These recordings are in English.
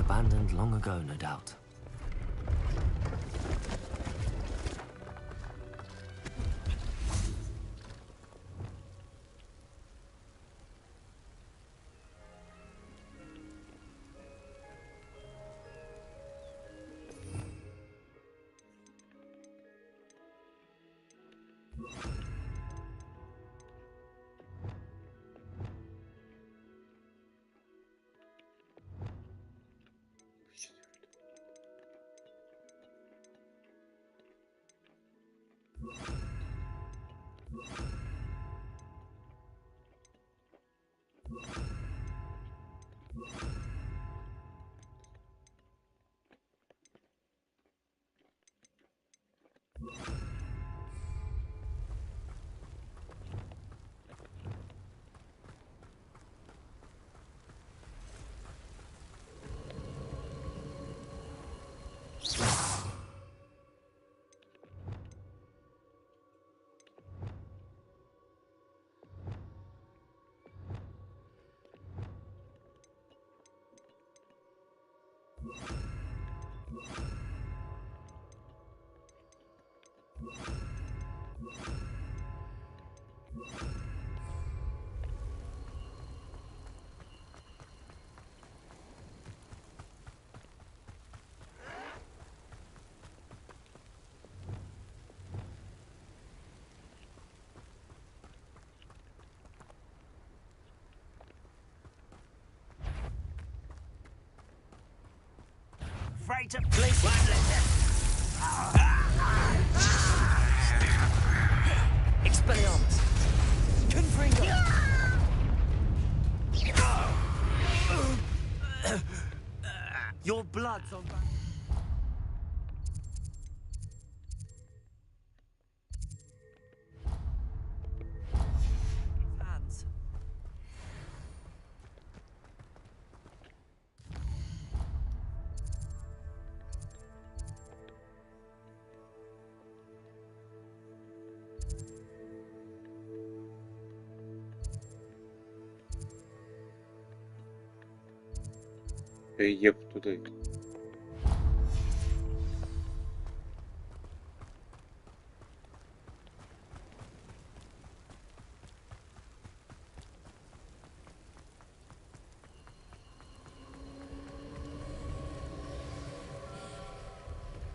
Abandoned long ago, no doubt. Afraid to place one Expelliarmus! Confringo! Your blood's on. Hands. Я туда иду.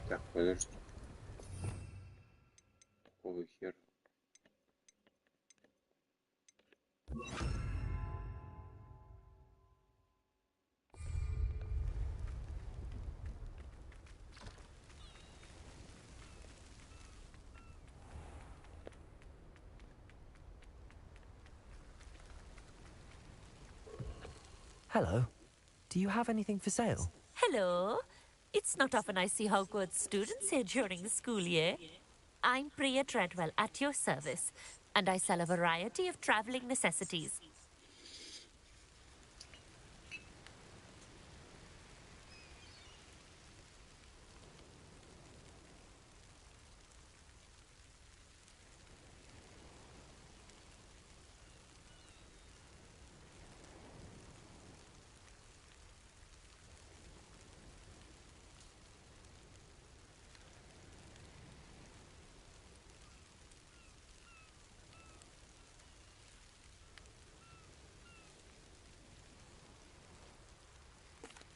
Так, подожди. Какого хера? Hello. Do you have anything for sale? Hello. It's not often I see Hogwarts students here during the school year. I'm Priya Treadwell at your service, and I sell a variety of traveling necessities.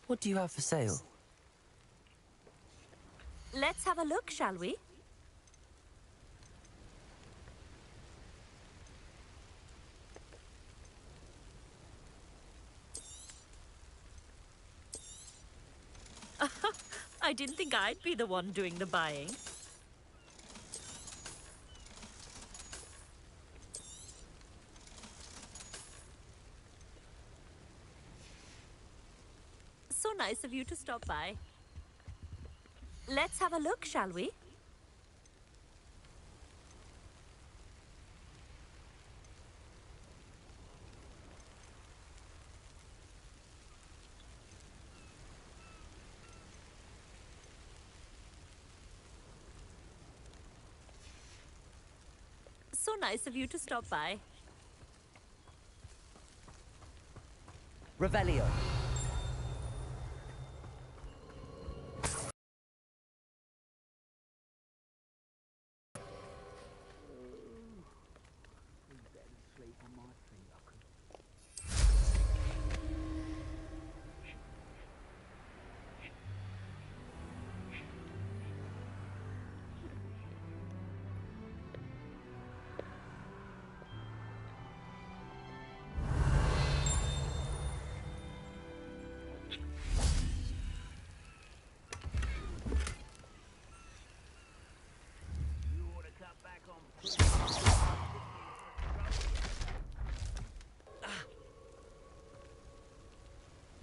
What do you have for sale? Let's have a look, shall we? I didn't think I'd be the one doing the buying. So nice of you to stop by. Let's have a look, shall we? So nice of you to stop by. Revelio.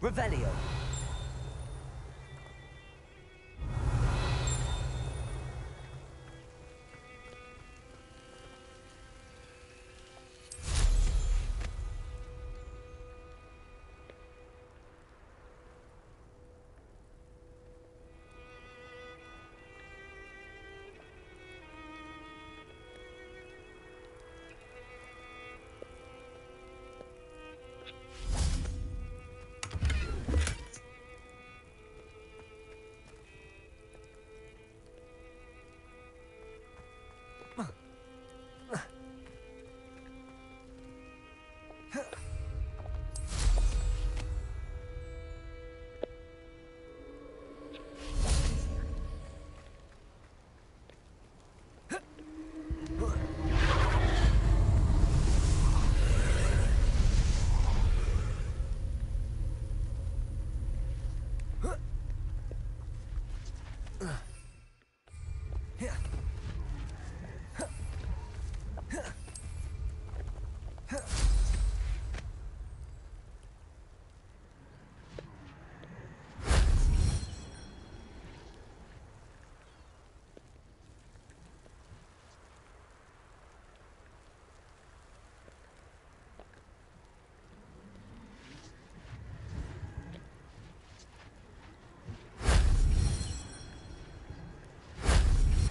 Revelio.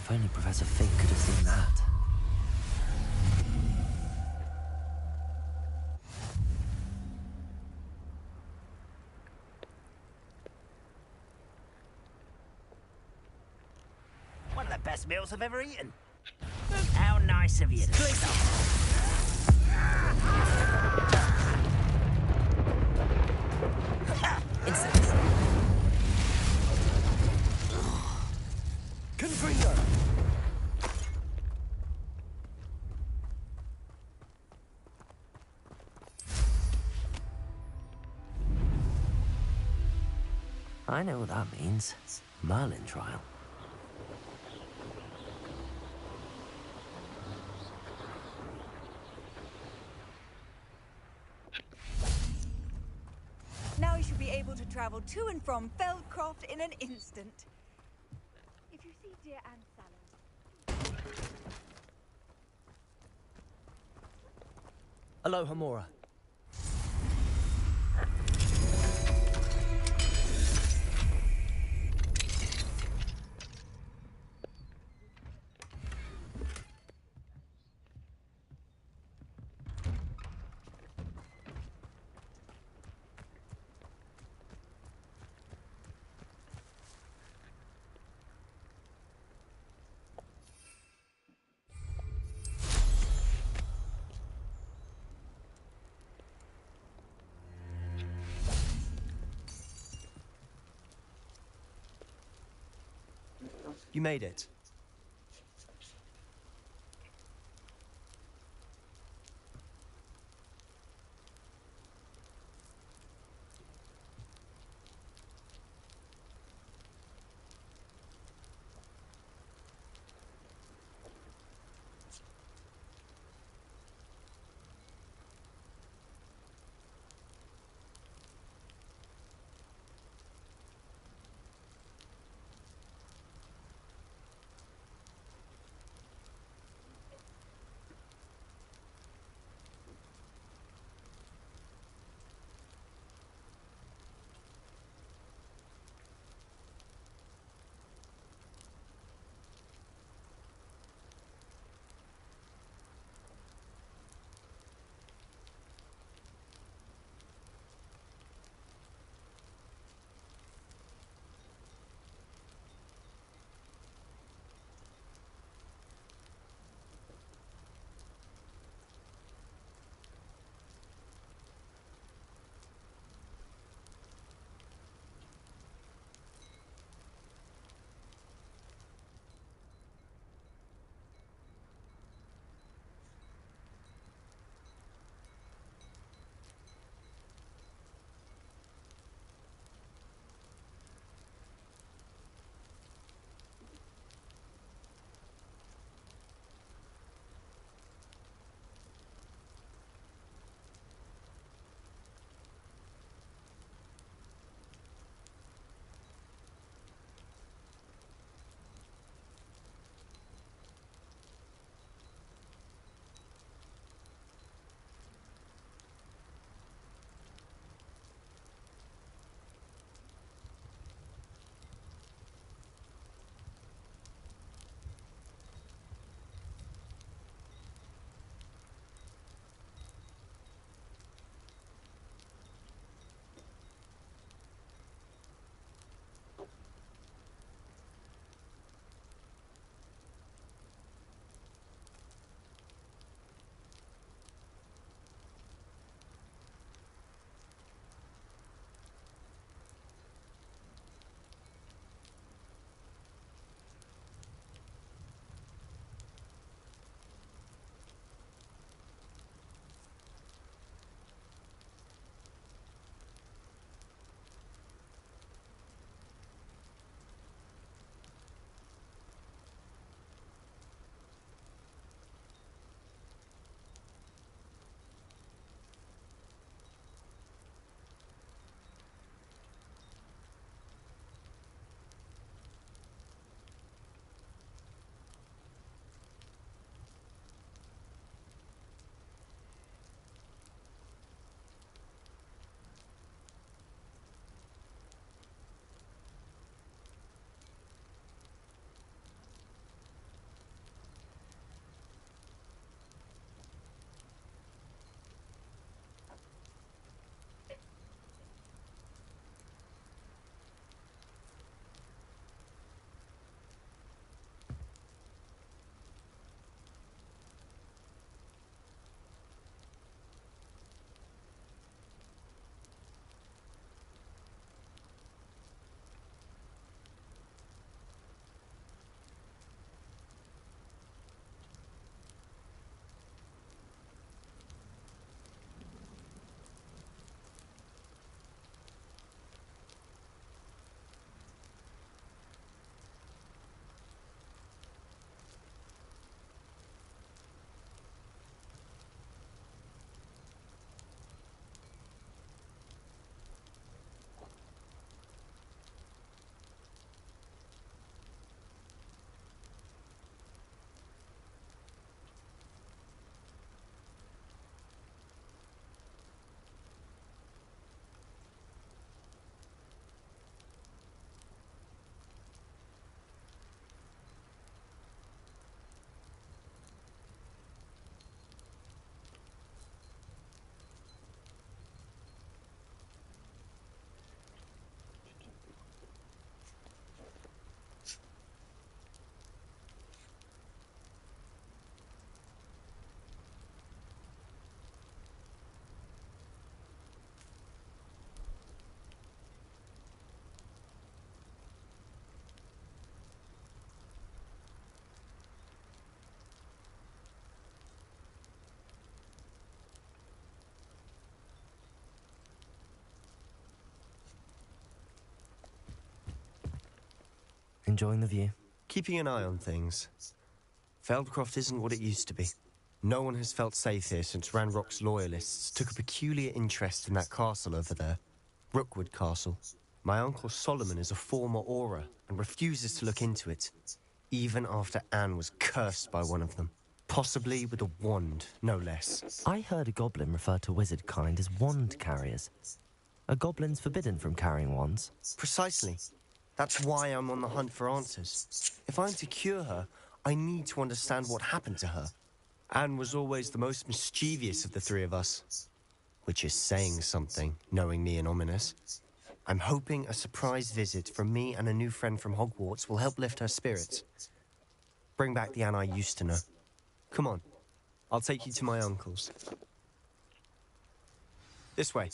If only Professor Fig could have seen that. One of the best meals I've ever eaten. How nice of you to stop. Insects. Confringo. I know what that means. Merlin trial. Now you should be able to travel to and from Feldcroft in an instant. If you see deer and salad. Aloha Mora. You made it. Enjoying the view? Keeping an eye on things. Feldcroft isn't what it used to be. No one has felt safe here since Ranrock's loyalists took a peculiar interest in that castle over there. Rookwood Castle. My uncle Solomon is a former Auror and refuses to look into it, even after Anne was cursed by one of them. Possibly with a wand, no less. I heard a goblin refer to wizard kind as wand carriers. Are goblins forbidden from carrying wands? Precisely. That's why I'm on the hunt for answers. If I'm to cure her, I need to understand what happened to her. Anne was always the most mischievous of the three of us. Which is saying something, knowing me and Ominous. I'm hoping a surprise visit from me and a new friend from Hogwarts will help lift her spirits. Bring back the Anne I used to know. Come on, I'll take you to my uncle's. This way.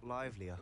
Livelier.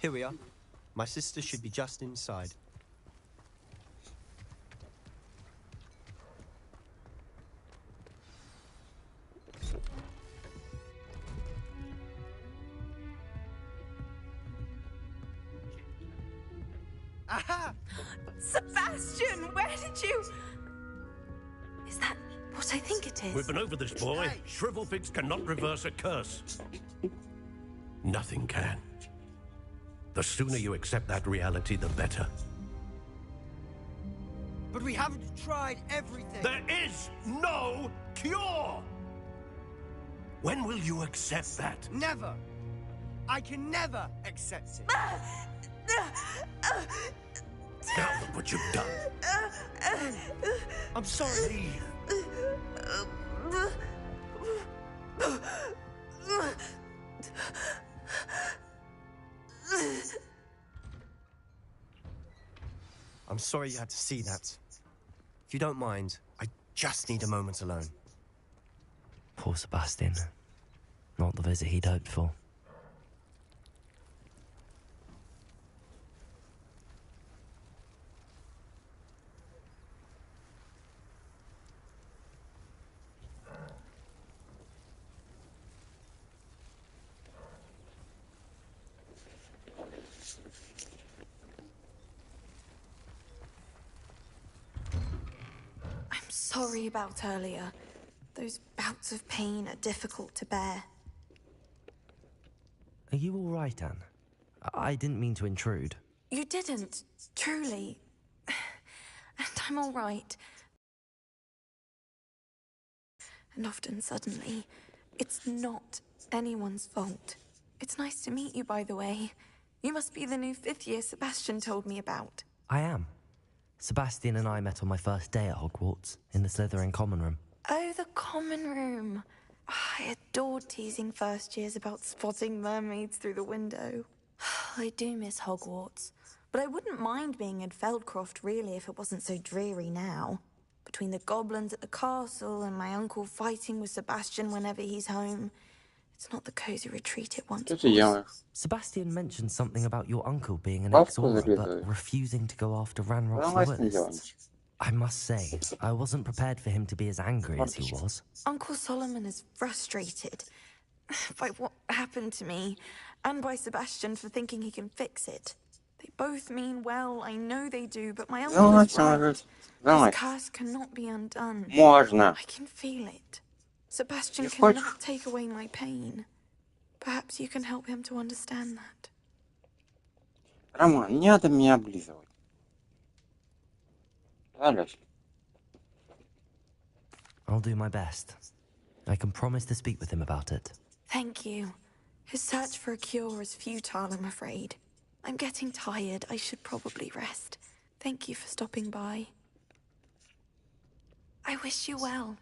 Here we are. My sister should be just inside. Aha! Sebastian, where did you... Is that what I think it is? We've been over this, boy. Shrivelfigs cannot reverse a curse. Nothing can. The sooner you accept that reality, the better. But we haven't tried everything. There is no cure! When will you accept that? Never. I can never accept it. Now look what you've done. I'm sorry. I'm sorry you had to see that. If you don't mind, I just need a moment alone. Poor Sebastian. Not the visit he'd hoped for. Sorry about earlier. Those bouts of pain are difficult to bear. Are you all right, Anne? I didn't mean to intrude. You didn't, truly. And I'm all right. And often suddenly, it's not anyone's fault. It's nice to meet you, by the way. You must be the new 5th year Sebastian told me about. I am. Sebastian and I met on my first day at Hogwarts, in the Slytherin common room. Oh, the common room. I adored teasing first years about spotting mermaids through the window. I do miss Hogwarts, but I wouldn't mind being in Feldcroft really if it wasn't so dreary now. Between the goblins at the castle and my uncle fighting with Sebastian whenever he's home, it's not the cozy retreat it once Что ты was. делаешь? Sebastian mentioned something about your uncle being an Палку ex-Auror, but зарезали. refusing to go after Ranrock's Давай с ним loyalists. I must say, I wasn't prepared for him to be as angry as he was. Uncle Solomon is frustrated by what happened to me, and by Sebastian for thinking he can fix it. They both mean well, I know they do, but my uncle is right. This curse cannot be undone. Можно. I can feel it. Sebastian Не хочешь? cannot take away my pain. Perhaps you can help him to understand that. Роман, не надо меня облизывать. Дальше. I'll do my best. I can promise to speak with him about it. Thank you. His search for a cure is futile, I'm afraid. I'm getting tired. I should probably rest. Thank you for stopping by. I wish you well.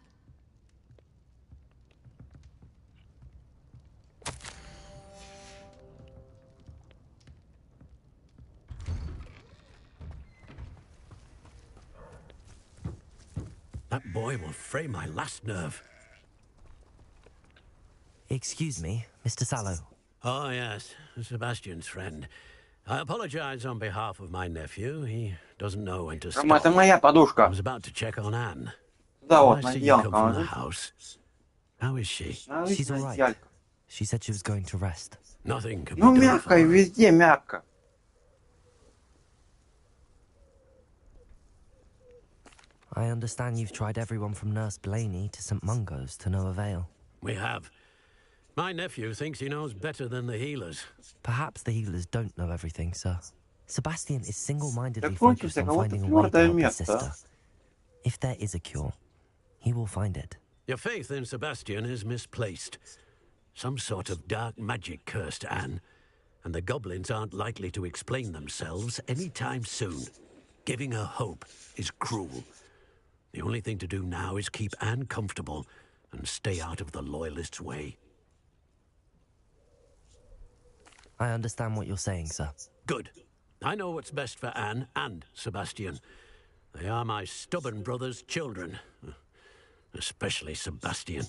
That boy will fray my last nerve. Excuse me, Mr. Sallow. Oh, yes, Sebastian's friend. I apologize on behalf of my nephew. He doesn't know when to Рома, это stop. моя I подушка. was about to check on Anne. Да, вот, I на see you come одеялко from the ложись. house. How is she? She's all right. Одеялько. She said she was going to rest. Nothing can be Ну, done мягко, for и her. везде мягко. I understand you've tried everyone from Nurse Blaney to St. Mungo's to no avail. We have. My nephew thinks he knows better than the healers. Perhaps the healers don't know everything, sir. Sebastian is single-mindedly Закончился, focused on кого-то finding a way to твердое help his место. sister. If there is a cure, he will find it. Your faith in Sebastian is misplaced. Some sort of dark magic cursed Anne, and the goblins aren't likely to explain themselves anytime soon. Giving her hope is cruel. The only thing to do now is keep Anne comfortable and stay out of the Loyalists' way. I understand what you're saying, sir. Good. I know what's best for Anne and Sebastian. They are my stubborn brother's children. Especially Sebastian.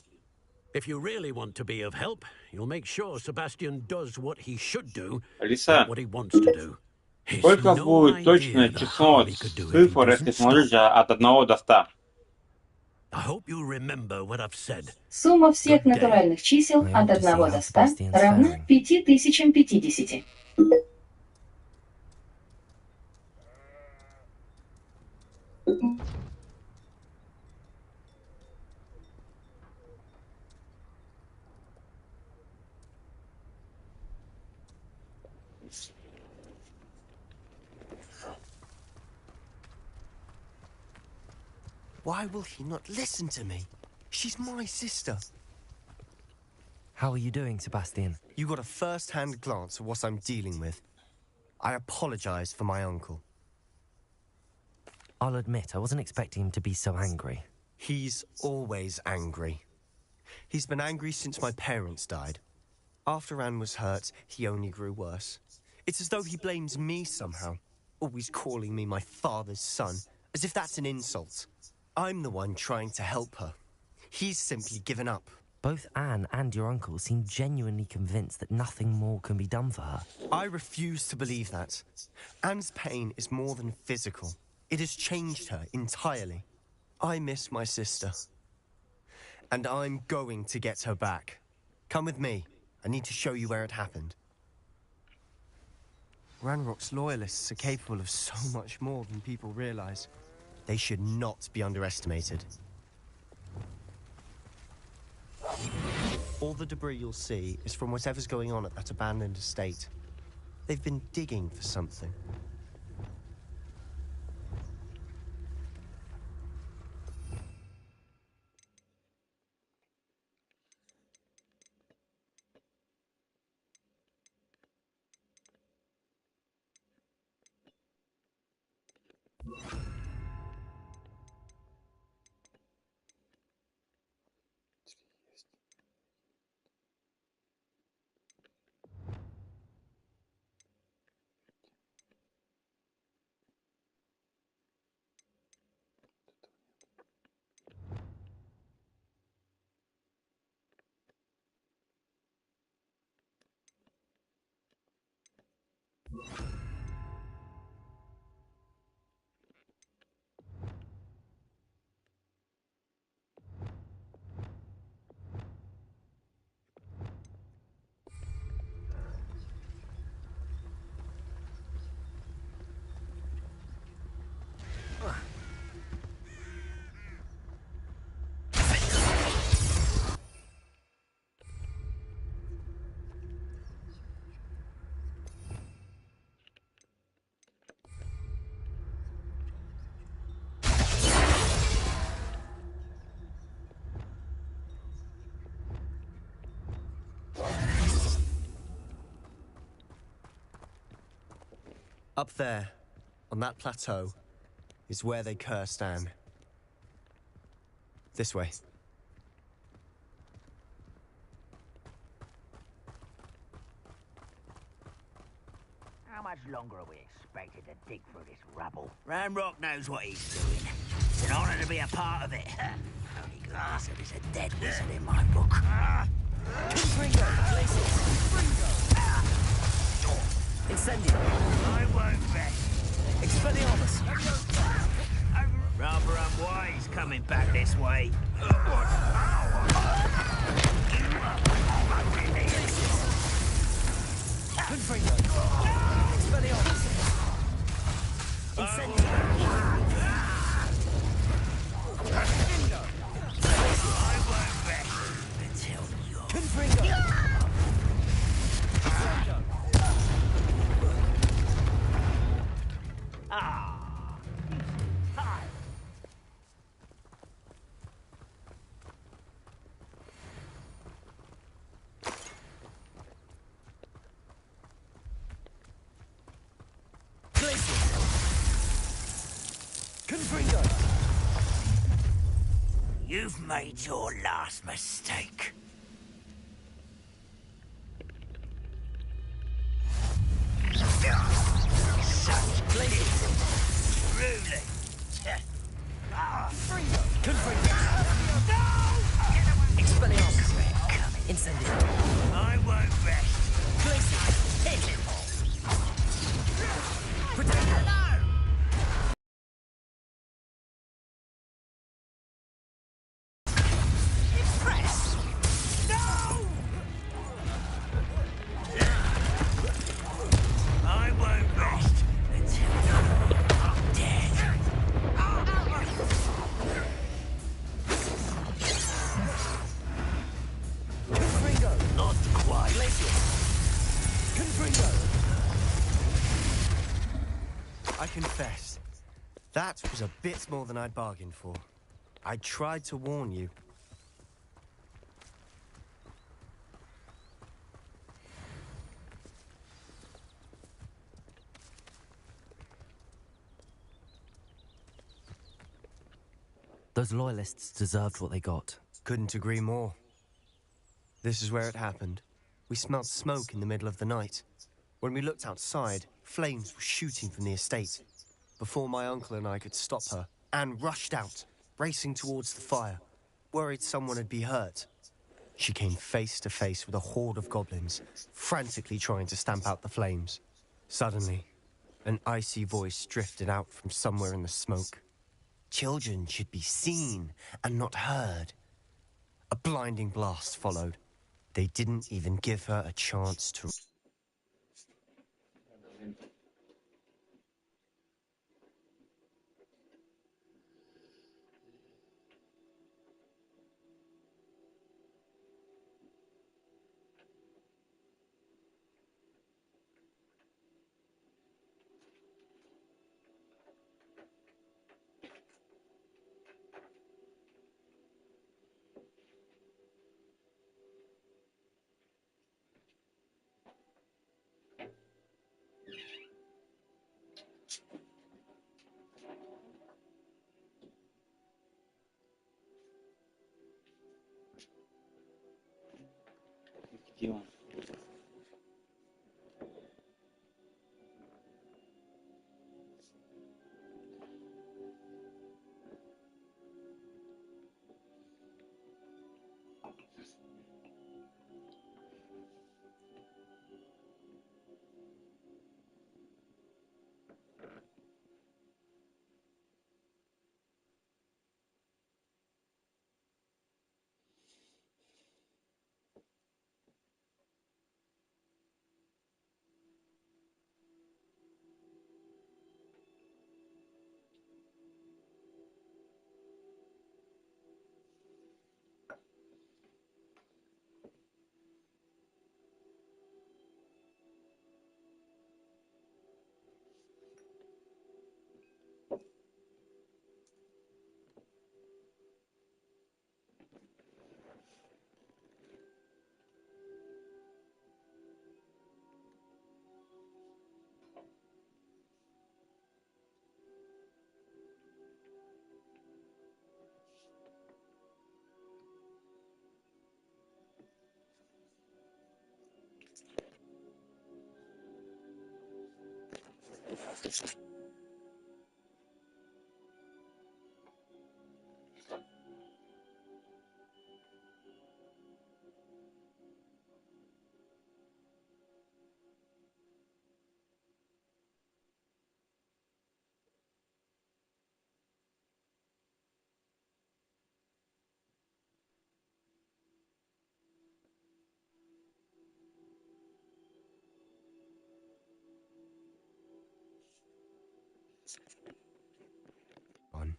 If you really want to be of help, you'll make sure Sebastian does what he should do, Алиса, not what he wants to do. He's сколько no будет точное idea the число harm he could do if he цифр, если doesn't сложить stop. от 1 до 100? I hope you remember what I've said. Сумма всех Good day. натуральных чисел I от want to see 1 how до 100 Sebastian's равна faring. 5050. Why will he not listen to me? She's my sister. How are you doing, Sebastian? You got a first-hand glance at what I'm dealing with. I apologize for my uncle. I'll admit, I wasn't expecting him to be so angry. He's always angry. He's been angry since my parents died. After Anne was hurt, he only grew worse. It's as though he blames me somehow, always calling me my father's son, as if that's an insult. I'm the one trying to help her. He's simply given up. Both Anne and your uncle seem genuinely convinced that nothing more can be done for her. I refuse to believe that. Anne's pain is more than physical. It has changed her entirely. I miss my sister. And I'm going to get her back. Come with me. I need to show you where it happened. Ranrock's loyalists are capable of so much more than people realize. They should not be underestimated. All the debris you'll see is from whatever's going on at that abandoned estate. They've been digging for something. Up there, on that plateau, is where they cursed Anne. This way. How much longer are we expected to dig through this rubble? Ramrock knows what he's doing. It's an honor to be a part of it. Only Glasshead is a dead wizard in my book. Confringo, places. Incendio. I won't rest. Expelliarmus. Rather unwise coming back this way. Confringo. Expelliarmus. Incendio. I won't rest until you're... Confringo. You've made your last mistake. Such blazes. Truly. Confringo. Expelliarmus. Incendio. I won't rest. Glacius. Hit him. Protect him. I confess, that was a bit more than I'd bargained for. I tried to warn you. Those loyalists deserved what they got. Couldn't agree more. This is where it happened. We smelled smoke in the middle of the night. When we looked outside, flames were shooting from the estate. Before my uncle and I could stop her, Anne rushed out, racing towards the fire, worried someone would be hurt. She came face to face with a horde of goblins, frantically trying to stamp out the flames. Suddenly, an icy voice drifted out from somewhere in the smoke. Children should be seen and not heard. A blinding blast followed. They didn't even give her a chance to... Дилан. On.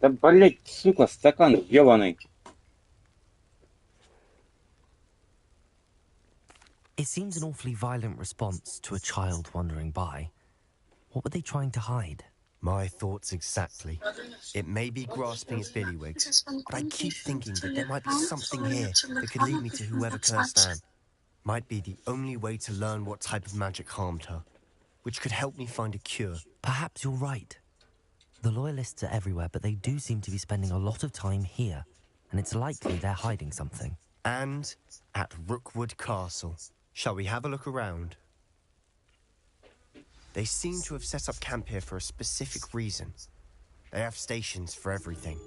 Да, блять, сука, стакан ебаный. It seems an awfully violent response to a child wandering by. What were they trying to hide? My thoughts exactly. It may be grasping at Billywig's, but I keep thinking that there might be something here that could lead me to whoever cursed Anne. Might be the only way to learn what type of magic harmed her, which could help me find a cure. Perhaps you're right. The Loyalists are everywhere, but they do seem to be spending a lot of time here, and it's likely they're hiding something. And at Rookwood Castle. Shall we have a look around? They seem to have set up camp here for a specific reason. They have stations for everything.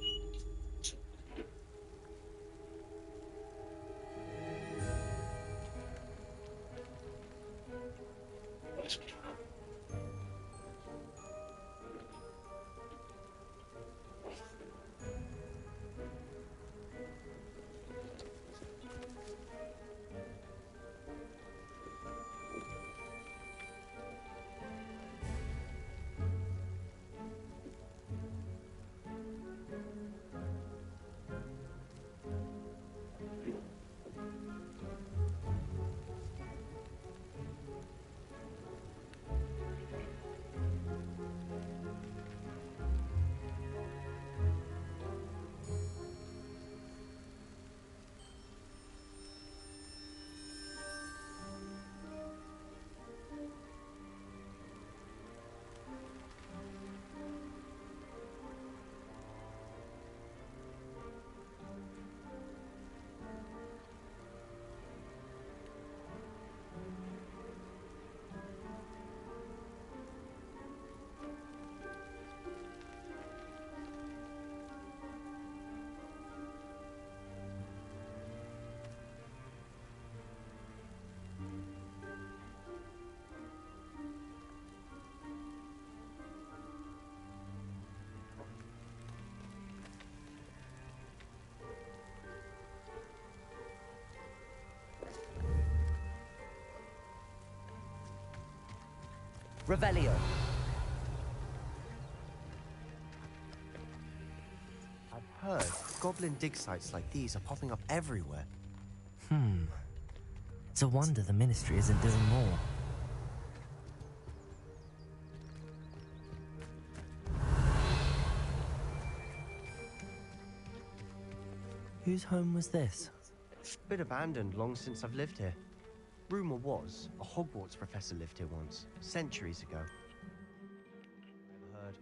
Revelio. I've heard goblin dig sites like these are popping up everywhere. It's a wonder the Ministry isn't doing more. Whose home was this? Bit abandoned long since I've lived here. Rumor was a Hogwarts professor lived here once, centuries ago. Never heard.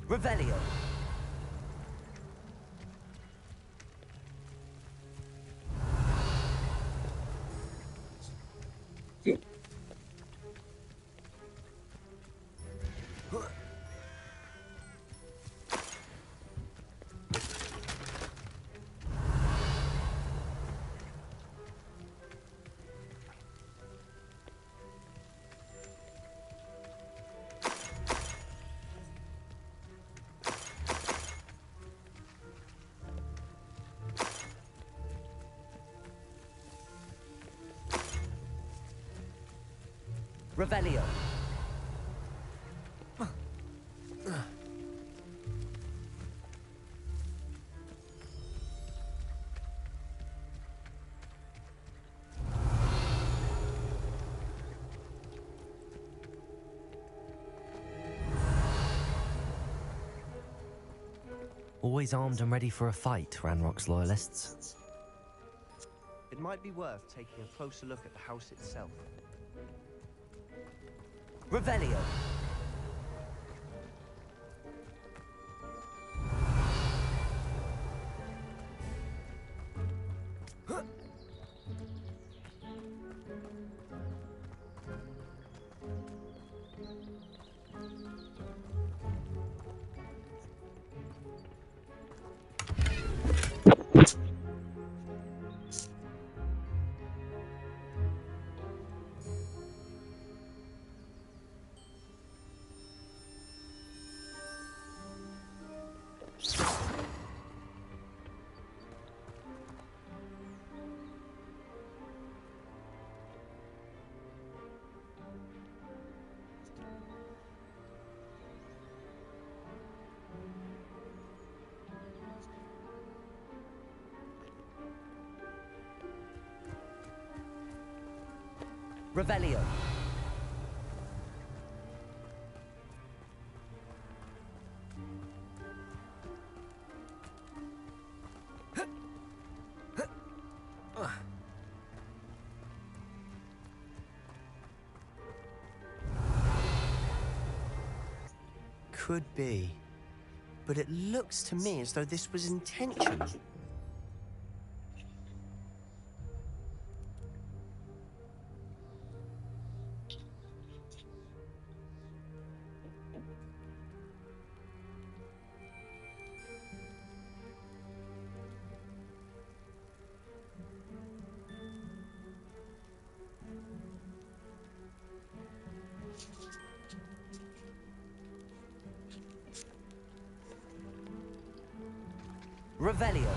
Revelio. Revelio. Always armed and ready for a fight, Ranrock's loyalists. It might be worth taking a closer look at the house itself. Revelio. Revelio. Could be. But it looks to me as though this was intentional. Revelio.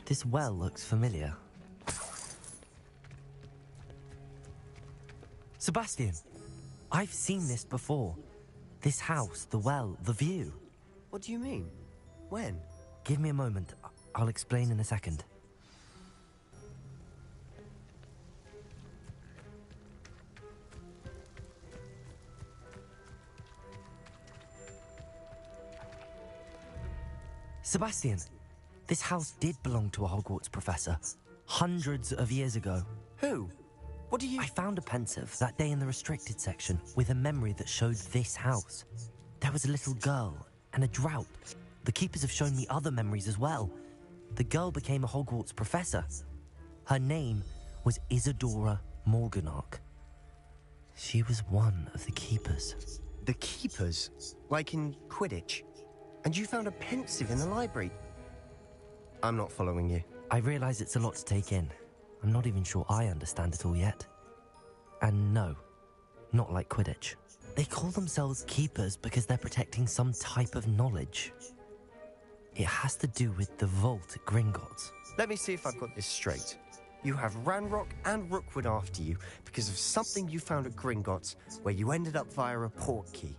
This well looks familiar. Sebastian, I've seen this before. This house, the well, the view. What do you mean? When? Give me a moment. I'll explain in a second. Sebastian, this house did belong to a Hogwarts professor, hundreds of years ago. Who? What do you... I found a pensive that day in the restricted section with a memory that showed this house. There was a little girl and a drought. The keepers have shown me other memories as well. The girl became a Hogwarts professor. Her name was Isadora Morganach. She was one of the keepers. The keepers? Like in Quidditch? And you found a pensive in the library? I'm not following you. I realize it's a lot to take in. I'm not even sure I understand it all yet. And no, not like Quidditch. They call themselves keepers because they're protecting some type of knowledge. It has to do with the vault at Gringotts. Let me see if I've got this straight. You have Ranrock and Rookwood after you because of something you found at Gringotts where you ended up via a port key.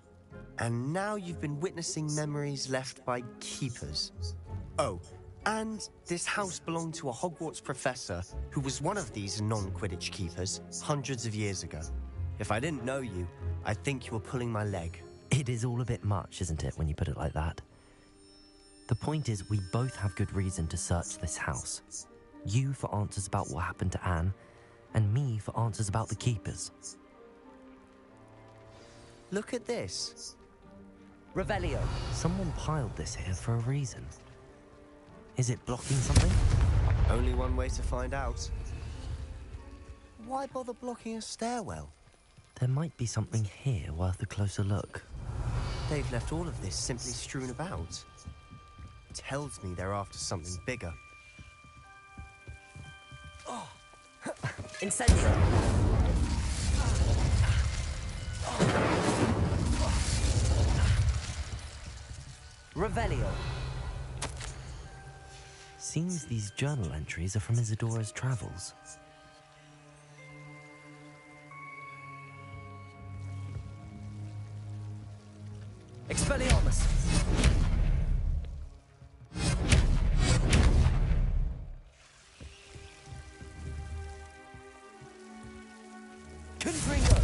And now you've been witnessing memories left by keepers. Oh, and this house belonged to a Hogwarts professor who was one of these non-Quidditch keepers hundreds of years ago. If I didn't know you, I'd think you were pulling my leg. It is all a bit much, isn't it, when you put it like that? The point is, we both have good reason to search this house. You for answers about what happened to Anne, and me for answers about the keepers. Look at this. Revelio. Someone piled this here for a reason. Is it blocking something? Only one way to find out. Why bother blocking a stairwell? There might be something here worth a closer look. They've left all of this simply strewn about. Tells me they're after something bigger. Oh. Incendio! Revelio! Seems these journal entries are from Isadora's travels. Expelliarmus! Confringo!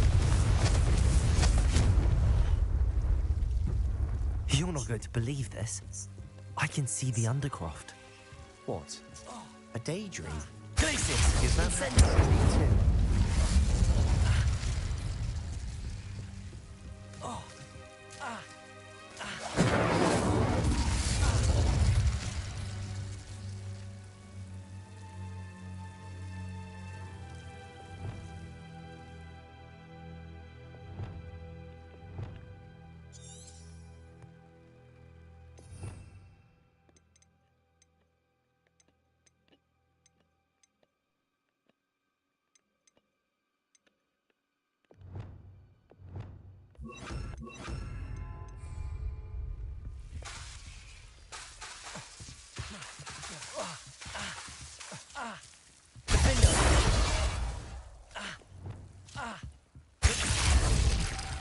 You're not going to believe this. I can see the Undercroft. What? A daydream? Glacius! Is that happening too?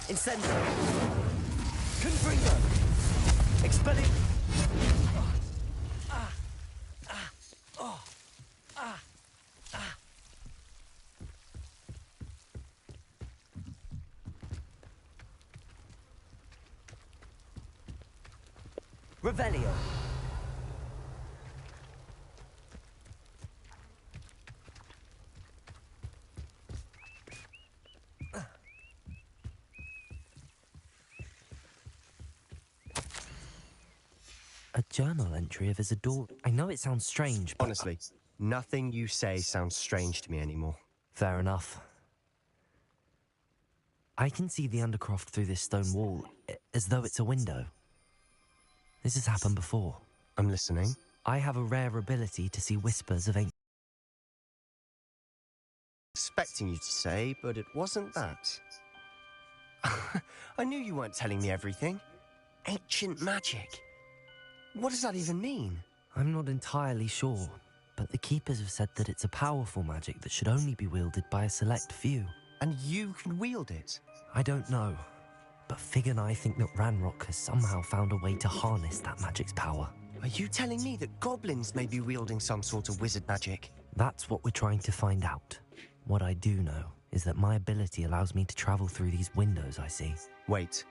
Incendio! Confringo! Expelling! Revelio! A journal entry of Isadora. I know it sounds strange, but... Honestly, nothing you say sounds strange to me anymore. Fair enough. I can see the Undercroft through this stone wall, as though it's a window. This has happened before. I'm listening. I have a rare ability to see whispers of ancient... Expecting you to say, but it wasn't that. I knew you weren't telling me everything. Ancient magic. What does that even mean? I'm not entirely sure, but the Keepers have said that it's a powerful magic that should only be wielded by a select few. And you can wield it? I don't know, but Fig and I think that Ranrock has somehow found a way to harness that magic's power. Are you telling me that goblins may be wielding some sort of wizard magic? That's what we're trying to find out. What I do know is that my ability allows me to travel through these windows I see. Wait.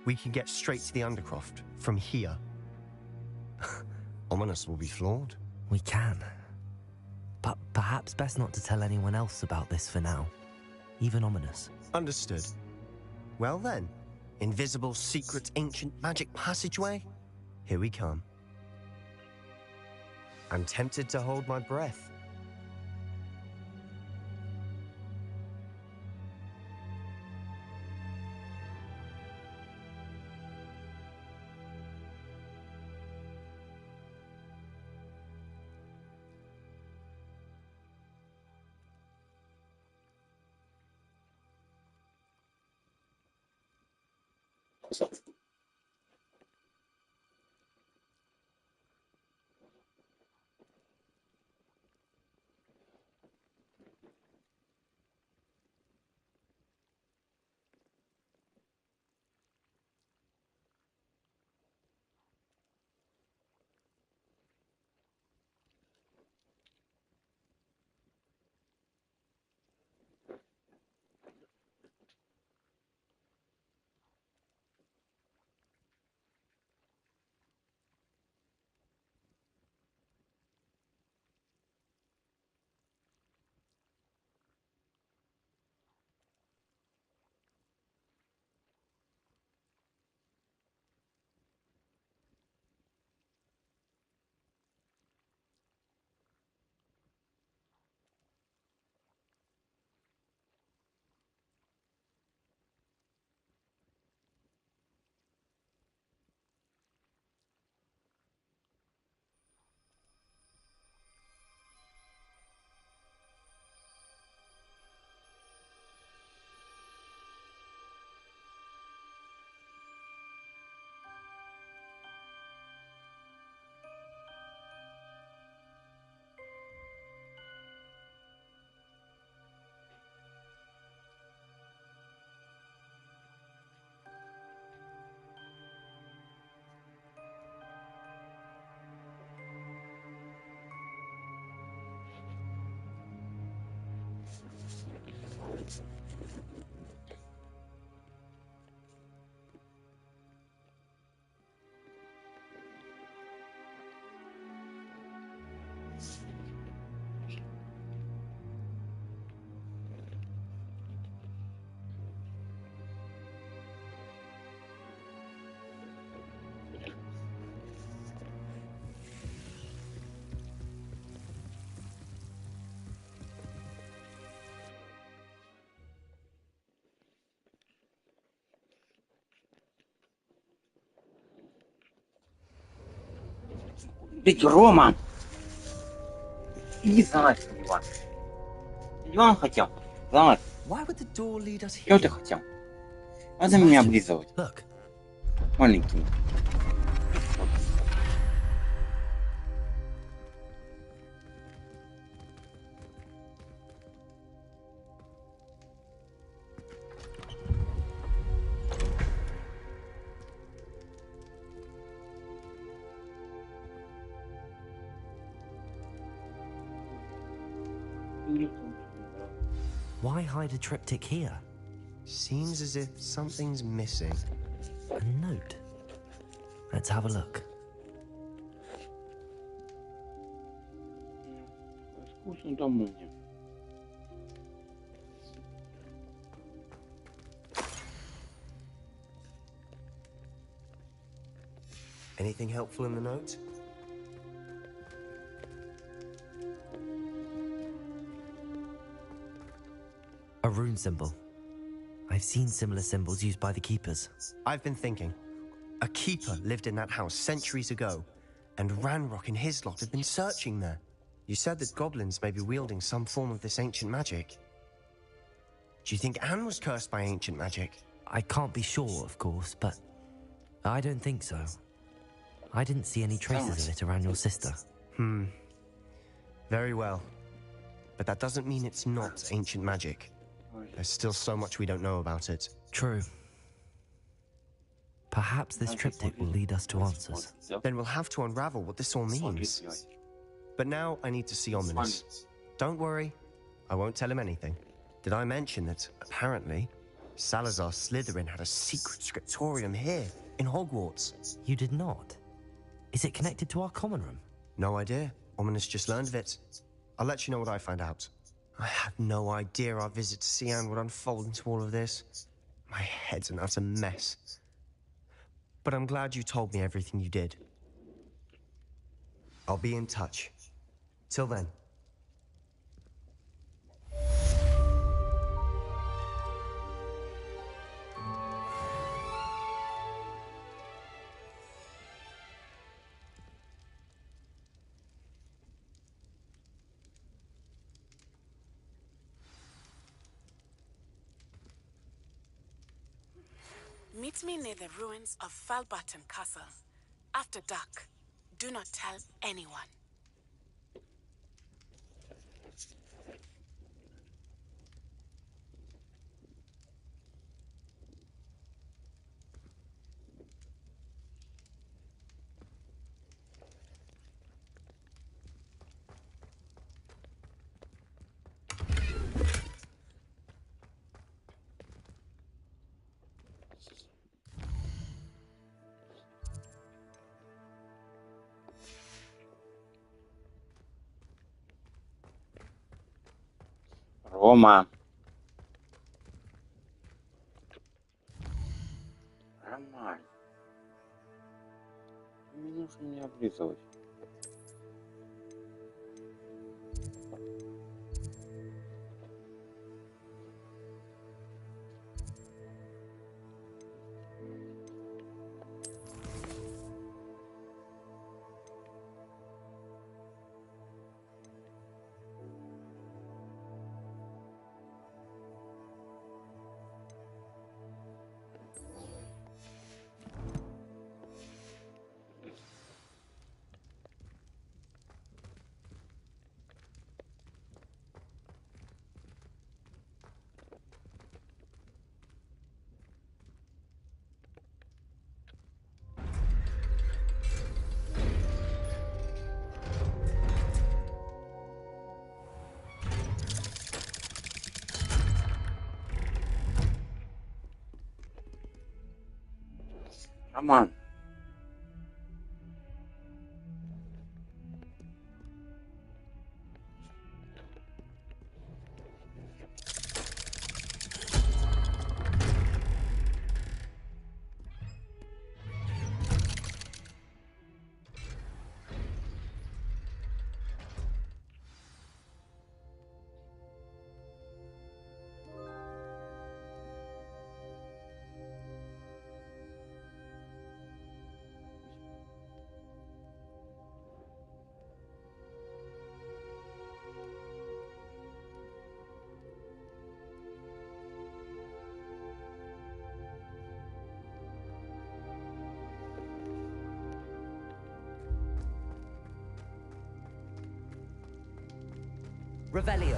We can get straight to the Undercroft from here. Ominous will be flawed. We can. But perhaps best not to tell anyone else about this for now. Even Ominous. Understood. Well then, invisible, secret, ancient magic passageway? Here we come. I'm tempted to hold my breath. Ведь Рома! Иди залазь на диван. На диван хотел. Залазь. Why would the door lead us Чего here? ты хотел? Надо меня облизывать. Look, Маленький. why hide a triptych here? Seems as if something's missing. A note. Let's have a look. Скучно дома мне. Anything helpful in the note? A rune symbol. I've seen similar symbols used by the keepers. I've been thinking. A keeper lived in that house centuries ago, and Ranrock and his lot have been searching there. You said that goblins may be wielding some form of this ancient magic. Do you think Anne was cursed by ancient magic? I can't be sure, of course, but I don't think so. I didn't see any traces of it around your sister. Very well. But that doesn't mean it's not ancient magic. There's still so much we don't know about it. True. Perhaps this triptych will lead us to answers. Then we'll have to unravel what this all means. But now I need to see Ominous. Don't worry, I won't tell him anything. Did I mention that, apparently, Salazar Slytherin had a secret scriptorium here, in Hogwarts? You did not? Is it connected to our common room? No idea. Ominous just learned of it. I'll let you know what I find out. I had no idea our visit to Cian would unfold into all of this. My head's an utter mess. But I'm glad you told me everything you did. I'll be in touch. Till then. Meet me near the ruins of Falbaton Castle. After dark. Do not tell anyone. Рома. Роман. Не нужно меня облизывать. Роман. Revelio.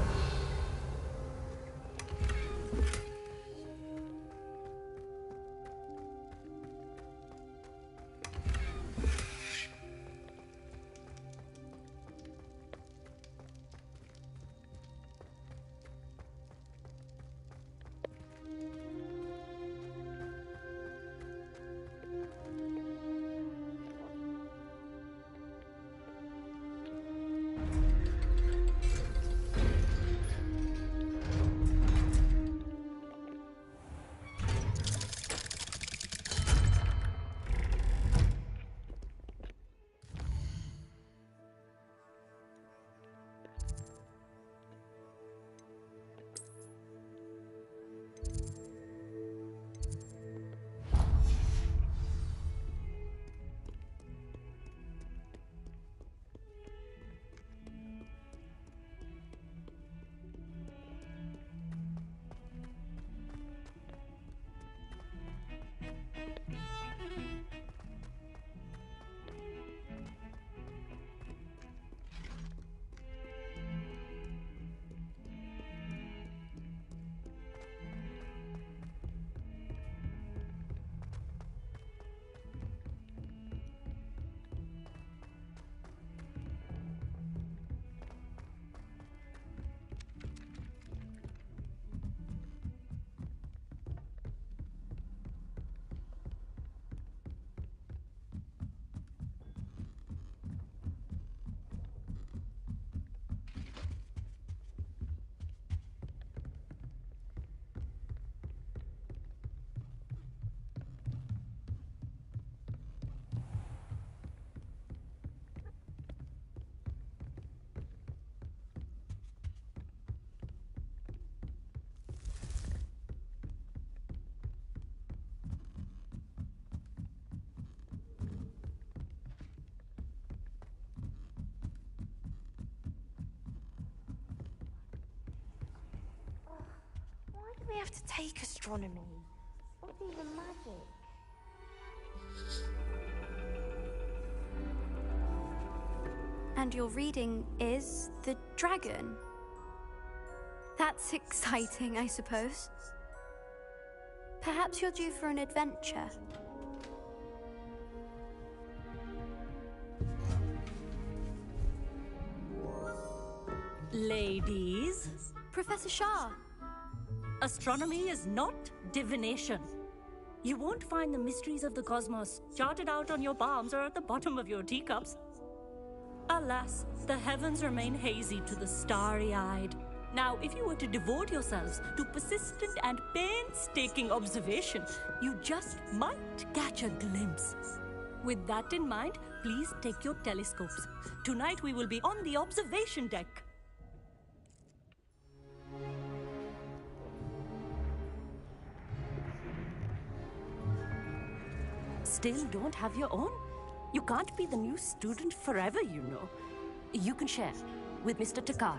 We have to take astronomy. Or even magic. And your reading is the dragon. That's exciting, I suppose. Perhaps you're due for an adventure. Ladies. Professor Shah. Astronomy is not divination. You won't find the mysteries of the cosmos charted out on your palms or at the bottom of your teacups. Alas, the heavens remain hazy to the starry-eyed. Now, if you were to devote yourselves to persistent and painstaking observation, you just might catch a glimpse. With that in mind, please take your telescopes. Tonight we will be on the observation deck. Still don't have your own? You can't be the new student forever, you know. You can share with Mr. Takar.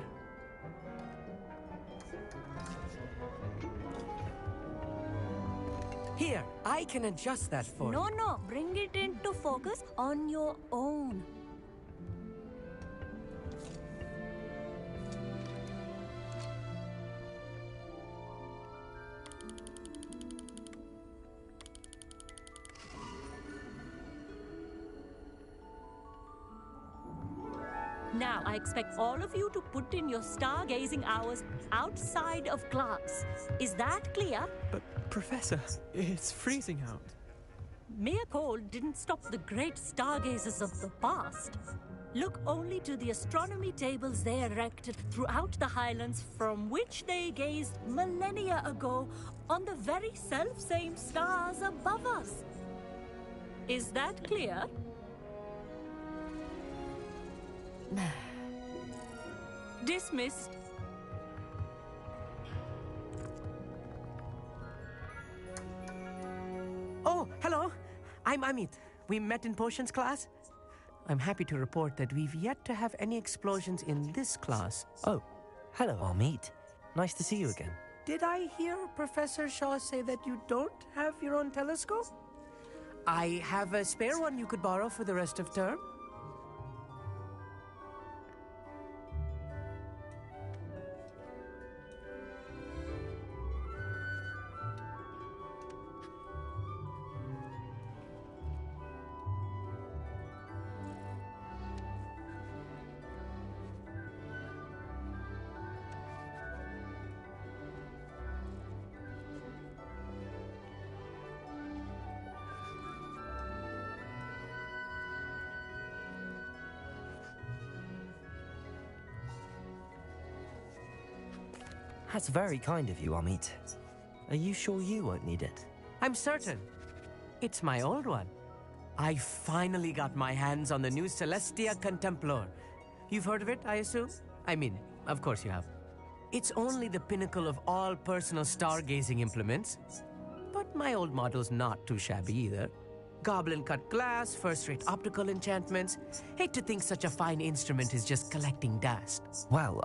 Here, I can adjust that for you. No, bring it into focus on your own. Now, I expect all of you to put in your stargazing hours outside of class. Is that clear? But, Professor, it's freezing out. Mere cold didn't stop the great stargazers of the past. Look only to the astronomy tables they erected throughout the highlands from which they gazed millennia ago on the very self-same stars above us. Is that clear? Dismissed. Oh, hello. I'm Amit. We met in potions class. I'm happy to report that we've yet to have any explosions in this class. Oh, hello, Amit. Nice to see you again. Did I hear Professor Shaw say that you don't have your own telescope? I have a spare one you could borrow for the rest of term. That's very kind of you, Amit. Are you sure you won't need it? I'm certain. It's my old one. I finally got my hands on the new Celestia Contemplor. You've heard of it, I assume? I mean, of course you have. It's only the pinnacle of all personal stargazing implements. But my old model's not too shabby either. Goblin-cut glass, first-rate optical enchantments. Hate to think such a fine instrument is just collecting dust. Well,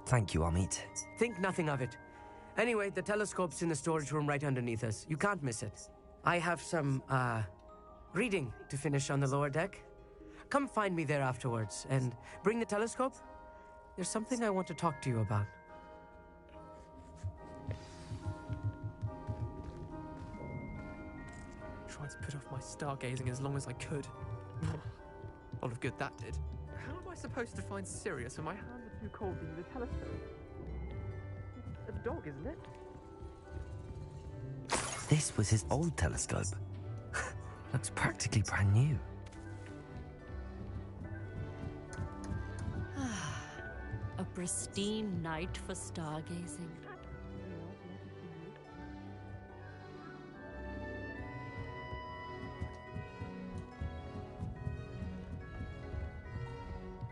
thank you, Amit. Think nothing of it. Anyway, the telescope's in the storage room right underneath us. You can't miss it. I have some, reading to finish on the lower deck. Come find me there afterwards, and bring the telescope. There's something I want to talk to you about. Tried to put off my stargazing as long as I could. A lot of good that did. How am I supposed to find Sirius when my hands are too cold to use a telescope? It's a dog, isn't it? This was his old telescope. Looks practically brand new. A pristine night for stargazing.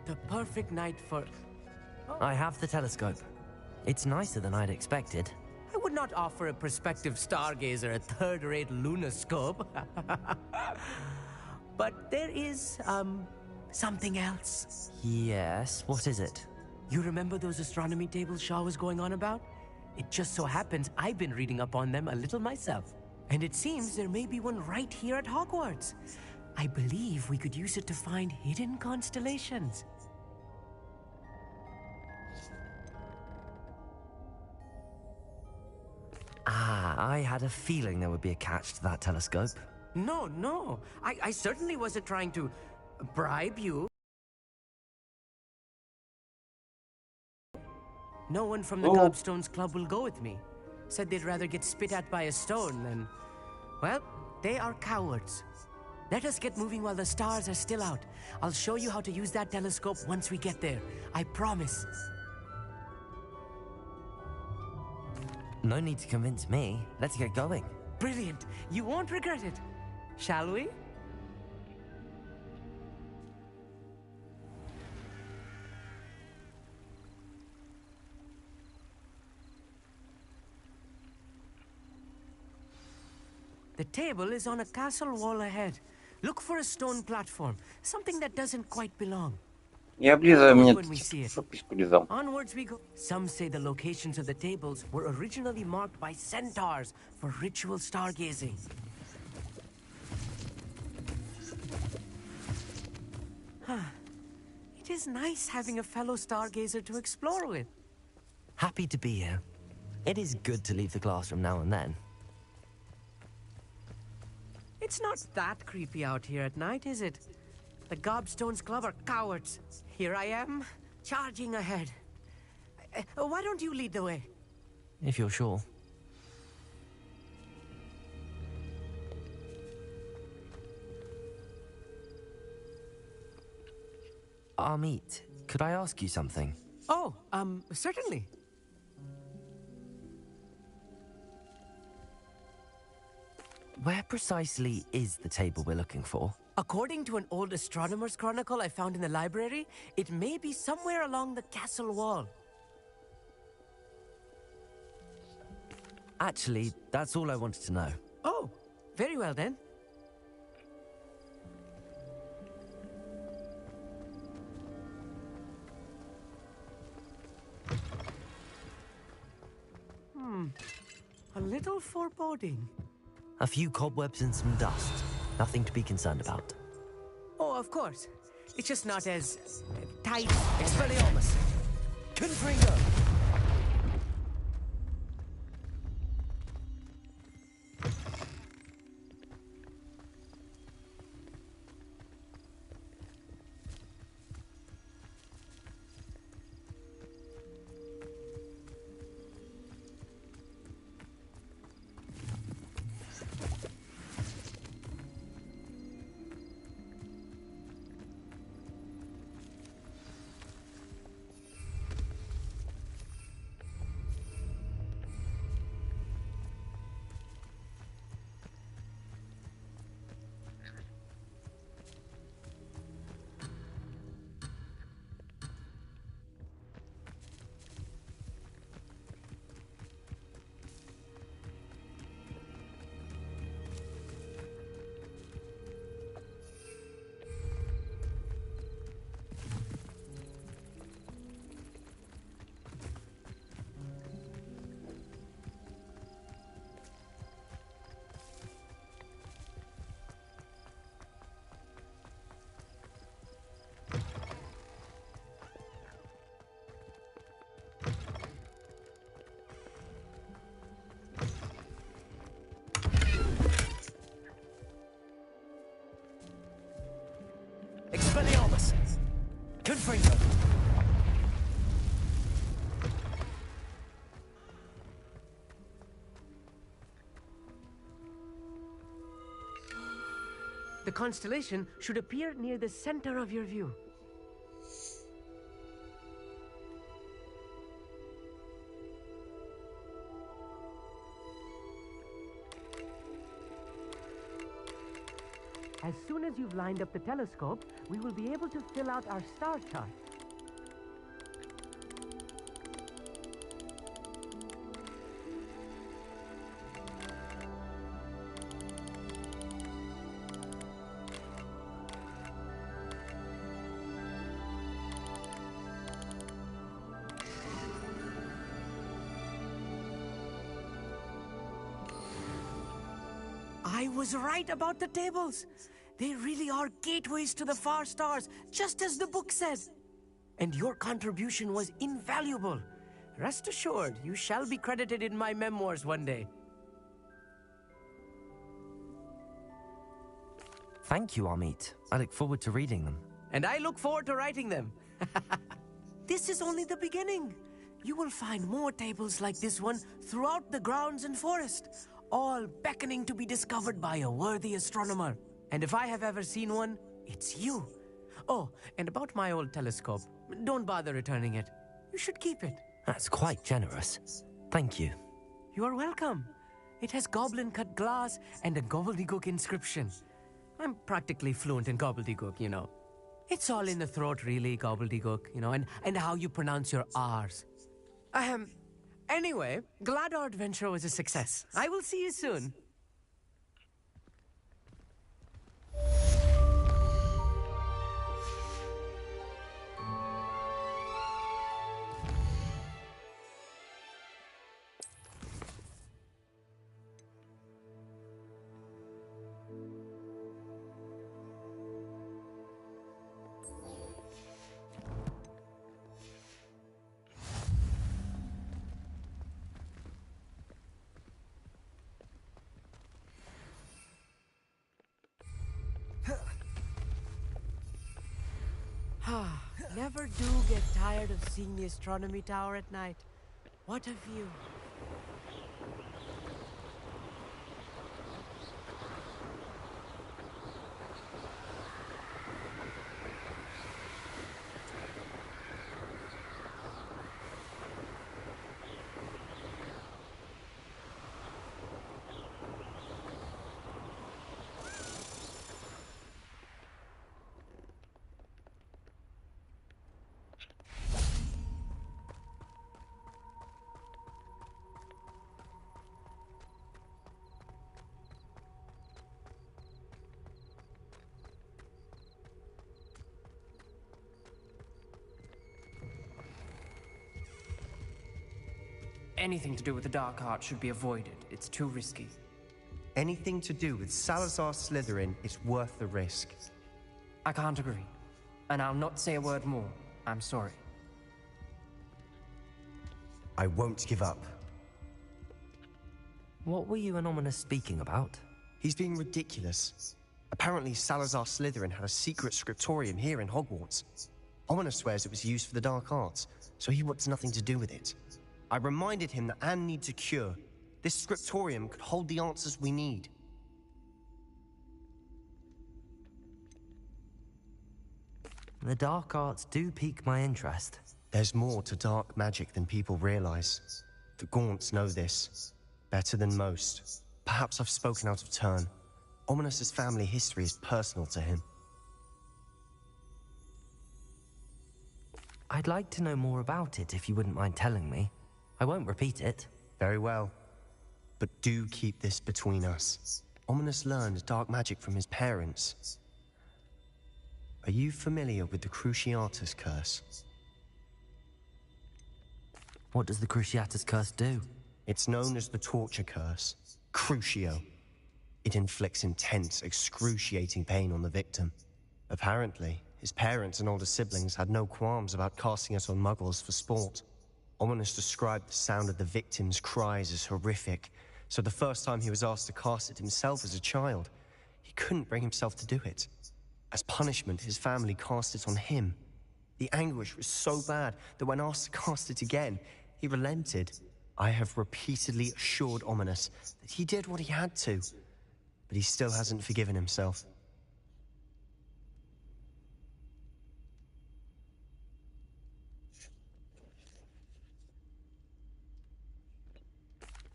The perfect night for... I have the telescope. It's nicer than I'd expected. I would not offer a prospective stargazer a third-rate lunoscope. But there is, something else. Yes, what is it? You remember those astronomy tables Shaw was going on about? It just so happens I've been reading up on them a little myself. And it seems there may be one right here at Hogwarts. I believe we could use it to find hidden constellations. Ah, I had a feeling there would be a catch to that telescope. No, no. I certainly wasn't trying to bribe you. No one from the Gobstones Club will go with me. Said they'd rather get spit at by a stone than... Well, they are cowards. Let us get moving while the stars are still out. I'll show you how to use that telescope once we get there. I promise. No need to convince me. Let's get going. Brilliant. You won't regret it. Shall we? The table is on a castle wall ahead. Look for a stone platform, something that doesn't quite belong. Я облизываю, мне When we see it. письку лизал. Onwards we go. Some say the locations of the tables were originally marked by centaurs for ritual stargazing. It is nice having a fellow stargazer to explore with. Happy to be here. It is good to leave the classroom now and then. It's not that creepy out here at night, is it? The Gobstones Club are cowards. Here I am, charging ahead. Why don't you lead the way? If you're sure. Amit, could I ask you something? Oh, certainly. Where precisely is the table we're looking for? According to an old astronomer's chronicle I found in the library, it may be somewhere along the castle wall. Actually, that's all I wanted to know. Oh, very well then. A little foreboding. A few cobwebs and some dust. Nothing to be concerned about. Oh, of course. It's just not as tight. Expelliarmus! Confringo! Expelliarmus! Confringo! The constellation should appear near the center of your view. As soon as you've lined up the telescope, we will be able to fill out our star chart. I was right about the tables. They really are gateways to the far stars, just as the book said. And your contribution was invaluable. Rest assured, you shall be credited in my memoirs one day. Thank you, Amit. I look forward to reading them. And I look forward to writing them. This is only the beginning. You will find more tables like this one throughout the grounds and forest, all beckoning to be discovered by a worthy astronomer. And if I have ever seen one, it's you. Oh, and about my old telescope, don't bother returning it. You should keep it. That's quite generous. Thank you. You are welcome. It has goblin-cut glass and a gobbledygook inscription. I'm practically fluent in gobbledygook, you know. It's all in the throat, really, gobbledygook, you know, and how you pronounce your R's. Anyway, glad our adventure was a success. I will see you soon. Never do get tired of seeing the astronomy tower at night. What a view. Anything to do with the dark art should be avoided. It's too risky. Anything to do with Salazar Slytherin is worth the risk. I can't agree. And I'll not say a word more. I'm sorry. I won't give up. What were you and Ominous speaking about? He's being ridiculous. Apparently Salazar Slytherin had a secret scriptorium here in Hogwarts. Ominous swears it was used for the dark arts, so he wants nothing to do with it. I reminded him that Anne needs a cure. This scriptorium could hold the answers we need. The dark arts do pique my interest. There's more to dark magic than people realize. The Gaunts know this better than most. Perhaps I've spoken out of turn. Ominous's family history is personal to him. I'd like to know more about it if you wouldn't mind telling me. I won't repeat it. Very well. But do keep this between us. Ominous learned dark magic from his parents. Are you familiar with the Cruciatus Curse? What does the Cruciatus Curse do? It's known as the Torture Curse. Crucio. It inflicts intense, excruciating pain on the victim. Apparently, his parents and older siblings had no qualms about casting it on muggles for sport. Ominous described the sound of the victim's cries as horrific, so the first time he was asked to cast it himself as a child, he couldn't bring himself to do it. As punishment, his family cast it on him. The anguish was so bad that when asked to cast it again, he relented. I have repeatedly assured Ominous that he did what he had to, but he still hasn't forgiven himself.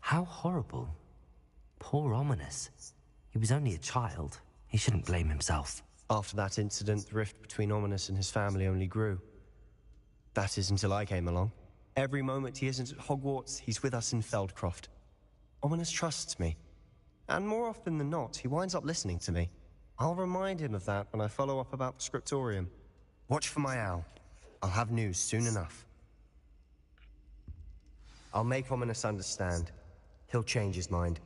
How horrible. Poor Ominous. He was only a child. He shouldn't blame himself. After that incident, the rift between Ominous and his family only grew. That is until I came along. Every moment he isn't at Hogwarts, he's with us in Feldcroft. Ominous trusts me. And more often than not, he winds up listening to me. I'll remind him of that when I follow up about the scriptorium. Watch for my owl. I'll have news soon enough. I'll make Ominous understand. He'll change his mind.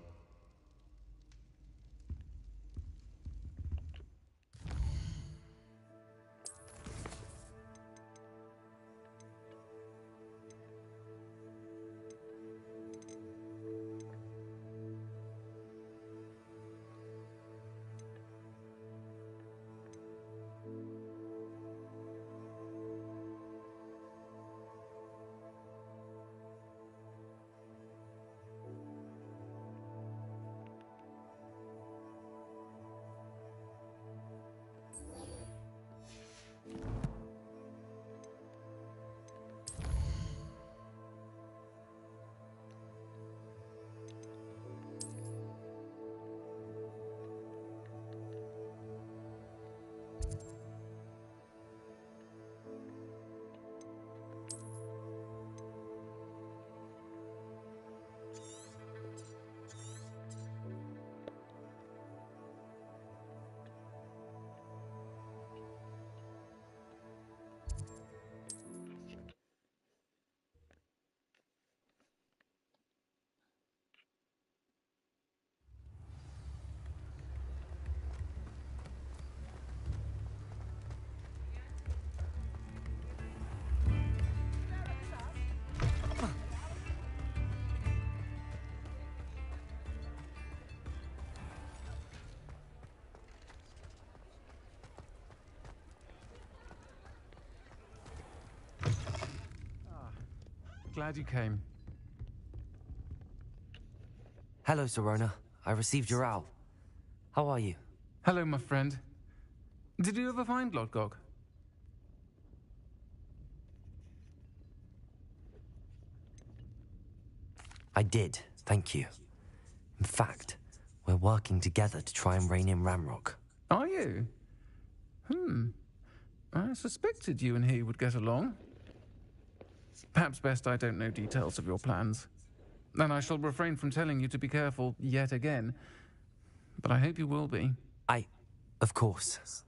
Glad you came. Hello, Serona. I received your owl. How are you? Hello, my friend. Did you ever find Lodgok? I did, thank you. In fact, we're working together to try and rein in Ramrock. Are you? I suspected you and he would get along. Perhaps best I don't know details of your plans. Then I shall refrain from telling you to be careful yet again. But I hope you will be. Of course.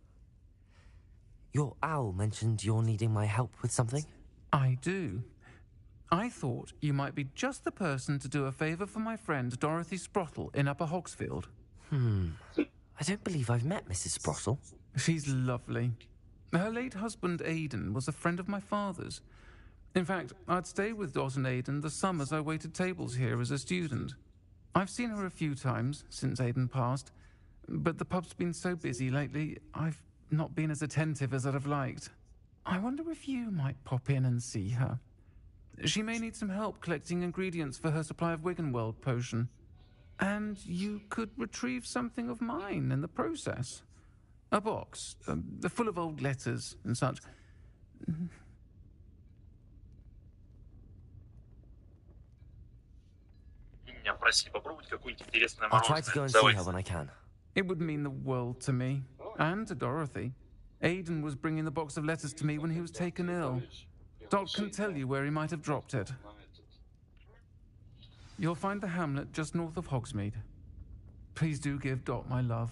Your owl mentioned you're needing my help with something? I do. I thought you might be just the person to do a favour for my friend Dorothy Sprottle in Upper Hogsfield. I don't believe I've met Mrs. Sprottle. She's lovely. Her late husband Aidan was a friend of my father's. In fact, I'd stay with Dot and Aidan the summers I waited tables here as a student. I've seen her a few times since Aidan passed, but the pub's been so busy lately, I've not been as attentive as I'd have liked. I wonder if you might pop in and see her. She may need some help collecting ingredients for her supply of Wiggenweld potion. And you could retrieve something of mine in the process. A box, full of old letters and such. I'll try to go and see her when I can. It would mean the world to me, and to Dorothy. Aidan was bringing the box of letters to me when he was taken ill. Dot can tell you where he might have dropped it. You'll find the hamlet just north of Hogsmeade. Please do give Dot my love.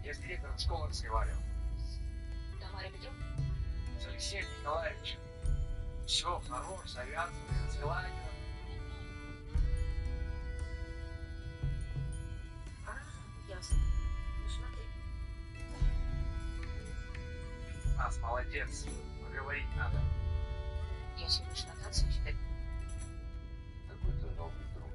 Я с директором школы разговаривал. Тамара Петровна? С Алексеем Николаевичем. Все, хорош, завязывай, развела его. Ясно. Ну смотри. Нас молодец. Поговорить надо. Я всего лишь нотацию читать. Какой ты новый друг.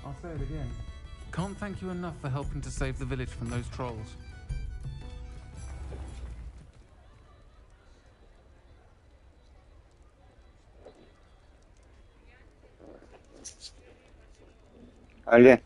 I'll say it again. Can't thank you enough for helping to save the village from those trolls. Allez.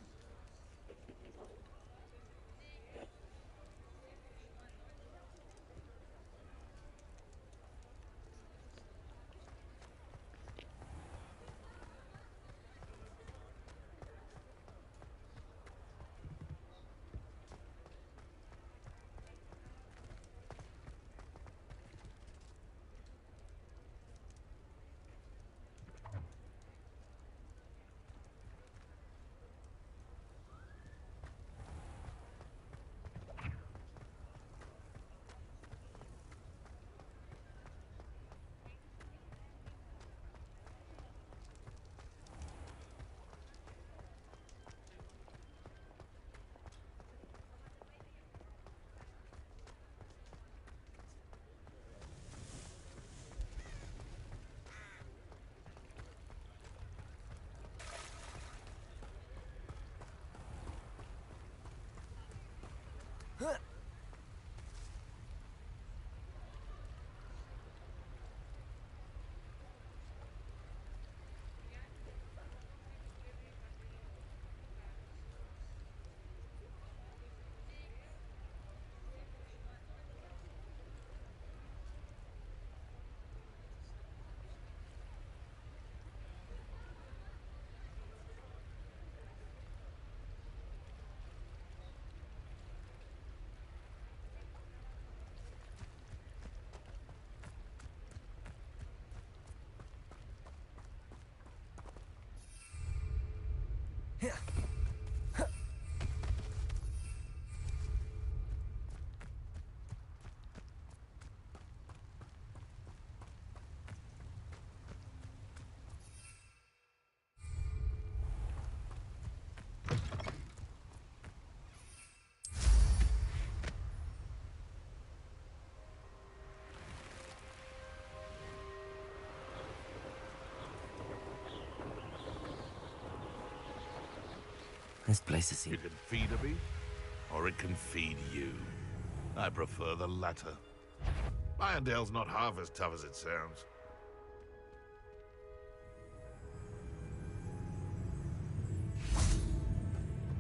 This place is... You can feed a bee, or it can feed you. I prefer the latter. Irondale's not half as tough as it sounds.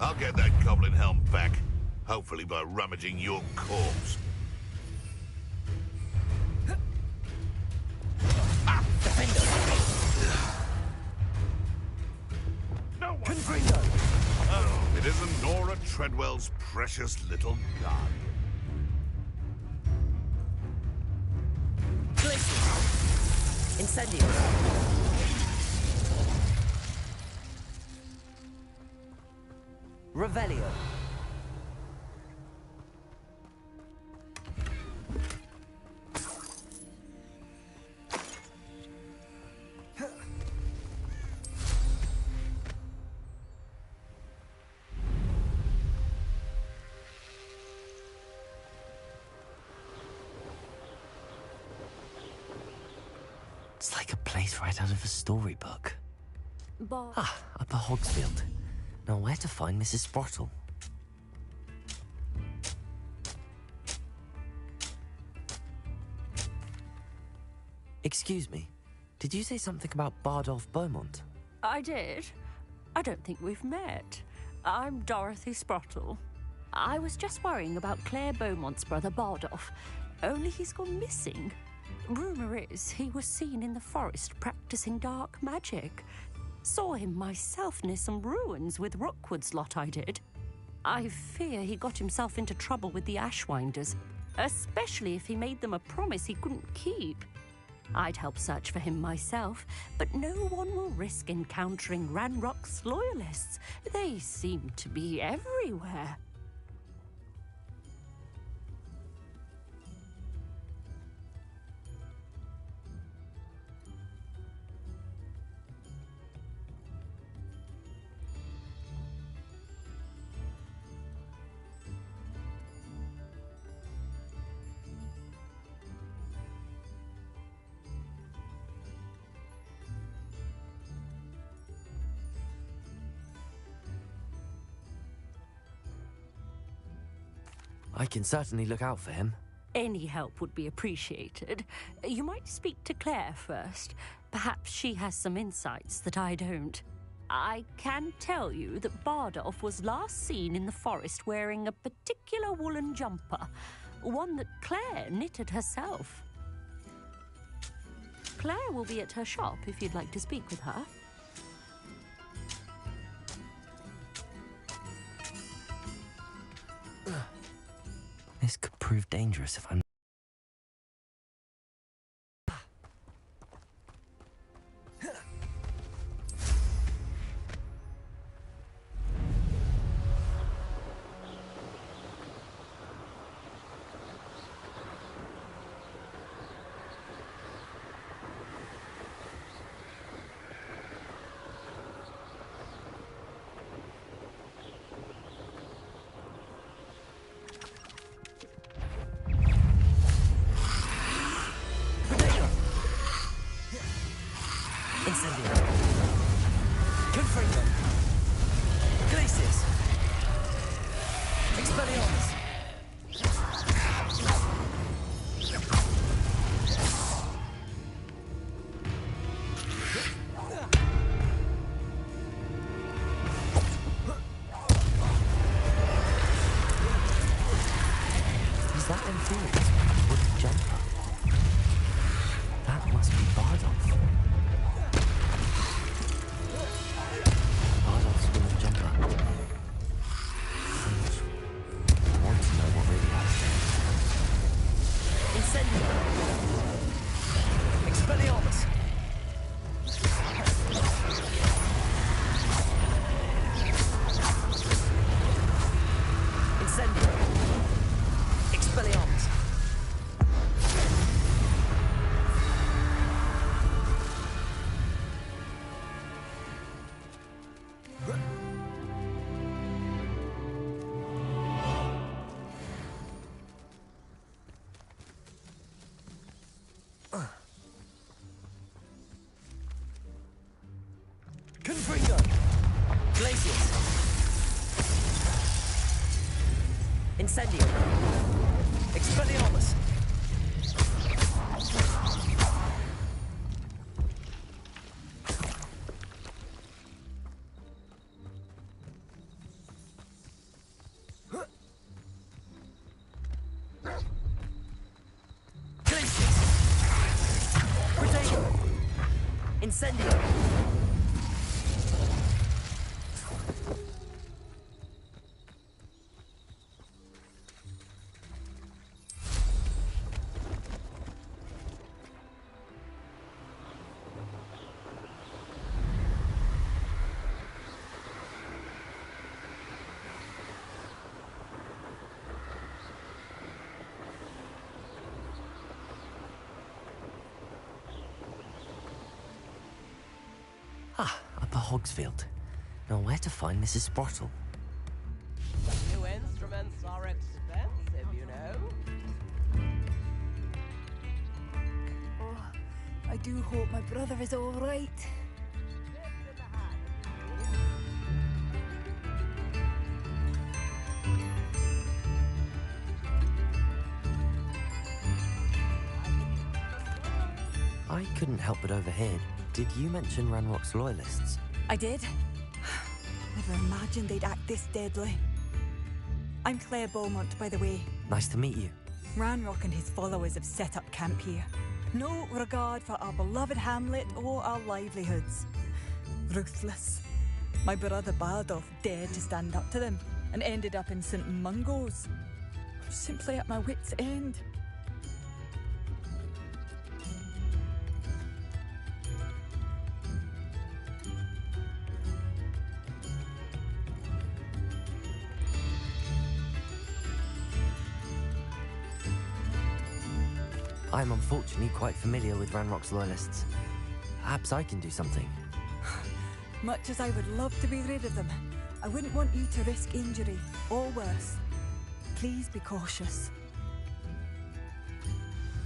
I'll get that goblin helm back, hopefully by rummaging your corpse. It isn't Nora Treadwell's precious little guardian. Incendio. Revelio. It's like a place right out of a storybook. Bob. Upper Hogsfield. Now where to find Mrs. Sprottle? Excuse me, did you say something about Bardolph Beaumont? I did. I don't think we've met. I'm Dorothy Sprottle. I was just worrying about Claire Beaumont's brother Bardolph, only he's gone missing. Rumour is he was seen in the forest practicing dark magic. Saw him myself near some ruins with Rookwood's lot I did. I fear he got himself into trouble with the Ashwinders, especially if he made them a promise he couldn't keep. I'd help search for him myself, but no one will risk encountering Ranrock's loyalists. They seem to be everywhere. I can certainly look out for him. Any help would be appreciated. You might speak to Claire first. Perhaps she has some insights that I don't. I can tell you that Bardolph was last seen in the forest wearing a particular woolen jumper, one that Claire knitted herself. Claire will be at her shop if you'd like to speak with her. This could prove dangerous if I'm... Confringo! Glacius! Incendio! Expelliarmus! Glacius! Protego! Incendio! Upper Hogsfield. Now where to find Mrs. Sprottle? New instruments are expensive, you know. Oh, I do hope my brother is all right. I couldn't help but overhear. Did you mention Ranrock's loyalists? I did. Never imagined they'd act this deadly. I'm Claire Beaumont, by the way. Nice to meet you. Ranrock and his followers have set up camp here. No regard for our beloved hamlet or our livelihoods. Ruthless. My brother Bardolph dared to stand up to them and ended up in St. Mungo's. I'm simply at my wit's end. I'm unfortunately quite familiar with Ranrock's loyalists. Perhaps I can do something. Much as I would love to be rid of them, I wouldn't want you to risk injury, or worse. Please be cautious.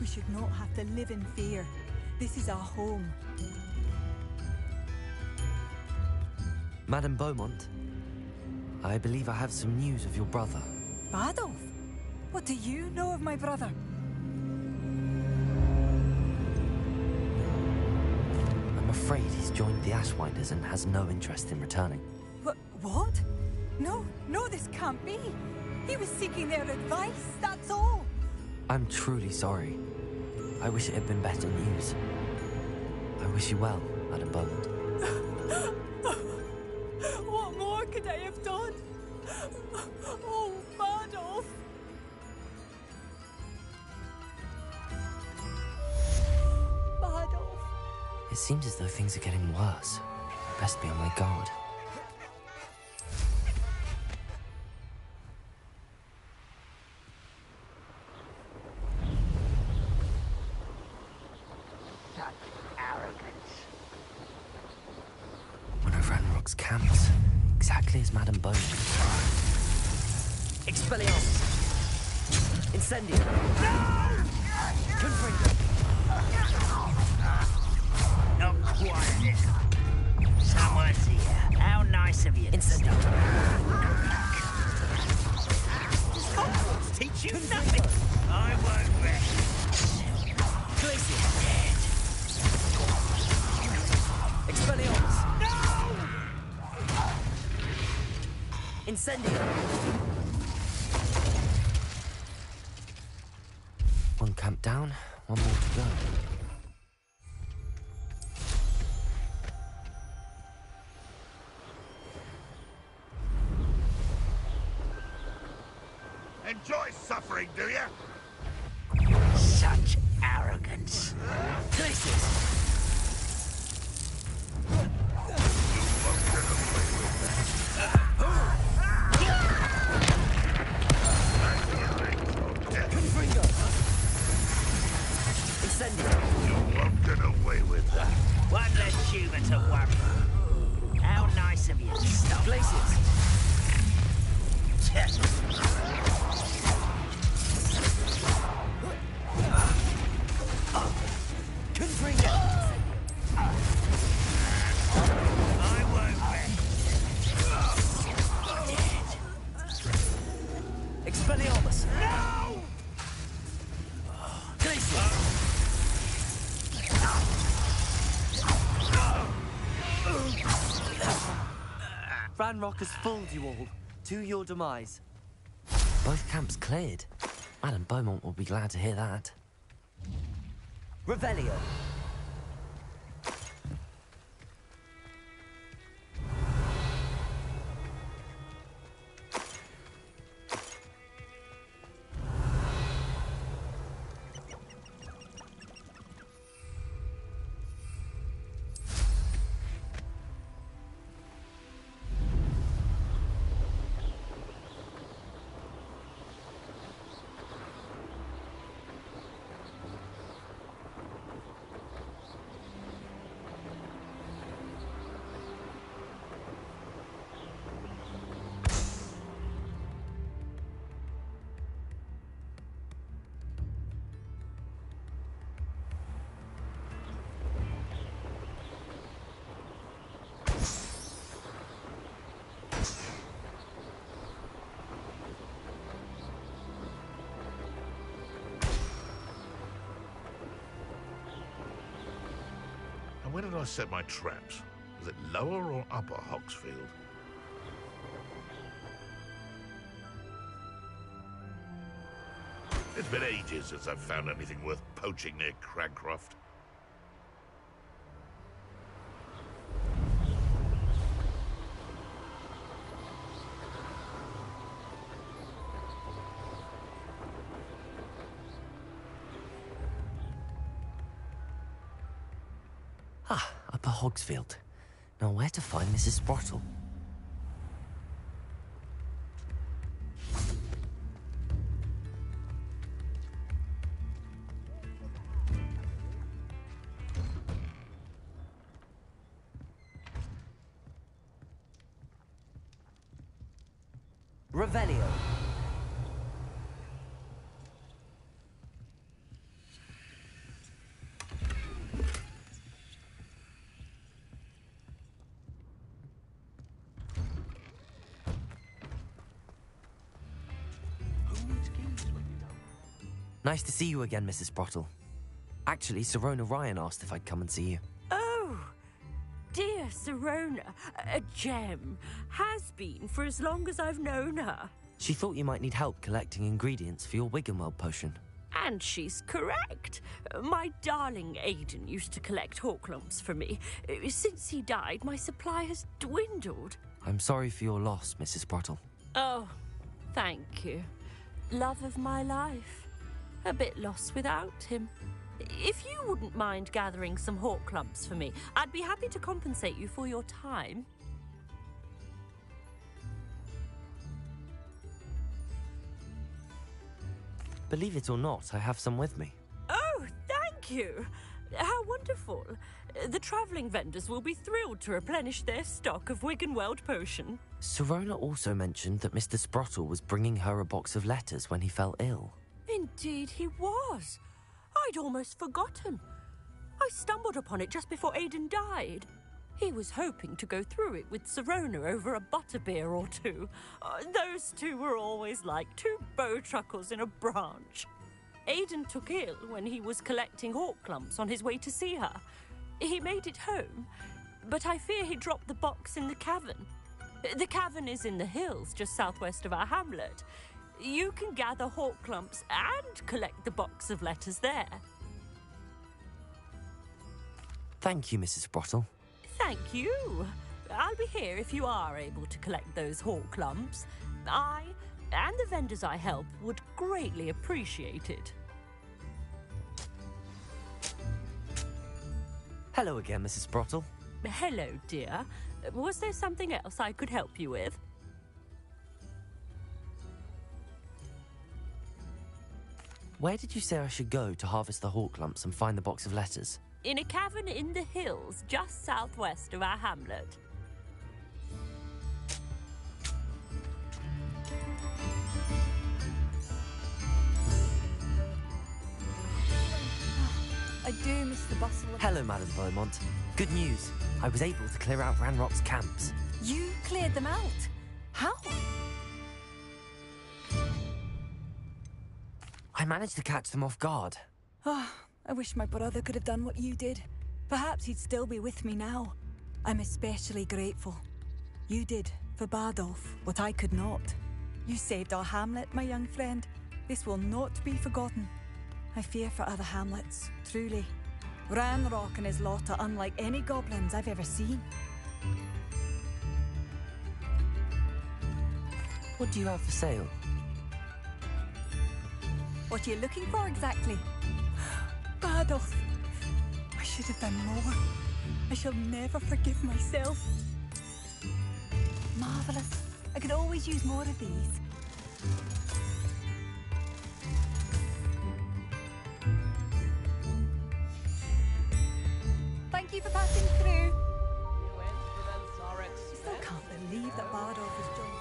We should not have to live in fear. This is our home. Madame Beaumont, I believe I have some news of your brother. Bardolph? What do you know of my brother? I'm afraid he's joined the Ashwinders and has no interest in returning. What? No, this can't be. He was seeking their advice, that's all. I'm truly sorry. I wish it had been better news. I wish you well, Madam Beaumont. What more could I have done? Oh, Badolf! Badolf! It seems as though things are getting worse. Best be on my guard. One of Ranrock's camps, exactly as Madam Beaumont. Expelliarmus! Incendio! Confringo! Not quiet. Someone's here. How nice of you. Incendio! Does Hogwarts teach you nothing? I won't rest. Glacier! Expelliarmus! Incendio! One camp down, one more to go. Enjoy suffering, do you? Such arrogance. Glaciers! Confringo! Incendio! You won't get away with that. One less human to worry. How nice of you to stop. Glaciers! Confringo! I won't rest. Expelliarmus! No! Glaciers! Ranrock has fooled you all, to your demise. Both camps cleared. Madam Beaumont will be glad to hear that. Revelio! And where did I set my traps? Was it lower or upper Hogsfield? It's been ages since I've found anything worth poaching near Cragcroft. Ah, Upper Hogsfield. Now where to find Mrs. Sprottle? Revelio! Who needs keys when Nice to see you again, Mrs. Sprottle. Actually, Sirona Ryan asked if I'd come and see you. Oh, dear Sirona, a gem. Has been for as long as I've known her. She thought you might need help collecting ingredients for your Wiggenweld potion. And she's correct. My darling Aiden used to collect Horklumps for me. Since he died, my supply has dwindled. I'm sorry for your loss, Mrs. Sprottle. Oh, thank you. Love of my life. A bit lost without him. If you wouldn't mind gathering some Horklumps for me, I'd be happy to compensate you for your time. Believe it or not, I have some with me. Oh, thank you. How wonderful. The travelling vendors will be thrilled to replenish their stock of Wiggenweld potion. Sirona also mentioned that Mr. Sprottle was bringing her a box of letters when he fell ill. Indeed he was. I'd almost forgotten. I stumbled upon it just before Aiden died. He was hoping to go through it with Sirona over a butterbeer or two. Those two were always like two bowtruckles in a branch. Aiden took ill when he was collecting Horklumps on his way to see her. He made it home, but I fear he dropped the box in the cavern. The cavern is in the hills just southwest of our hamlet. You can gather Horklumps and collect the box of letters there. Thank you, Mrs. Sprottle. Thank you. I'll be here if you are able to collect those Horklumps. I and the vendors I help would greatly appreciate it. Hello again, Mrs. Sprottle. Hello, dear. Was there something else I could help you with? Where did you say I should go to harvest the Horklumps and find the box of letters? In a cavern in the hills just southwest of our hamlet. I do miss the bustle of... Hello, Madame Beaumont. Good news. I was able to clear out Ranrock's camps. You cleared them out? How? I managed to catch them off guard. Ah, I wish my brother could have done what you did. Perhaps he'd still be with me now. I'm especially grateful. You did, for Bardolph, what I could not. You saved our hamlet, my young friend. This will not be forgotten. I fear for other hamlets, truly. Ranrock and his lot are unlike any goblins I've ever seen. What do you have for sale? What are you looking for exactly? Bardolph! I should have done more. I shall never forgive myself. Marvellous. I could always use more of these. Thank you for passing through. I still can't believe that Bardolph has joined.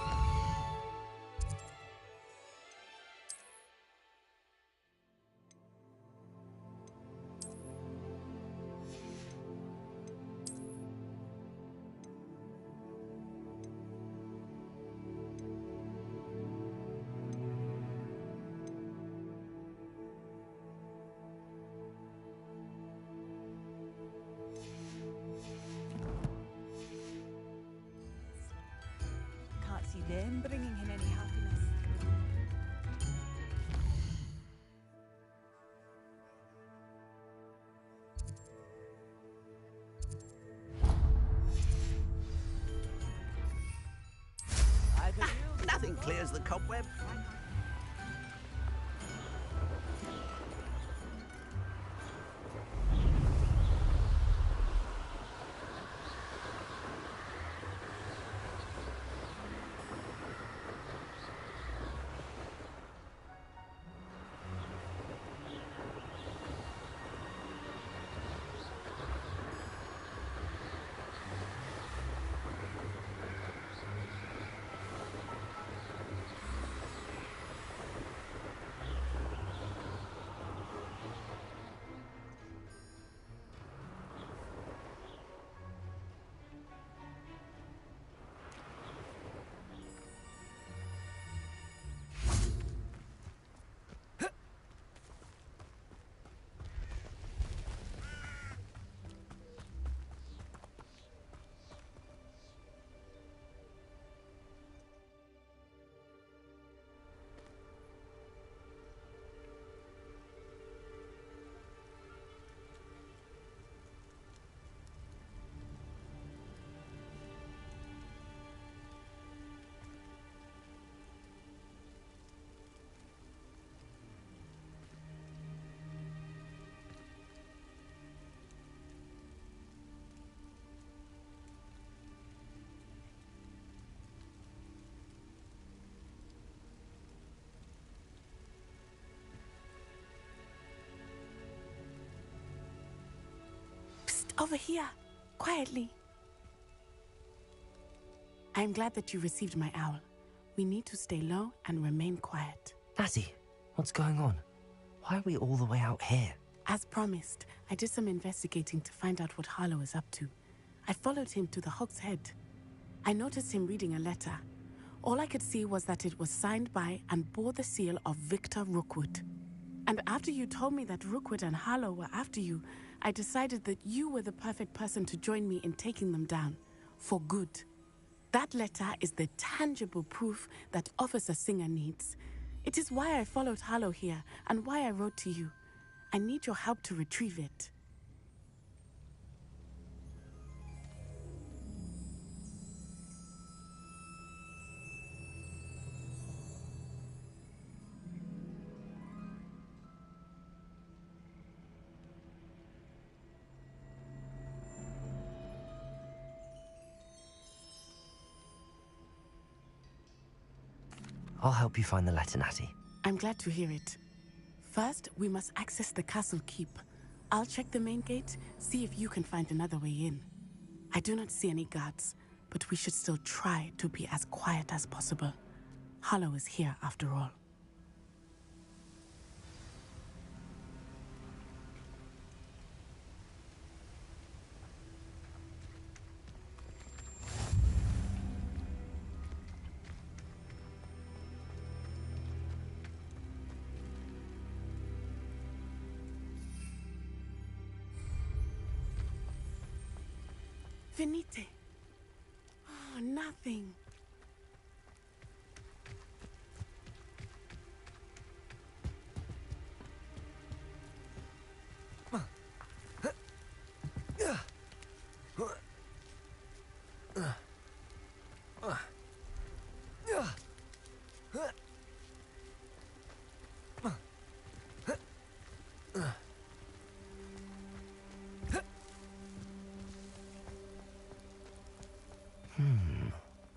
Them bringing him any happiness. Nothing clears the cobweb. Over here, quietly. I'm glad that you received my owl. We need to stay low and remain quiet. Natty, what's going on? Why are we all the way out here? As promised, I did some investigating to find out what Harlow is up to. I followed him to the Hog's Head. I noticed him reading a letter. All I could see was that it was signed by and bore the seal of Victor Rookwood. And after you told me that Rookwood and Harlow were after you, I decided that you were the perfect person to join me in taking them down. For good. That letter is the tangible proof that Officer Singer needs. It is why I followed Harlow here and why I wrote to you. I need your help to retrieve it. I'll help you find the letter, Natty. I'm glad to hear it. First, we must access the castle keep. I'll check the main gate, see if you can find another way in. I do not see any guards, but we should still try to be as quiet as possible. Harlow is here after all. Venite. Oh, nothing.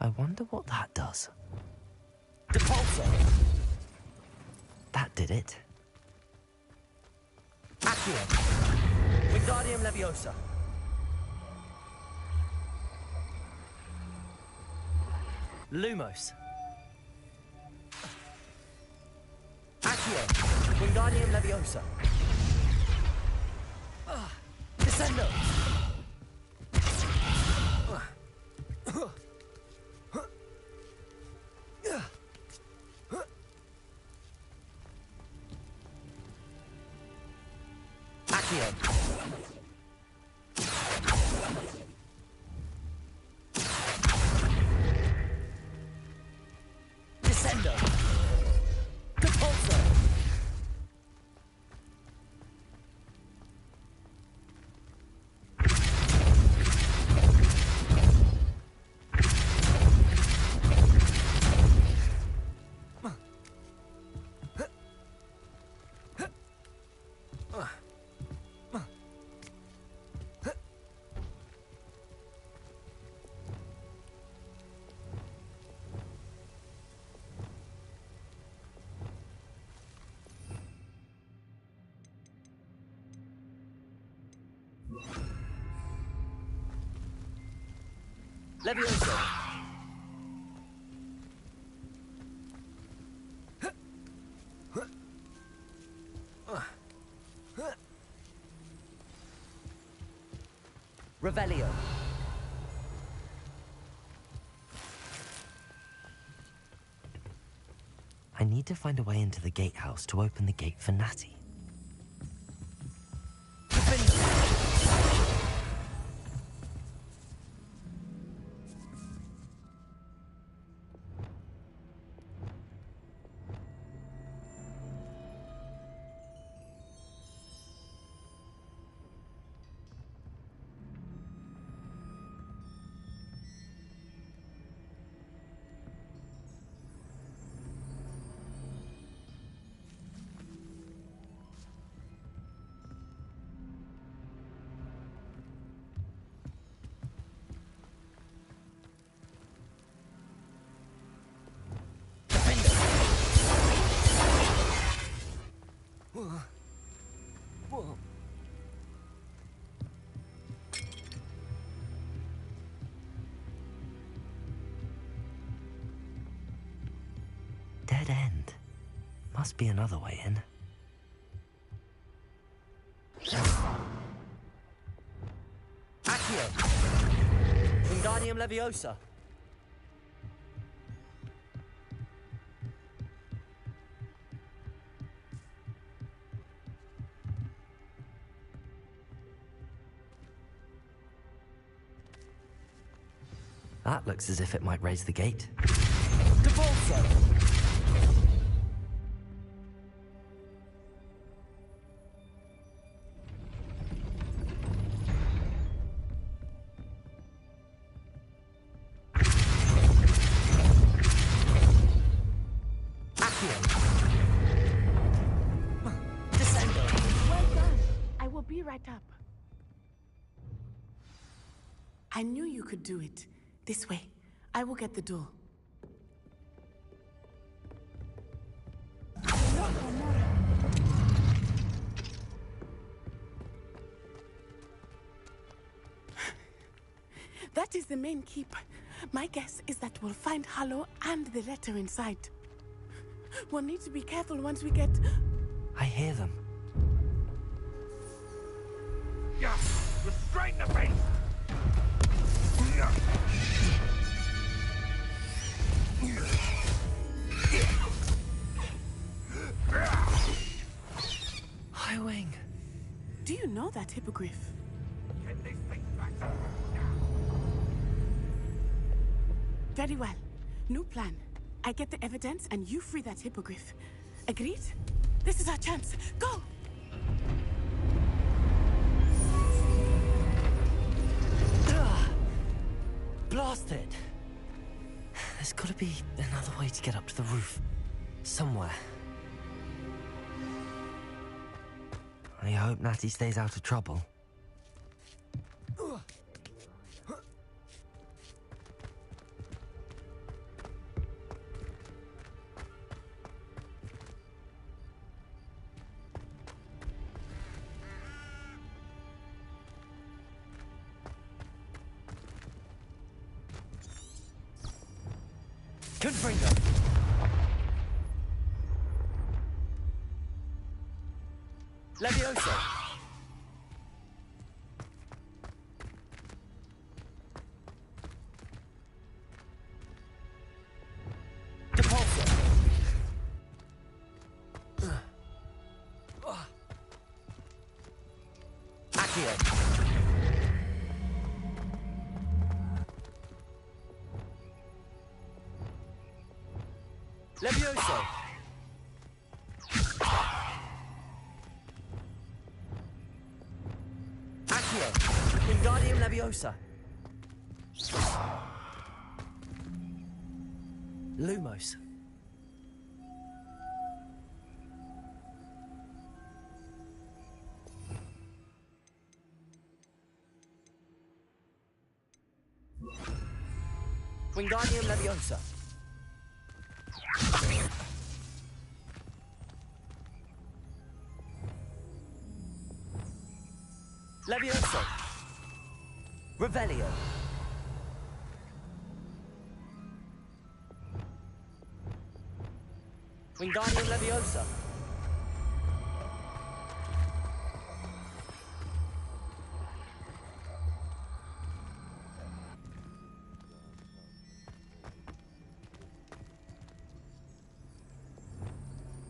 I wonder what that does. Depulso! That did it. Accio! Wingardium Leviosa! Lumos! Accio! Wingardium Leviosa! Descendo! Descendo! Depulso! Leviosa! Revelio! I need to find a way into the gatehouse to open the gate for Natty. must be another way in. Accio! Wingardium Leviosa! That looks as if it might raise the gate. Devolso! Well done. I will be right up. I knew you could do it. This way. I will get the door. That is the main keep. My guess is that we'll find Hallow and the letter inside. We'll need to be careful once we get... I hear them. Yeah, restrain the beast! Highwing. Do you know that hippogriff? Very well. New plan. I get the evidence and you free that hippogriff. Agreed? This is our chance. Go! Blast it! There's gotta be another way to get up to the roof. Somewhere. I hope Natty stays out of trouble. Confringo! Levioso! Depulso! Accio! Levioso! Accio! Wingardium Leviosa! Lumos. Wingardium Leviosa! Levioso! Revelio! Wingardium Leviosa!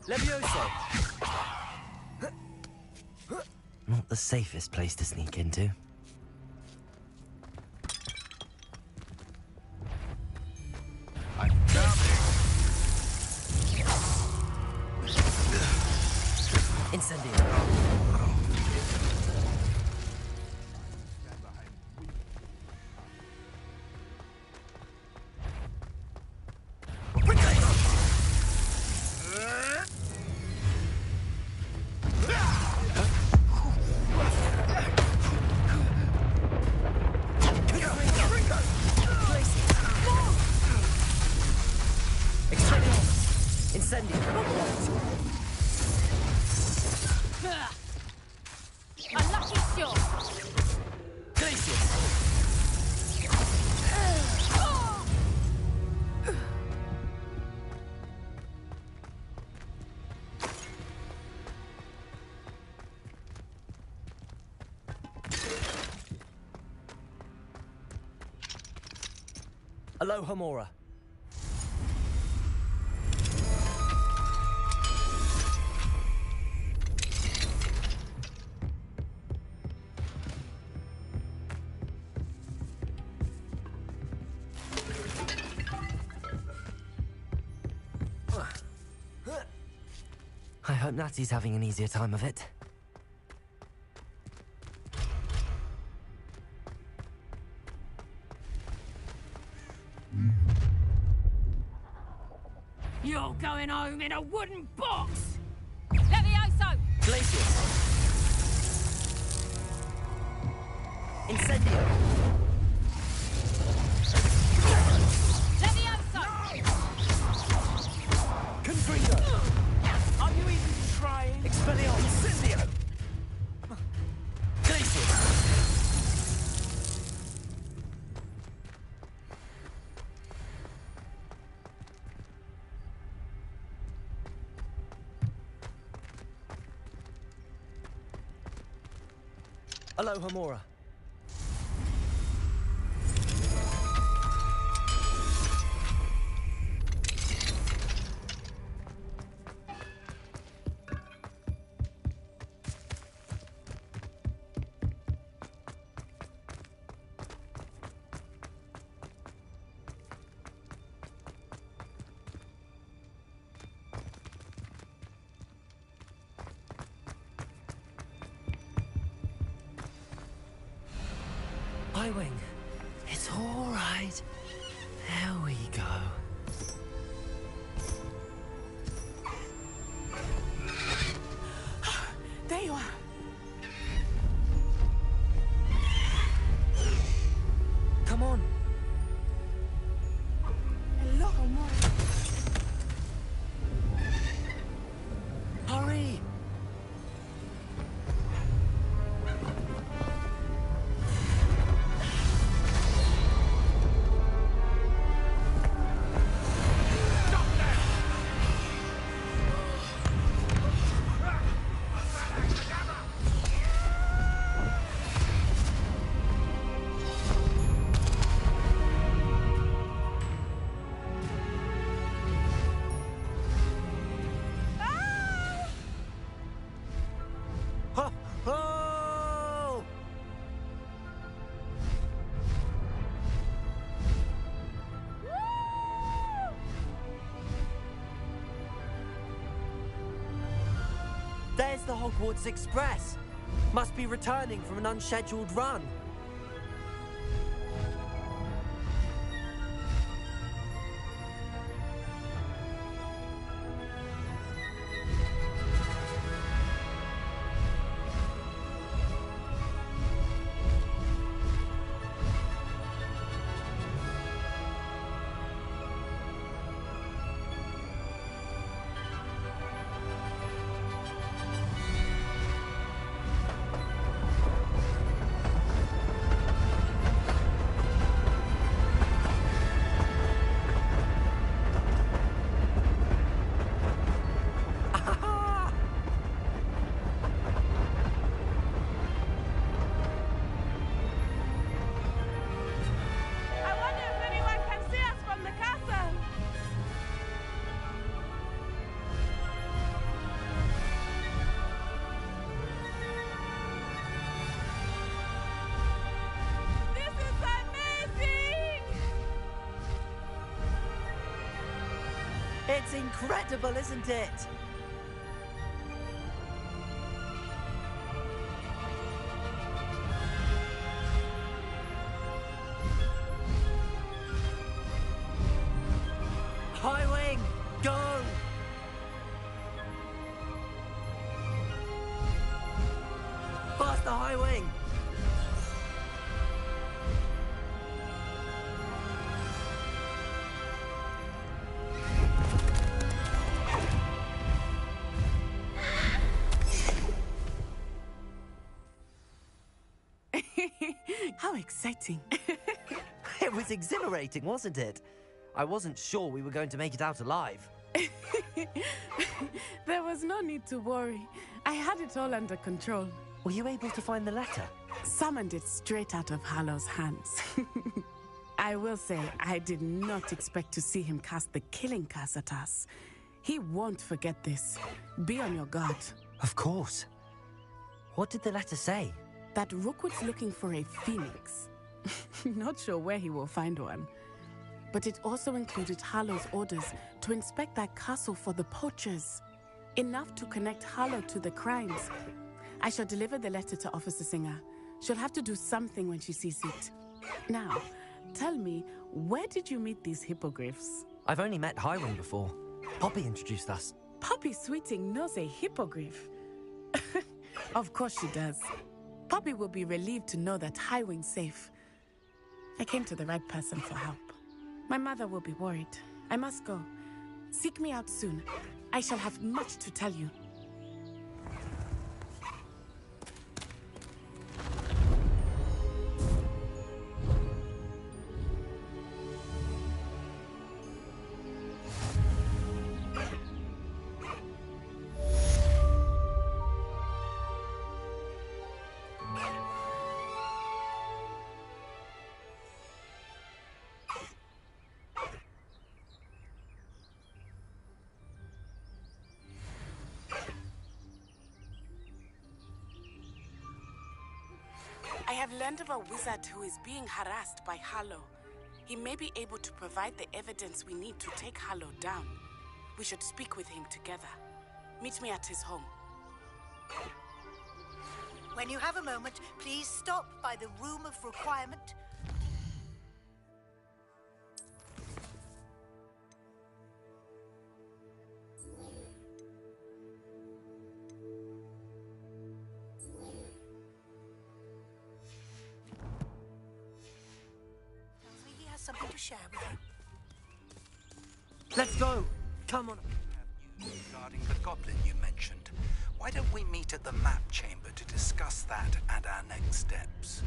Levioso! Not the safest place to sneak into. Incendio! Aloha Mora. I hope Natty's having an easier time of it. You're going home in a wooden box! Levioso! Glacius! Incendio! Levioso! Confringo! Are you even trying? Expelliarmus! Incendio! Glacius! Aloha Mora. Wing. It's all right. There we go. There you are. Come on. Hello, Mora. Hurry! Oh! There's the Hogwarts Express. Must be returning from an unscheduled run. It's incredible, isn't it? High wing, go! Faster, high wing! How exciting. It was exhilarating, wasn't it? I wasn't sure we were going to make it out alive. There was no need to worry. I had it all under control. Were you able to find the letter? Summoned it straight out of Hallow's hands. I will say, I did not expect to see him cast the killing curse at us. He won't forget this. Be on your guard. Of course. What did the letter say? That Rookwood's looking for a phoenix. Not sure where he will find one. But it also included Harlow's orders to inspect that castle for the poachers. Enough to connect Harlow to the crimes. I shall deliver the letter to Officer Singer. She'll have to do something when she sees it. Now, tell me, where did you meet these hippogriffs? I've only met Highwing before. Poppy introduced us. Poppy Sweeting knows a hippogriff. Of course she does. Poppy will be relieved to know that Highwing's safe. I came to the right person for help. My mother will be worried. I must go. Seek me out soon. I shall have much to tell you. I have learned of a wizard who is being harassed by Harlow. He may be able to provide the evidence we need to take Harlow down. We should speak with him together. Meet me at his home. When you have a moment, please stop by the Room of Requirement. He has something to share with you. Let's go! Come on! Regarding the goblin you mentioned, why don't we meet at the map chamber to discuss that and our next steps?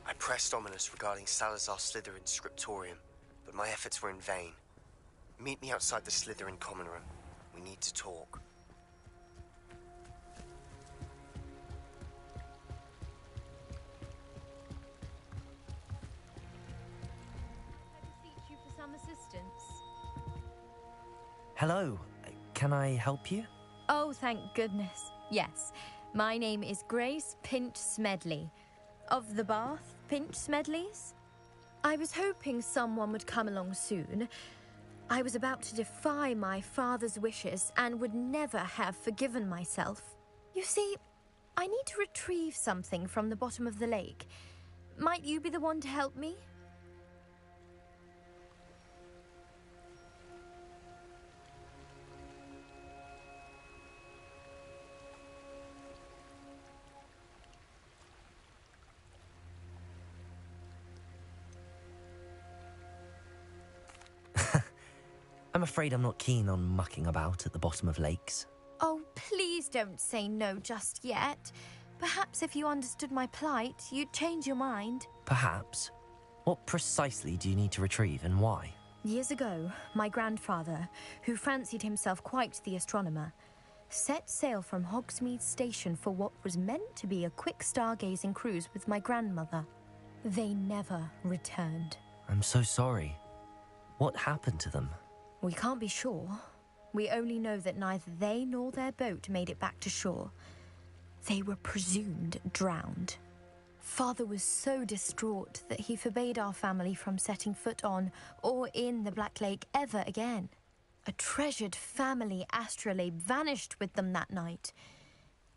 I pressed Ominous regarding Salazar Slytherin's scriptorium, but my efforts were in vain. Meet me outside the Slytherin common room. We need to talk. I beseech you for some assistance. Hello. Can I help you? Oh, thank goodness. Yes. My name is Grace Pinch Smedley. Of the Bath Pinch Smedleys? I was hoping someone would come along soon. I was about to defy my father's wishes and would never have forgiven myself. You see, I need to retrieve something from the bottom of the lake. Might you be the one to help me? I'm afraid I'm not keen on mucking about at the bottom of lakes. Oh, please don't say no just yet. Perhaps if you understood my plight, you'd change your mind. Perhaps. What precisely do you need to retrieve and why? Years ago, my grandfather, who fancied himself quite the astronomer, set sail from Hogsmeade Station for what was meant to be a quick stargazing cruise with my grandmother. They never returned. I'm so sorry. What happened to them? We can't be sure. We only know that neither they nor their boat made it back to shore. They were presumed drowned. Father was so distraught that he forbade our family from setting foot on or in the Black Lake ever again. A treasured family astrolabe vanished with them that night.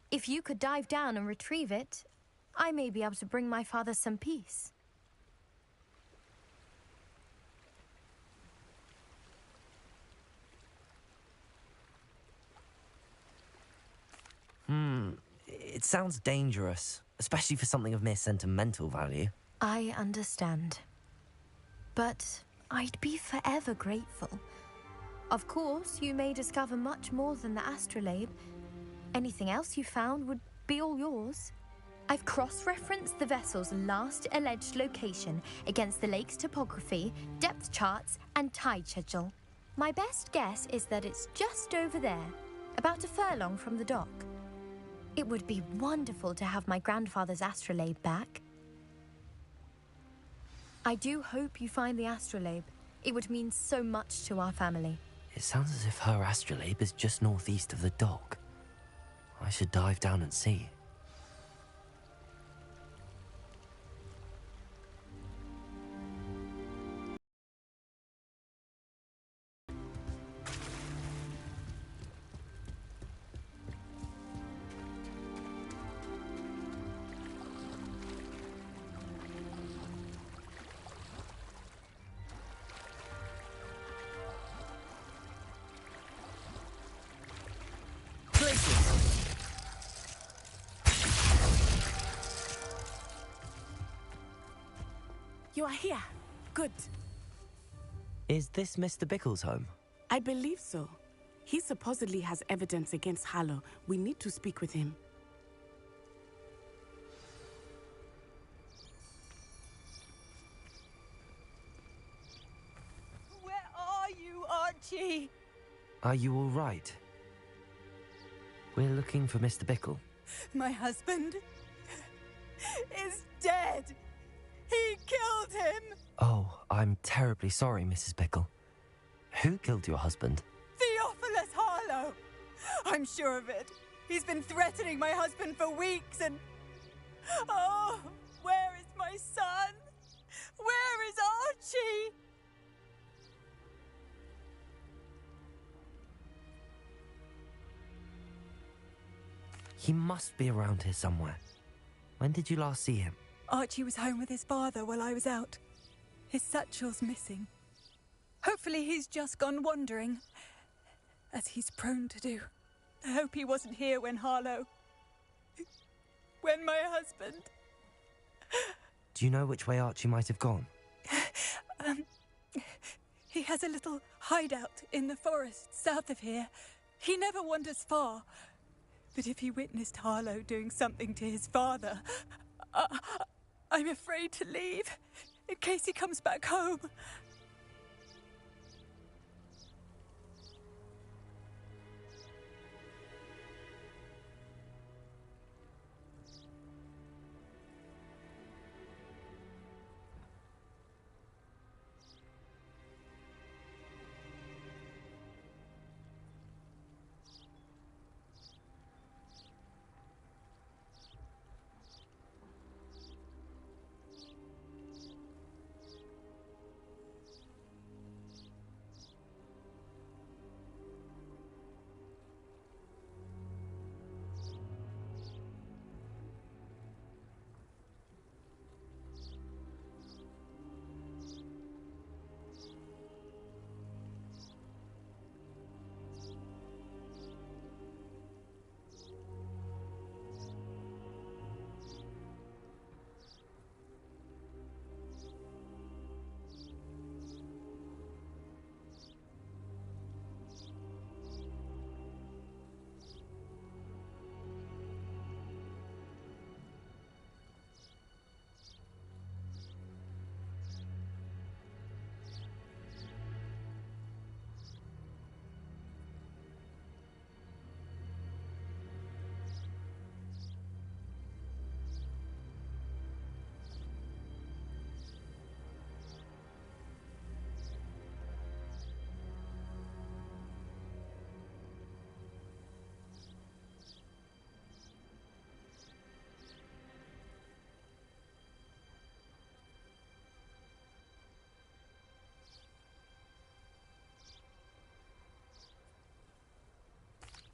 If you could dive down and retrieve it, I may be able to bring my father some peace. It sounds dangerous, especially for something of mere sentimental value. I understand. But I'd be forever grateful. Of course, you may discover much more than the astrolabe. Anything else you found would be all yours. I've cross-referenced the vessel's last alleged location against the lake's topography, depth charts, and tide schedule. My best guess is that it's just over there, about a furlong from the dock. It would be wonderful to have my grandfather's astrolabe back. I do hope you find the astrolabe. It would mean so much to our family. It sounds as if her astrolabe is just northeast of the dock. I should dive down and see. You are here. Good. Is this Mr. Bickle's home? I believe so. He supposedly has evidence against Harlow. We need to speak with him. Where are you, Archie? Are you all right? We're looking for Mr. Bickle. My husband is dead. He killed him. Oh, I'm terribly sorry, Mrs. Bickle. Who killed your husband? Theophilus Harlow. I'm sure of it. He's been threatening my husband for weeks and... Oh, where is my son? Where is Archie? He must be around here somewhere. When did you last see him? Archie was home with his father while I was out. His satchel's missing. Hopefully he's just gone wandering, as he's prone to do. I hope he wasn't here when Harlow... when my husband... Do you know which way Archie might have gone? He has a little hideout in the forest south of here. He never wanders far. But if he witnessed Harlow doing something to his father, I'm afraid to leave, in case he comes back home.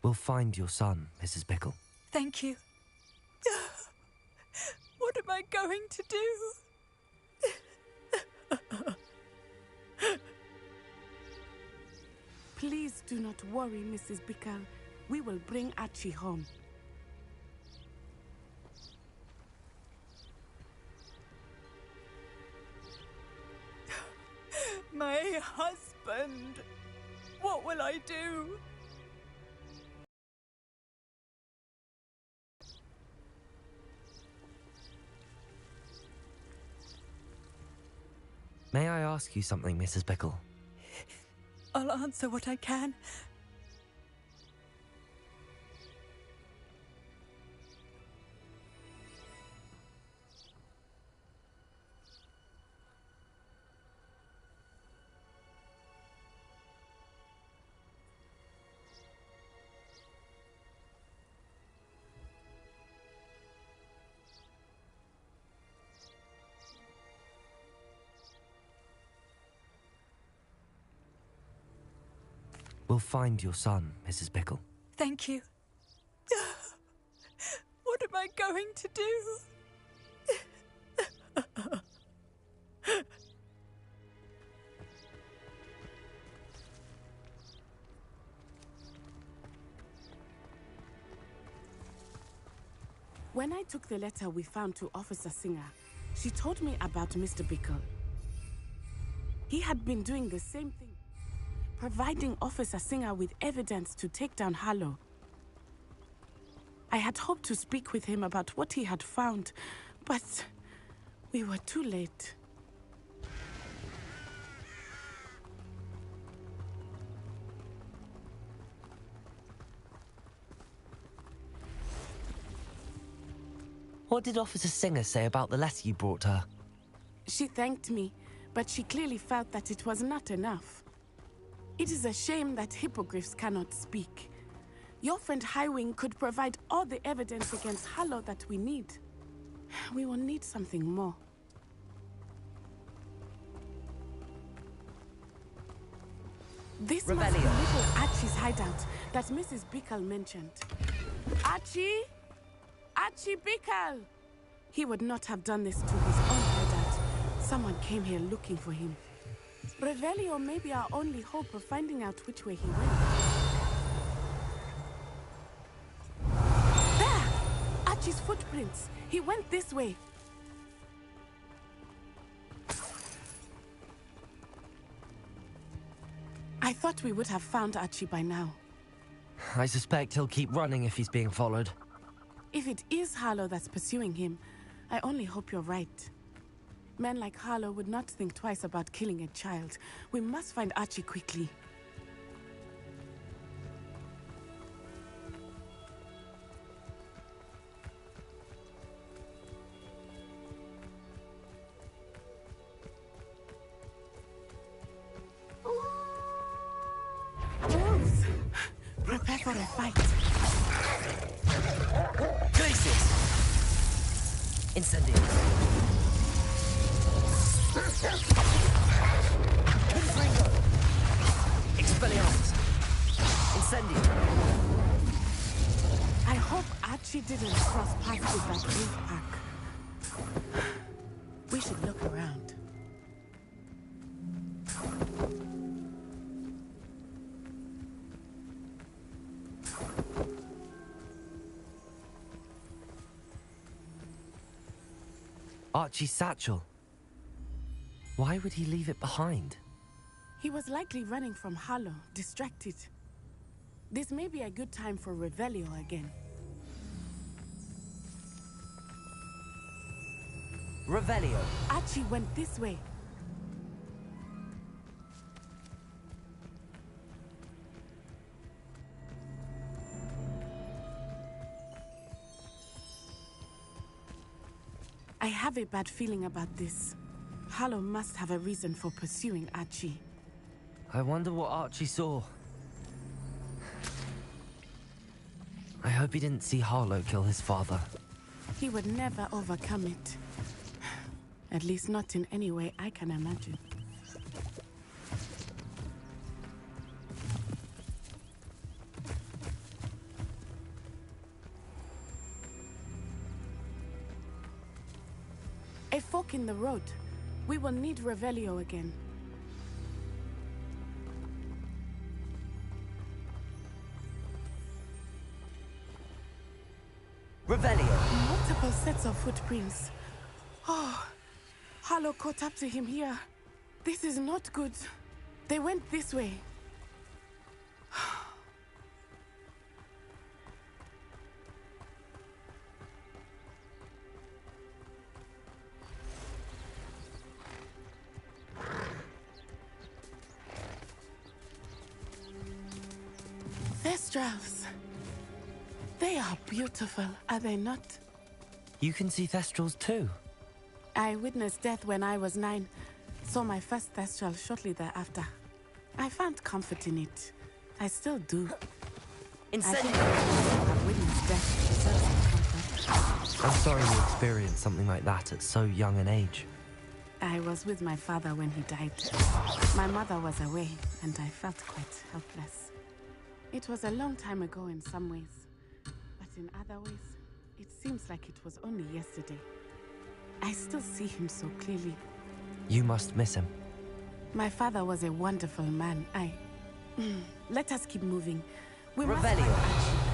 We'll find your son, Mrs. Bickle. Thank you. What am I going to do? Please do not worry, Mrs. Bickle. We will bring Archie home. My husband. What will I do? May I ask you something, Mrs. Bickle? I'll answer what I can. We'll find your son, Mrs. Bickle. Thank you. What am I going to do? When I took the letter we found to Officer Singer, she told me about Mr. Bickle. He had been doing the same thing, providing Officer Singer with evidence to take down Harlow. I had hoped to speak with him about what he had found, but we were too late. What did Officer Singer say about the letter you brought her? She thanked me, but she clearly felt that it was not enough. It is a shame that hippogriffs cannot speak. Your friend Highwing could provide all the evidence against Harlow that we need. We will need something more. This must be little Archie's hideout that Mrs. Bickle mentioned. Archie? Archie Bickle! He would not have done this to his own hideout. Someone came here looking for him. Revelio may be our only hope of finding out which way he went. There! Archie's footprints. He went this way. I thought we would have found Archie by now. I suspect he'll keep running if he's being followed. If it is Harlow that's pursuing him, I only hope you're right. Men like Harlow would not think twice about killing a child. We must find Archie quickly. Wolves! Prepare for a fight. Glacius! Incendio! Confringo! Expelliarmus! Incendio! I hope Archie didn't cross paths with that wolf pack. We should look around. Archie's satchel. Why would he leave it behind? He was likely running from Harlow, distracted. This may be a good time for Revelio again. Revelio. Archie went this way. I have a bad feeling about this. Harlow must have a reason for pursuing Archie. I wonder what Archie saw. I hope he didn't see Harlow kill his father. He would never overcome it. At least not in any way I can imagine. fork in the road. We will need Revelio again. Revelio! Multiple sets of footprints. Oh, Harlow caught up to him here. This is not good. They went this way. Thestrals. They are beautiful, are they not? You can see Thestrals too. I witnessed death when I was 9. Saw my first Thestral shortly thereafter. I found comfort in it. I still do. Incendio! I've witnessed death deserves some comfort. I'm sorry you experienced something like that at so young an age. I was with my father when he died. My mother was away, and I felt quite helpless. It was a long time ago in some ways, but in other ways, it seems like it was only yesterday. I still see him so clearly. You must miss him. My father was a wonderful man. Let us keep moving. We must Revelio. find action.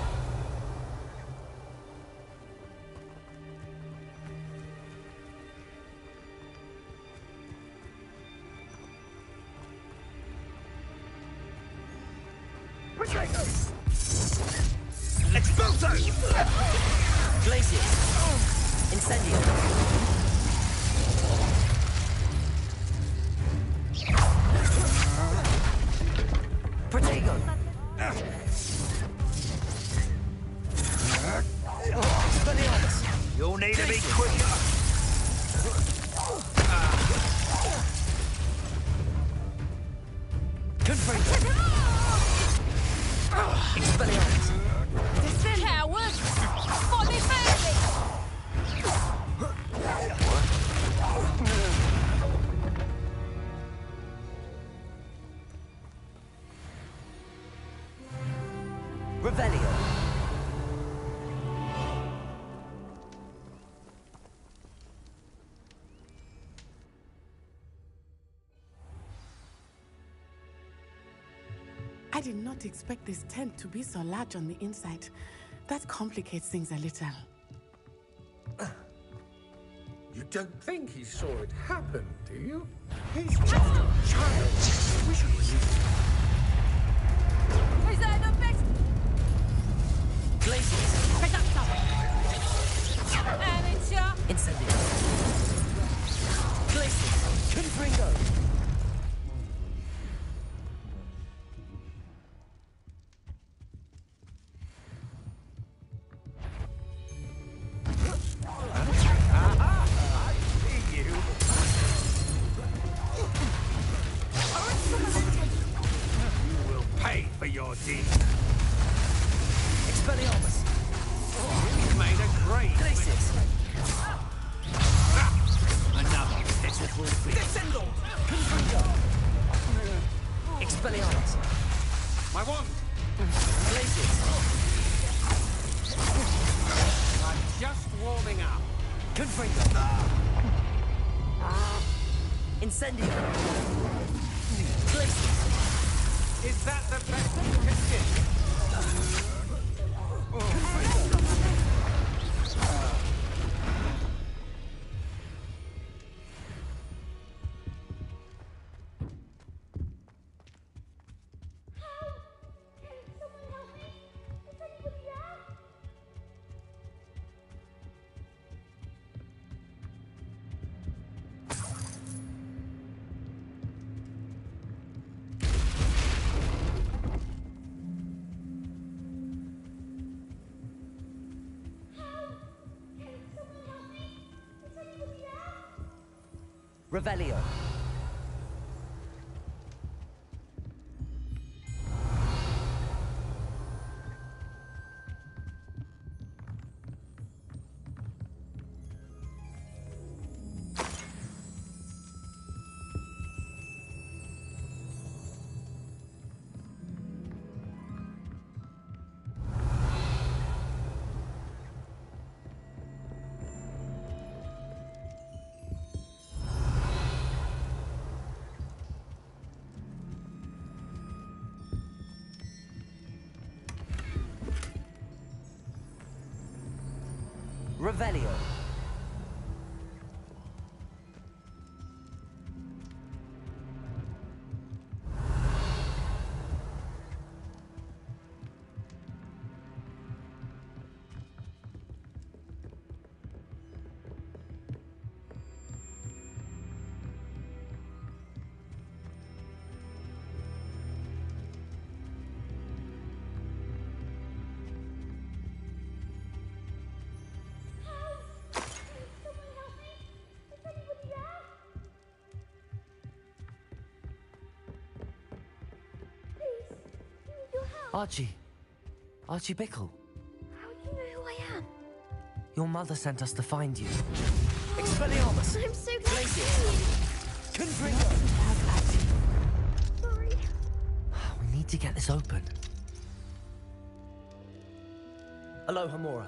Expulso! Glacius! Incendio! Protego! You'll need to be quicker. Confringo! Expelliarmus! Cowards! For me family! Revelio! I did not expect this tent to be so large on the inside. That complicates things a little. You don't think he saw it happen, do you? He's just a child. We should release him. Is that the best? Glacius! Pick up some! Amateur! Incendio! Glacius! Confringo! Expelliarmus! You've made a great Glacius! Another pitiful bit. Descendo! Confringo! Expelliarmus! My wand! Glacius! I'm just warming up. Confringo! Incendio! Glacius! Is that the best you can give? Revelio. Revelio. Archie. Archie Bickle. How do you know who I am? Your mother sent us to find you. Expelliarmus! I'm so glad to see you. Confringo! Sorry. We need to get this open. Hello, Hamora.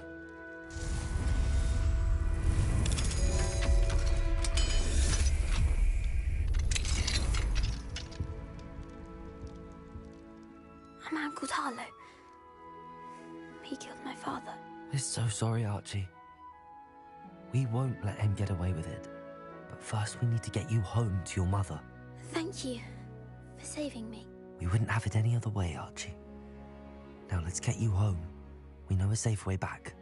A man called Harlow. He killed my father. We're so sorry, Archie. We won't let him get away with it. But first we need to get you home to your mother. Thank you for saving me. We wouldn't have it any other way, Archie. Now let's get you home. We know a safe way back.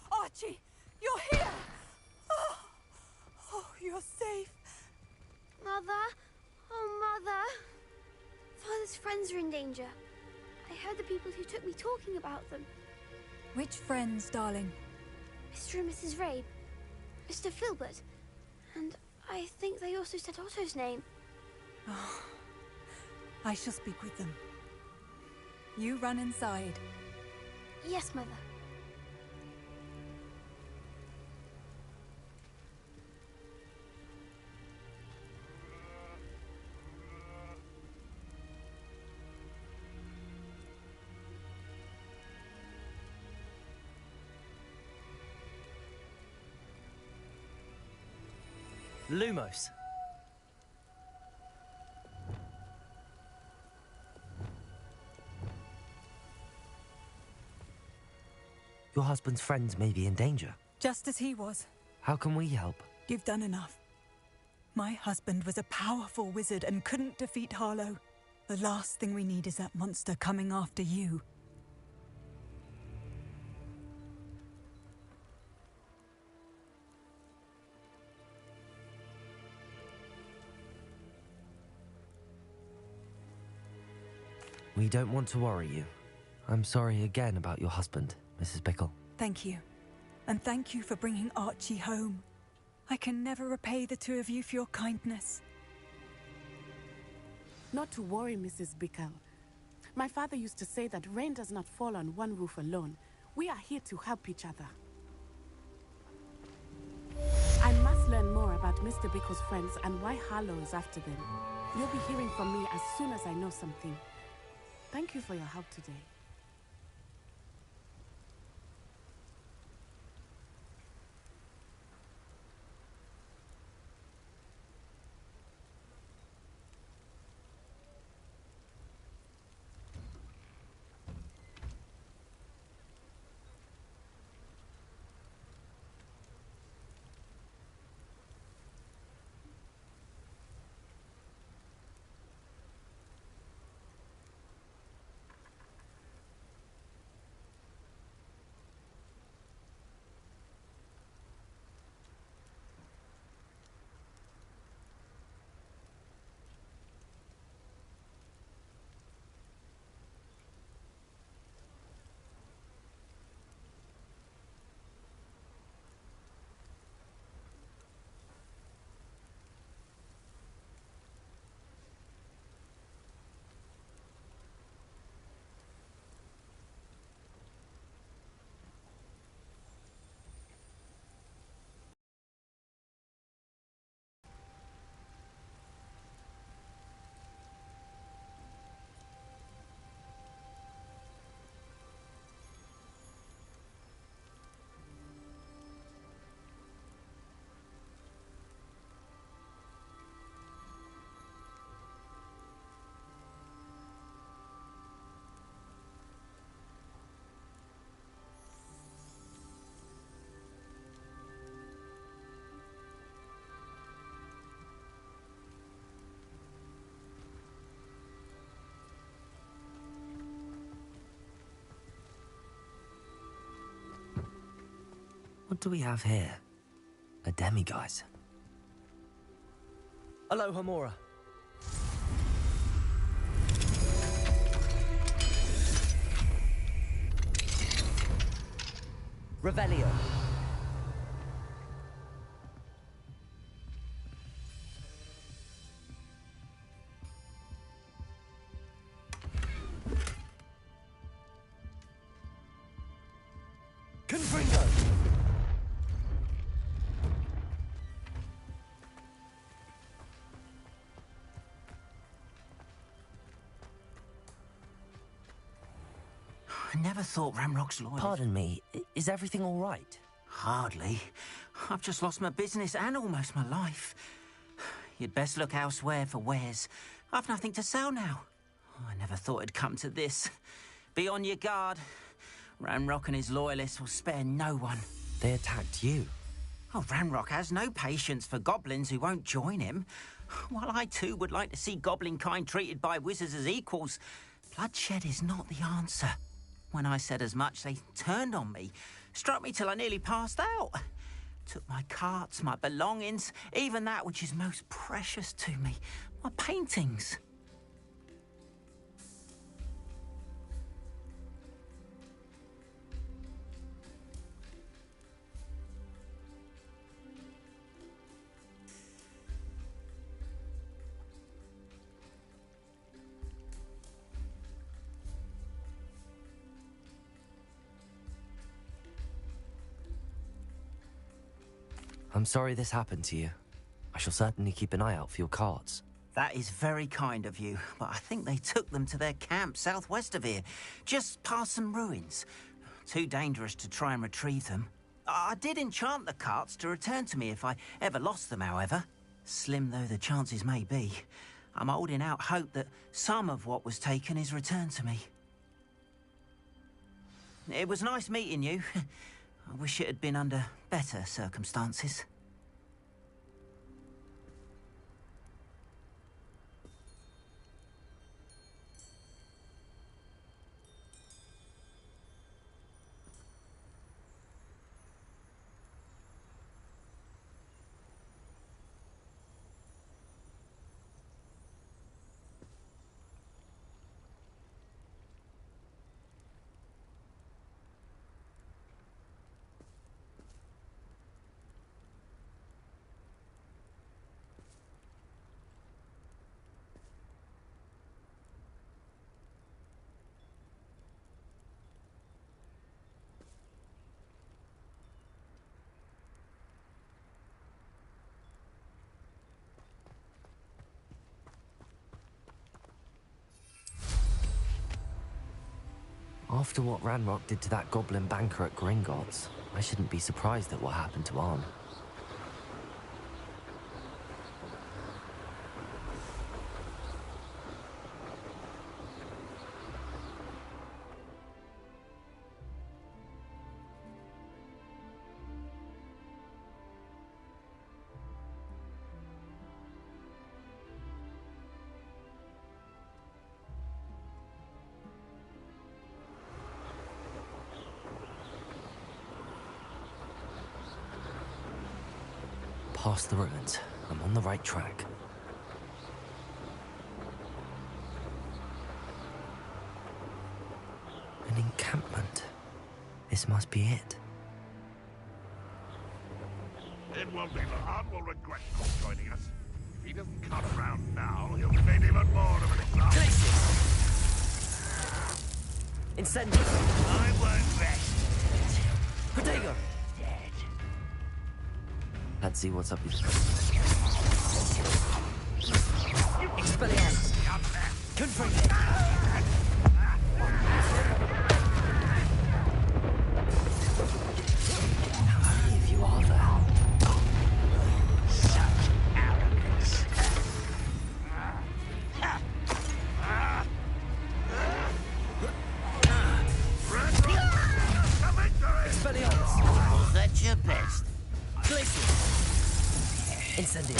Archie, you're here! Oh, you're safe. Mother? Oh, Mother. Father's friends are in danger. I heard the people who took me talking about them. Which friends, darling? Mr. and Mrs. Rabe, Mr. Filbert, and I think they also said Otto's name. Oh, I shall speak with them. You run inside. Yes, Mother. Lumos. Your husband's friends may be in danger. Just as he was. How can we help? You've done enough. My husband was a powerful wizard and couldn't defeat Harlow. The last thing we need is that monster coming after you. We don't want to worry you. I'm sorry again about your husband, Mrs. Bickle. Thank you. And thank you for bringing Archie home. I can never repay the two of you for your kindness. Not to worry, Mrs. Bickle. My father used to say that rain does not fall on one roof alone. We are here to help each other. I must learn more about Mr. Bickle's friends and why Harlow is after them. You'll be hearing from me as soon as I know something. Thank you for your help today. What do we have here? A demiguise. Aloha, Mora. Revelio. Confringo. I never thought Ramrock's loyal. Pardon me, is everything all right? Hardly. I've just lost my business and almost my life. You'd best look elsewhere for wares. I've nothing to sell now. I never thought it'd come to this. Be on your guard. Ramrock and his loyalists will spare no one. They attacked you? Oh, Ramrock has no patience for goblins who won't join him. While I too would like to see goblin kind treated by wizards as equals, bloodshed is not the answer. When I said as much, they turned on me, struck me till I nearly passed out. Took my carts, my belongings, even that which is most precious to me, my paintings. I'm sorry this happened to you. I shall certainly keep an eye out for your carts. That is very kind of you, but I think they took them to their camp southwest of here, just past some ruins. Too dangerous to try and retrieve them. I did enchant the carts to return to me if I ever lost them, however. Slim though the chances may be, I'm holding out hope that some of what was taken is returned to me. It was nice meeting you. I wish it had been under better circumstances. After what Ranrock did to that goblin banker at Gringotts, I shouldn't be surprised at what happened to Arn. Past the ruins. I'm on the right track. An encampment. This must be it. It won't be, but Arn will regret not joining us. If he doesn't come around now, he'll be made even more of an example. Incendio. I won't rest. Protego. Let's see what's up with Expelliarmus. Confringo. How many of you are there? Such arrogance. Expelliarmus. Was that your best? Incendio.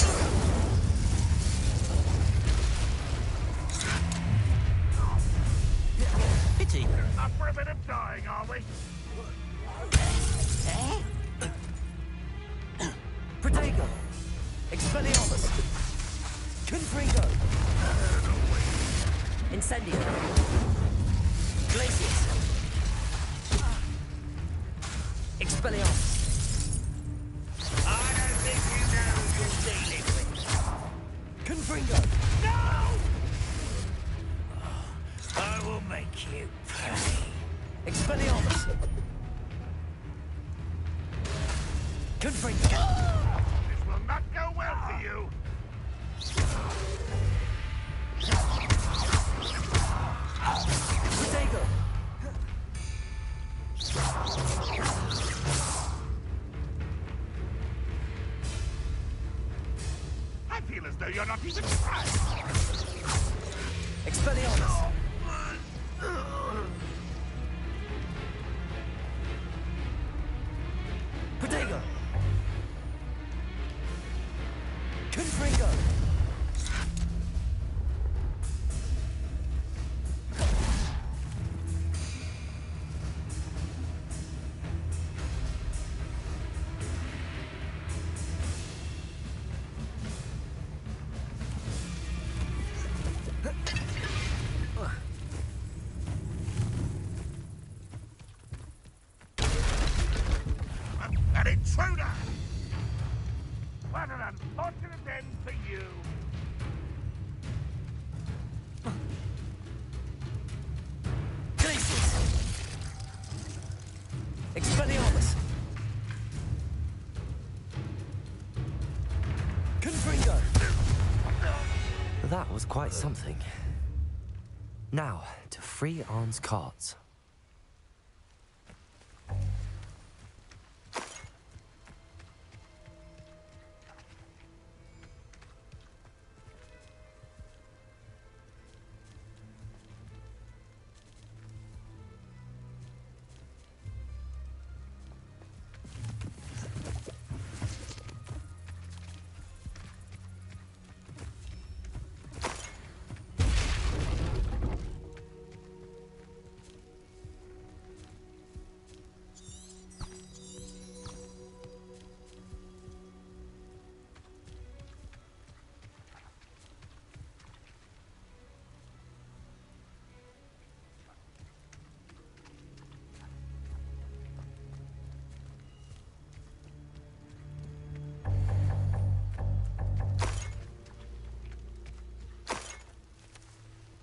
Pity. Up for a bit of dying, are we? Incendio. Glacius. Expelliarmus. I don't think you know who you're dealing with. Confringo. No! I will make you pay. Expelliarmus. Confringo. This will not go well for you. Protego. I feel as though you're not even trying. Expelliarmus. Protego. Confringo. An intruder! What an unfortunate end for you. Glacius. Expelliarmus. Confringo. That was quite something. Now, to free Arn's carts.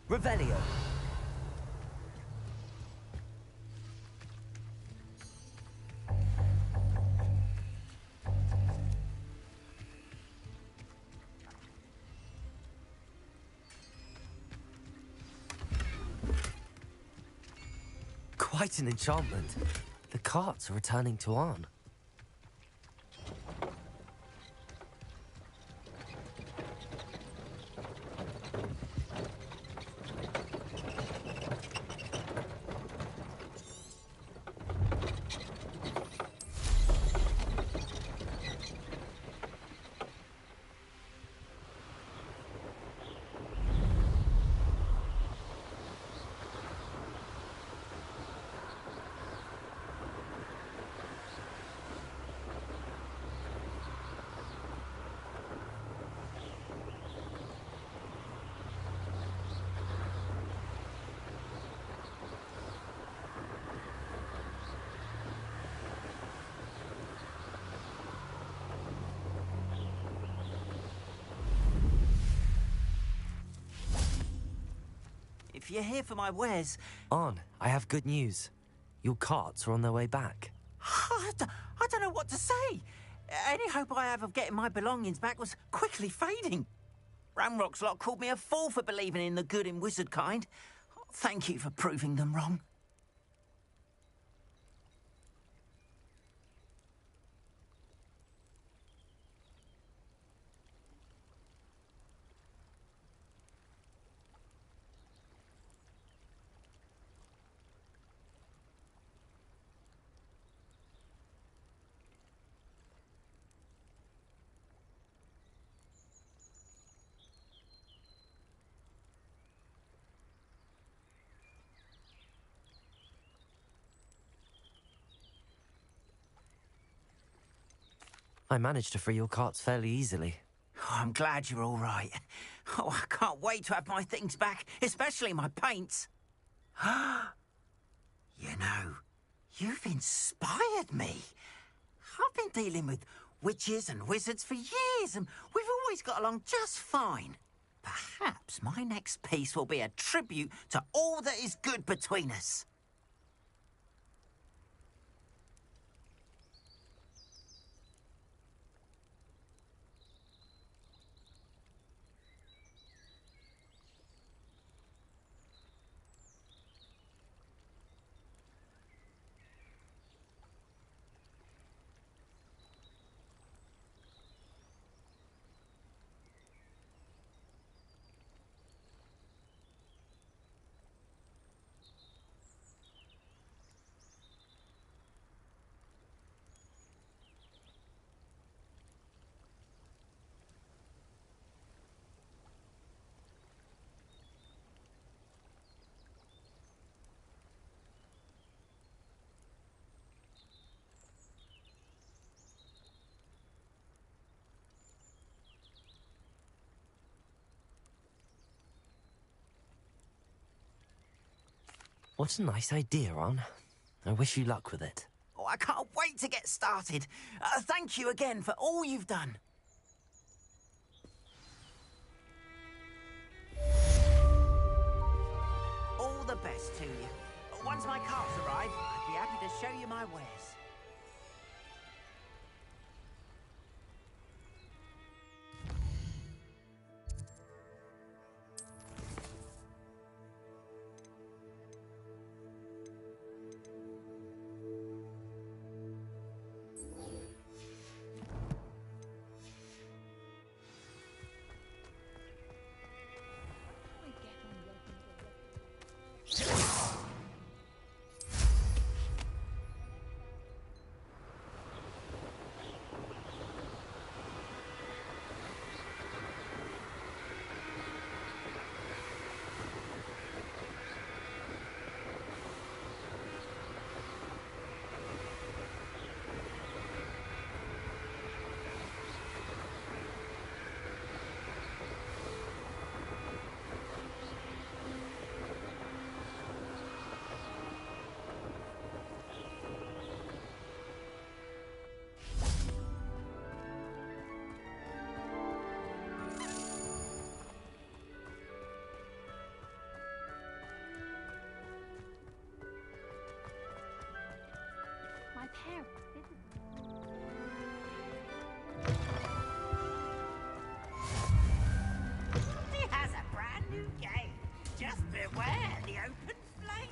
Revelio. Quite an enchantment. The carts are returning to Arn. If you're here for my wares... Arn, I have good news. Your carts are on their way back. I don't know what to say. Any hope I have of getting my belongings back was quickly fading. Ramrock's lot called me a fool for believing in the good in wizard kind. Thank you for proving them wrong. I managed to free your carts fairly easily. Oh, I'm glad you're all right. Oh, I can't wait to have my things back, especially my paints. You know, you've inspired me. I've been dealing with witches and wizards for years, and we've always got along just fine. Perhaps my next piece will be a tribute to all that is good between us. What a nice idea, Ron. I wish you luck with it. Oh, I can't wait to get started. Thank you again for all you've done. All the best to you. Once my carts arrive, I'd be happy to show you my wares. My parents. He has a brand new game. Just beware the open flame.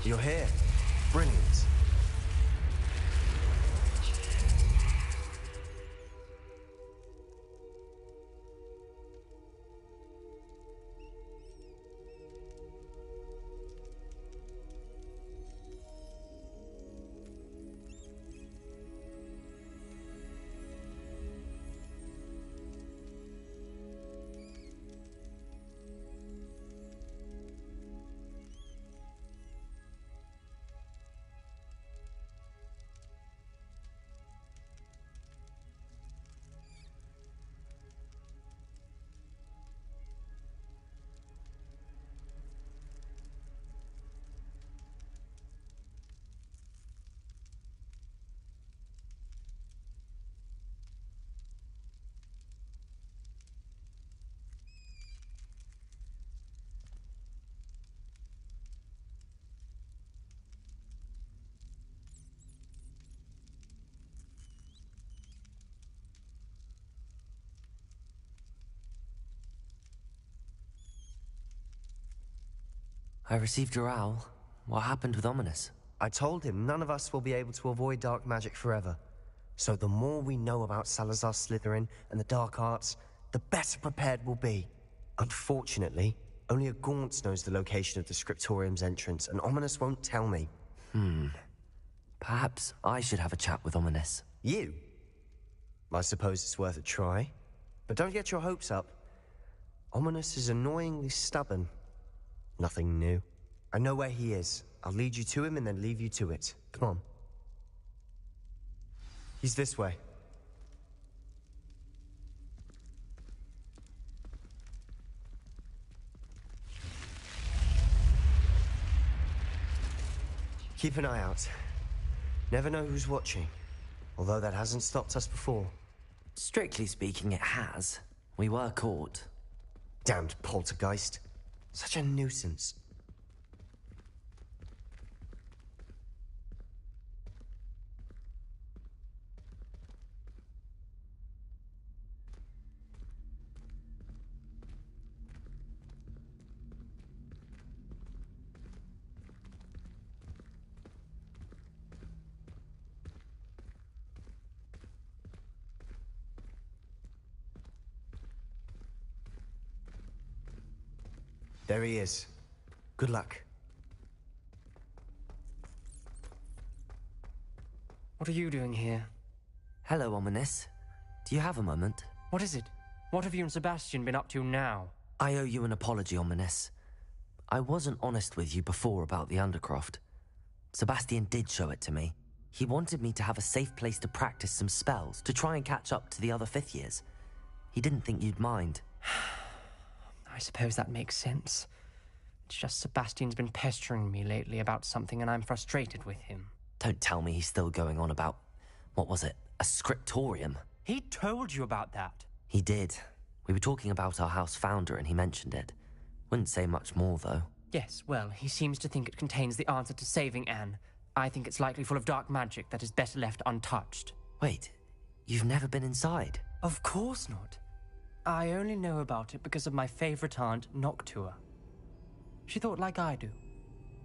You're here. Brilliant. I received your owl. What happened with Ominous? I told him none of us will be able to avoid dark magic forever. So the more we know about Salazar Slytherin and the dark arts, the better prepared we'll be. Unfortunately, only a Gaunt knows the location of the Scriptorium's entrance, and Ominous won't tell me. Perhaps I should have a chat with Ominous. You? I suppose it's worth a try. But don't get your hopes up. Ominous is annoyingly stubborn. Nothing new. I know where he is. I'll lead you to him and then leave you to it. Come on. He's this way. Keep an eye out. Never know who's watching. Although that hasn't stopped us before. Strictly speaking, it has. We were caught. Damned poltergeist. Such a nuisance. There he is. Good luck. What are you doing here? Hello, Ominous. Do you have a moment? What is it? What have you and Sebastian been up to now? I owe you an apology, Ominous. I wasn't honest with you before about the Undercroft. Sebastian did show it to me. He wanted me to have a safe place to practice some spells, to try and catch up to the other fifth years. He didn't think you'd mind. I suppose that makes sense. It's just Sebastian's been pestering me lately about something and I'm frustrated with him. Don't tell me he's still going on about, what was it, a scriptorium? He told you about that? He did. We were talking about our house founder and he mentioned it. Wouldn't say much more, though. Yes, well, he seems to think it contains the answer to saving Anne. I think it's likely full of dark magic that is better left untouched. Wait, you've never been inside? Of course not. I only know about it because of my favorite aunt, Noctua. She thought like I do.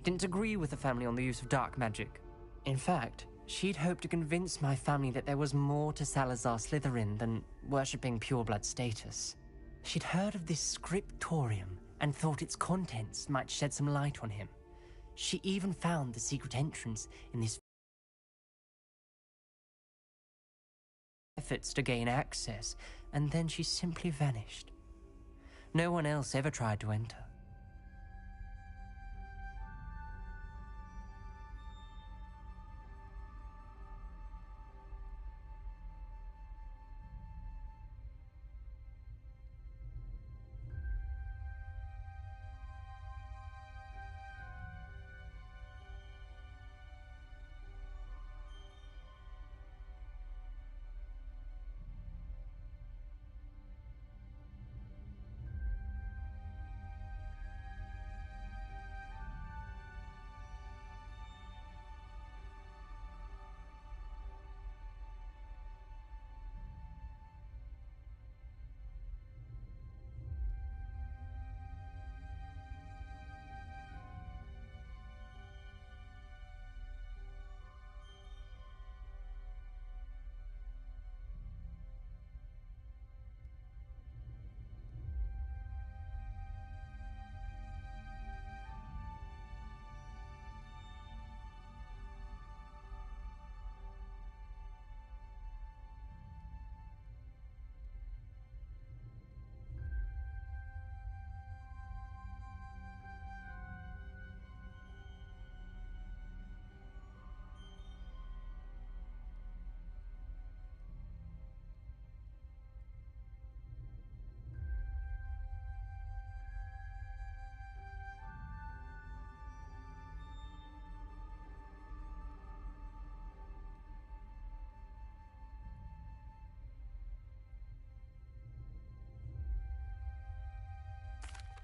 Didn't agree with the family on the use of dark magic. In fact, she'd hoped to convince my family that there was more to Salazar Slytherin than worshipping pureblood status. She'd heard of this scriptorium and thought its contents might shed some light on him. She even found the secret entrance in this efforts to gain access, and then she simply vanished. No one else ever tried to enter.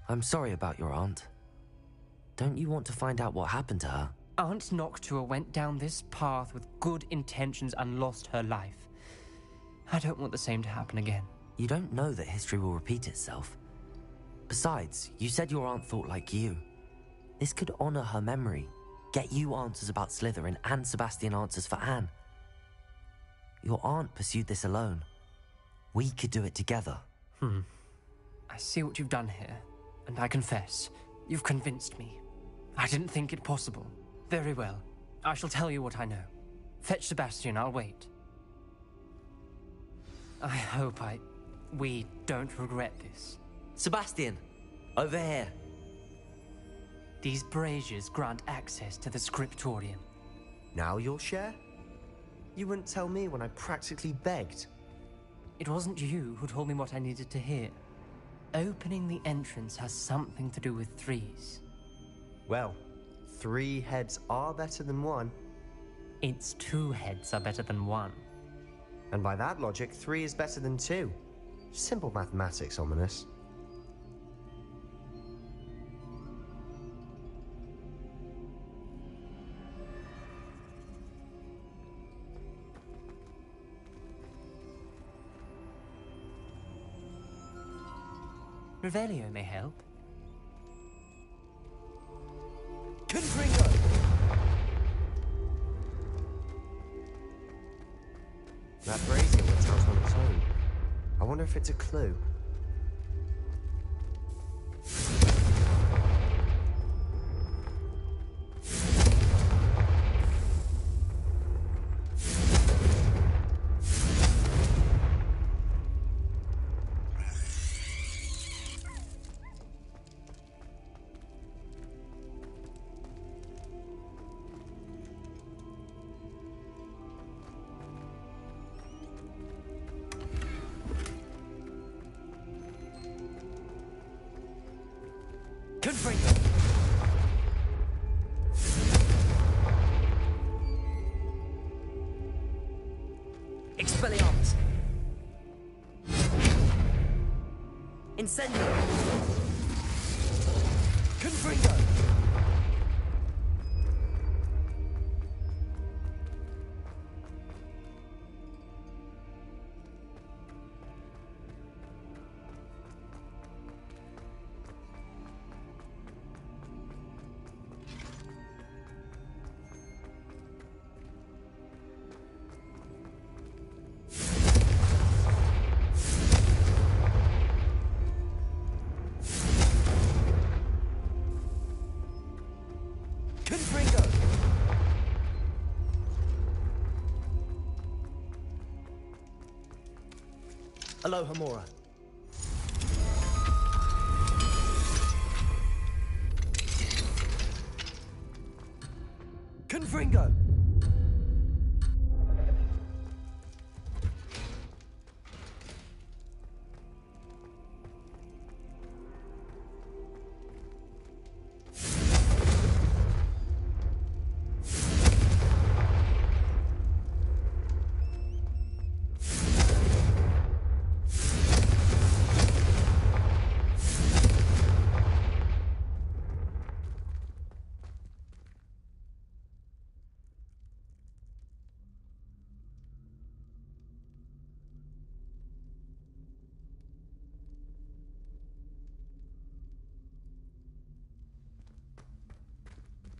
I'm sorry about your aunt. Don't you want to find out what happened to her? Aunt Noctua went down this path with good intentions and lost her life. I don't want the same to happen again. You don't know that history will repeat itself. Besides, you said your aunt thought like you. This could honor her memory. Get you answers about Slytherin and Sebastian answers for Anne. Your aunt pursued this alone. We could do it together. I see what you've done here, and I confess, you've convinced me. I didn't think it possible. Very well. I shall tell you what I know. Fetch Sebastian, I'll wait. I hope we don't regret this. Sebastian, over here. These braziers grant access to the scriptorium. Now you'll share? You wouldn't tell me when I practically begged. It wasn't you who told me what I needed to hear. Opening the entrance has something to do with threes. Well, 3 heads are better than 1. It's 2 heads are better than 1. And by that logic, 3 is better than 2. Simple mathematics, Ominous. Revelio may help. Confringo! That brazier went out on its own. I wonder if it's a clue. Confringo! Expelliarmus! Incendio! Confringo! Confringo! Aloha Mora. Confringo!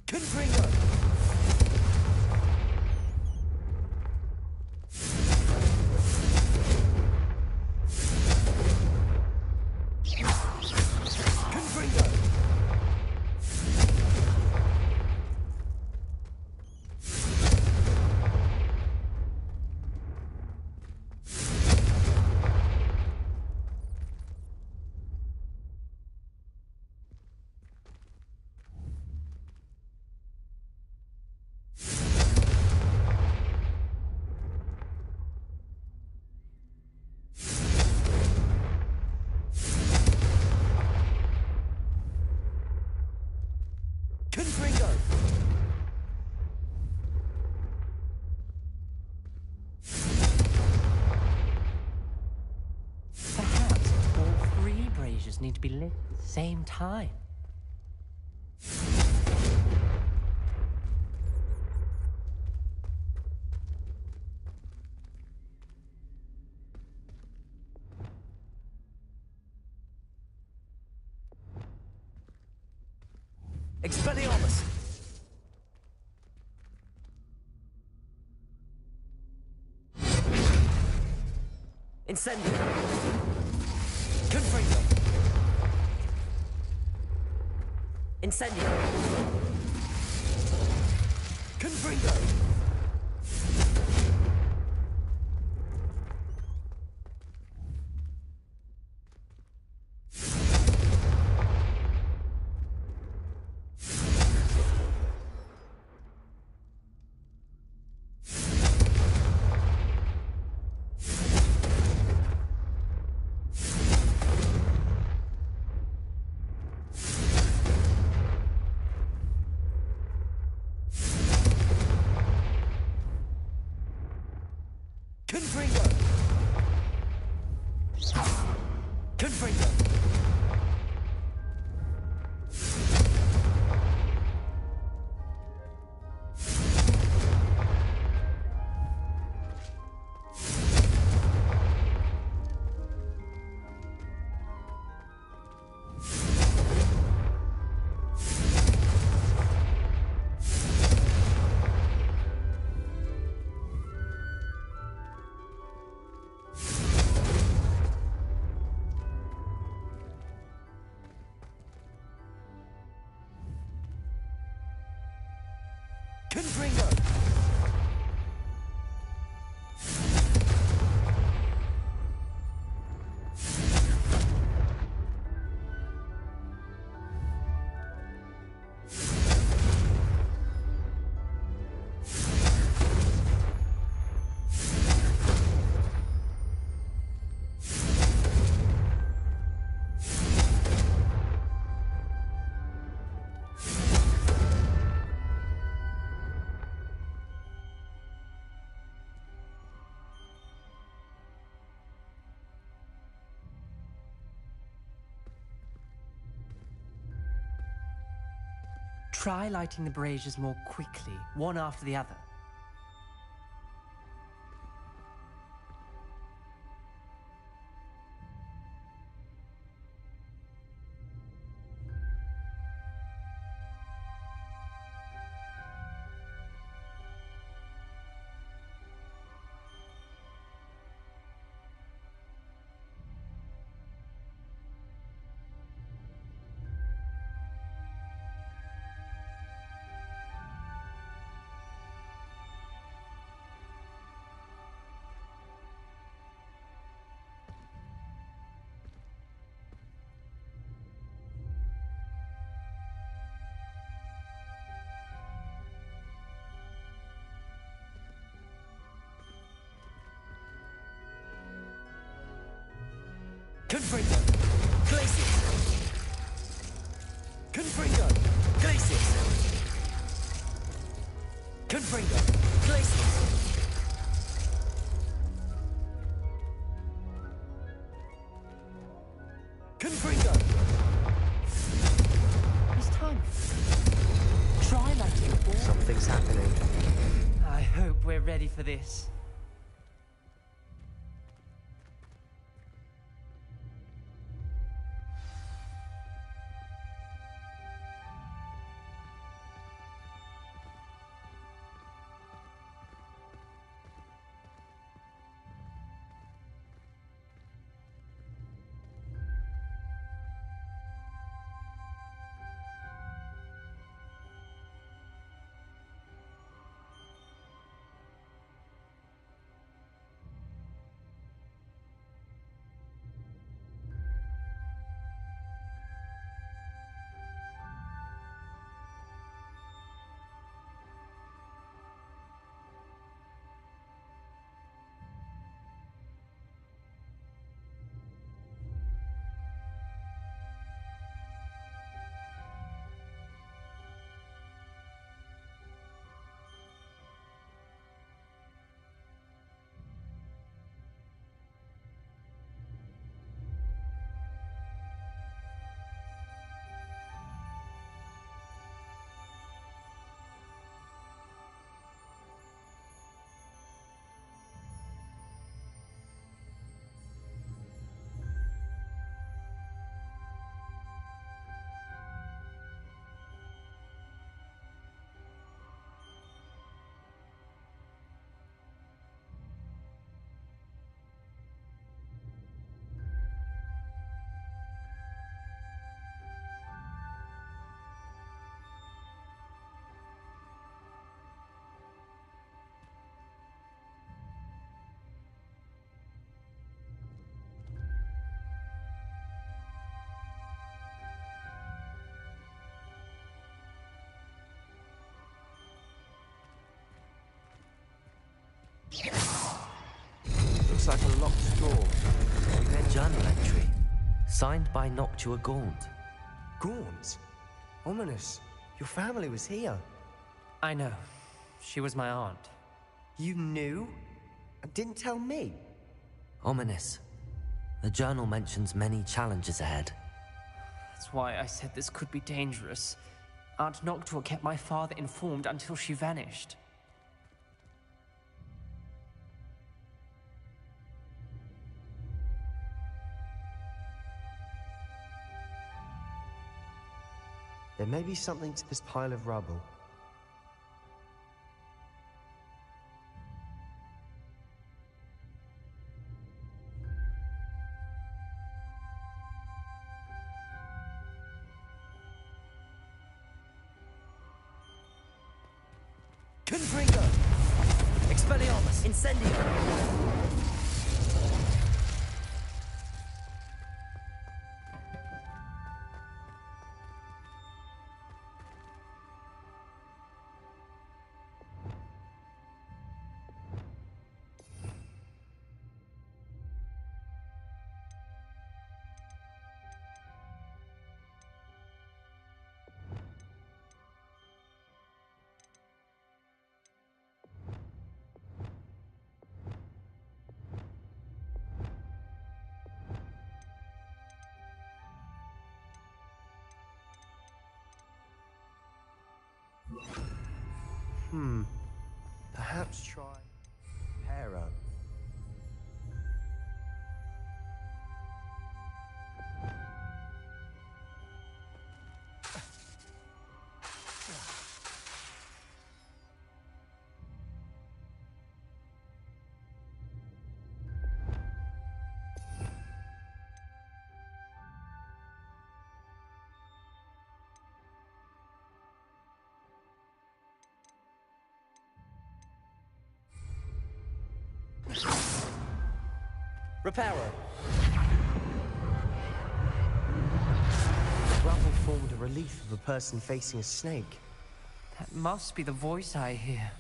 Confringo! Confringo! Confringo! Perhaps all 3 braziers need to be lit at the same time. Expelliarmus! Incendio. Confringo. Incendio. Confringo. Confringo. Confringo. Confringo. Try lighting the braziers more quickly, one after the other. Confringo. Glacius. Confringo. Glacius. Confringo. Glacius. Confringo. It's time. Try lighting all. Something's happening. I hope we're ready for this. looks like a locked door. A journal entry, signed by Noctua Gaunt. Gaunt? Ominous. Your family was here. I know. She was my aunt. You knew? And didn't tell me? Ominous. The journal mentions many challenges ahead. That's why I said this could be dangerous. Aunt Noctua kept my father informed until she vanished. There may be something to this pile of rubble. Confringo! Expelliarmus! Incendio! Perhaps try Hera. Reparo! The rubble formed a relief of a person facing a snake. That must be the voice I hear.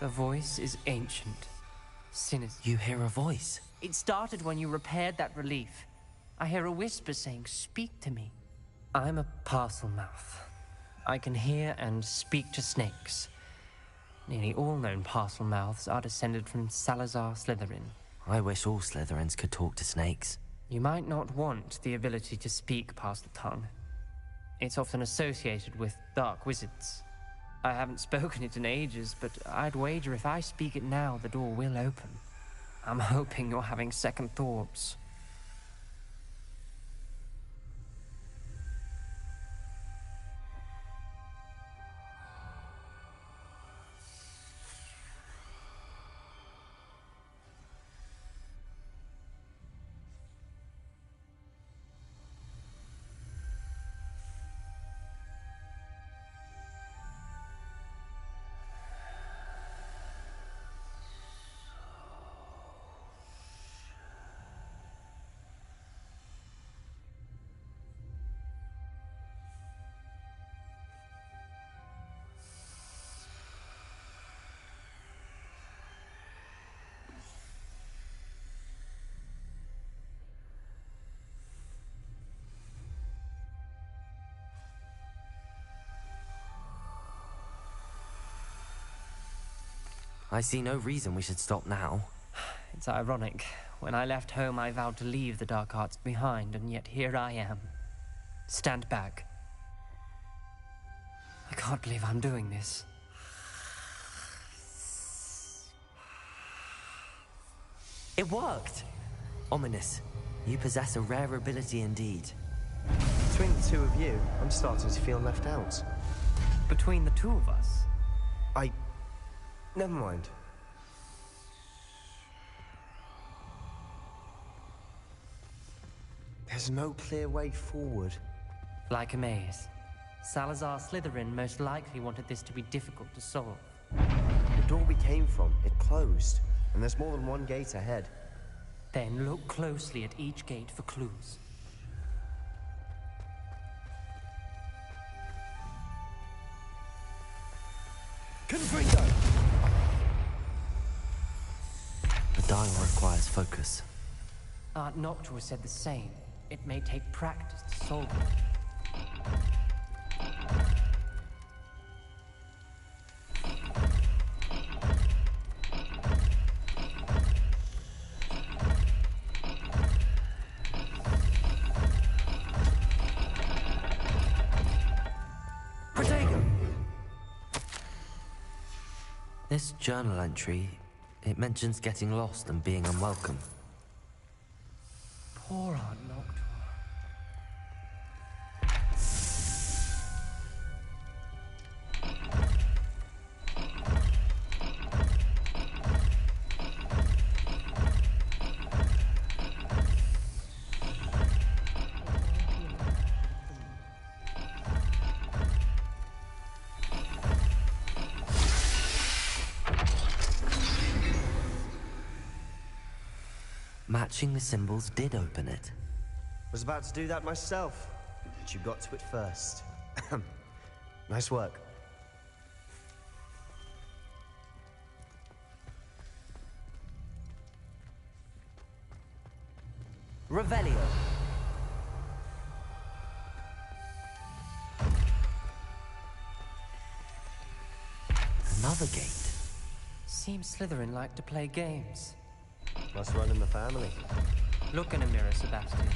The voice is ancient, sinister. You hear a voice? It started when you repaired that relief. I hear a whisper saying, "Speak to me." I'm a parcel mouth. I can hear and speak to snakes. Nearly all known parcel mouths are descended from Salazar Slytherin. I wish all Slytherins could talk to snakes. You might not want the ability to speak past the tongue. It's often associated with dark wizards. I haven't spoken it in ages, but I'd wager if I speak it now, the door will open. I'm hoping you're having second thoughts. I see no reason we should stop now. It's ironic. When I left home, I vowed to leave the dark arts behind, and yet here I am. Stand back. I can't believe I'm doing this. It worked! Ominous. You possess a rare ability indeed. Between the two of you, I'm starting to feel left out. Between the two of us? Never mind. There's no clear way forward. Like a maze. Salazar Slytherin most likely wanted this to be difficult to solve. The door we came from, it closed. And there's more than one gate ahead. Then look closely at each gate for clues. Confringo! The dial requires focus. Aunt Noctua said the same. It may take practice to solve it. This journal entry, it mentions getting lost and being unwelcome. Poor Aunt Noctua. Matching the symbols did open it. Was about to do that myself, but you got to it first. Nice work. Revelio. Another gate. Seems Slytherin like to play games. Must run in the family. Look in a mirror, Sebastian.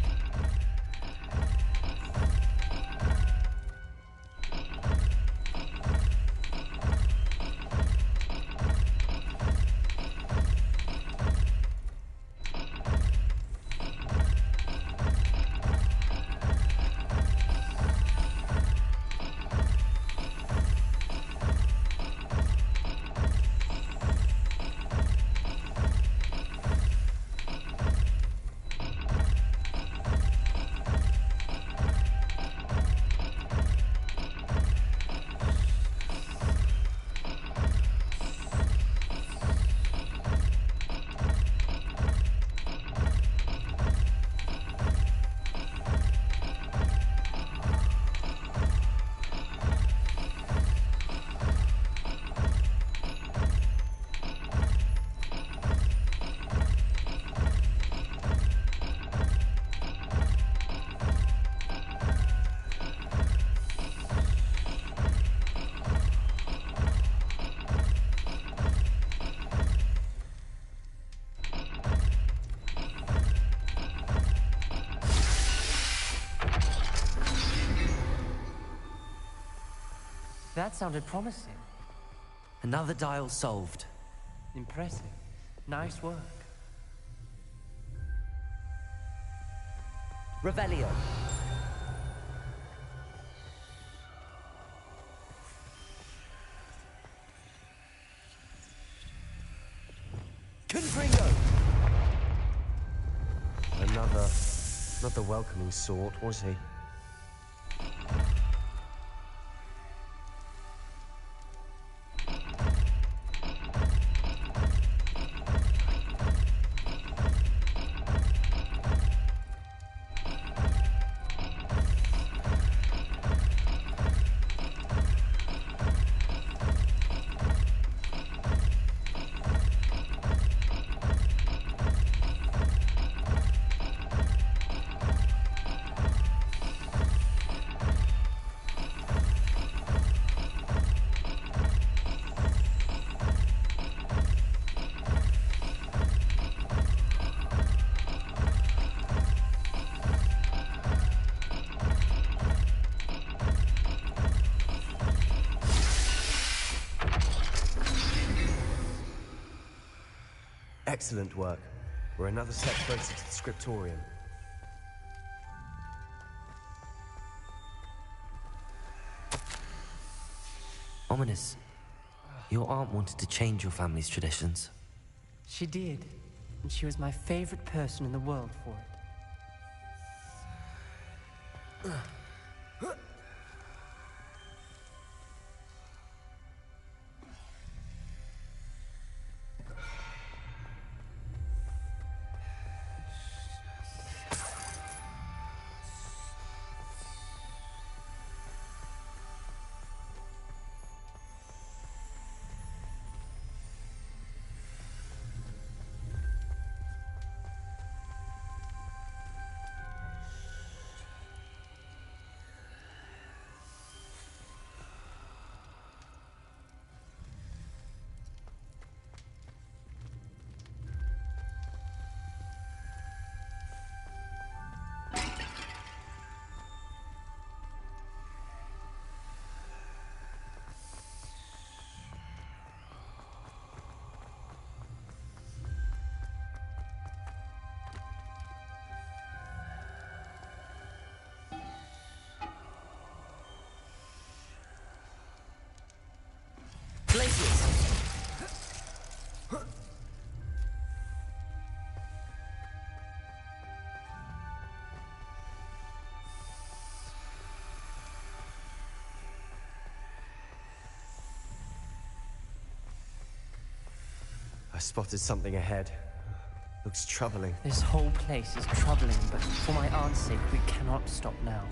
That sounded promising. Another dial solved. Impressive. Nice work. Revelio. Confringo! Not the welcoming sort, was he? Excellent work. We're another step closer to the scriptorium. Ominous. Your aunt wanted to change your family's traditions. She did, and she was my favorite person in the world for it. I spotted something ahead. Looks troubling. This whole place is troubling, but for my aunt's sake, we cannot stop now.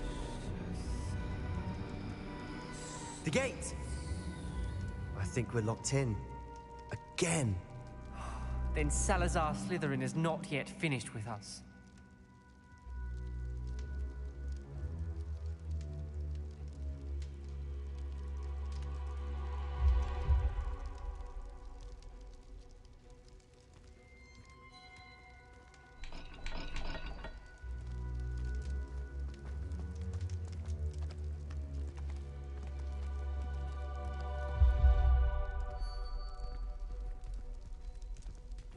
The gate! I think we're locked in. Again! Then Salazar Slytherin is not yet finished with us.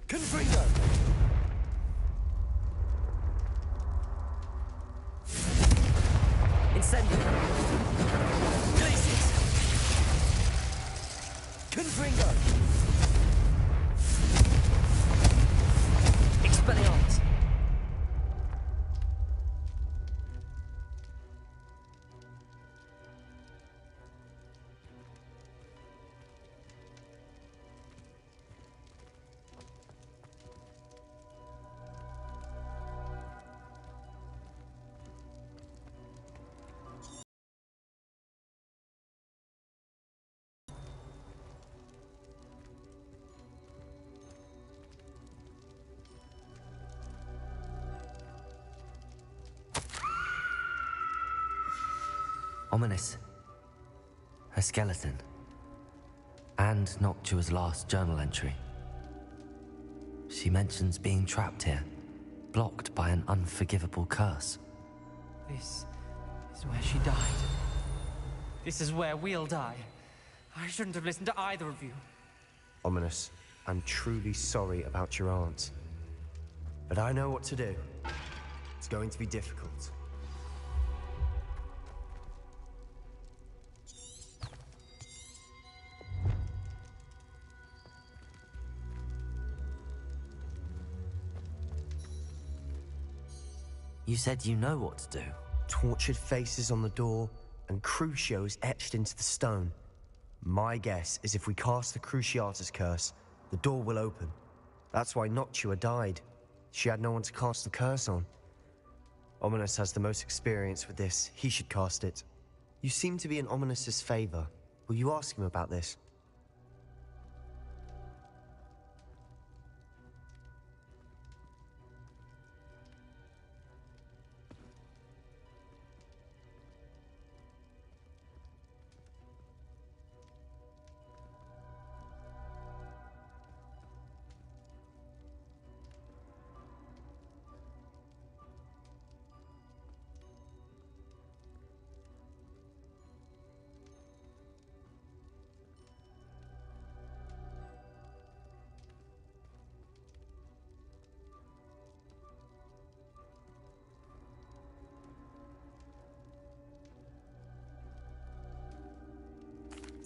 Confringo! Incendio! Glacius! Confringo! Expelliarmus! Ominous. Her skeleton. And Noctua's last journal entry. She mentions being trapped here, blocked by an unforgivable curse. This is where she died. This is where we'll die. I shouldn't have listened to either of you. Ominous, I'm truly sorry about your aunt. But I know what to do. It's going to be difficult. You said you know what to do. Tortured faces on the door, and Crucios etched into the stone. My guess is if we cast the Cruciatus curse, the door will open. That's why Noctua died. She had no one to cast the curse on. Ominous has the most experience with this. He should cast it. You seem to be in Ominous's favor. Will you ask him about this?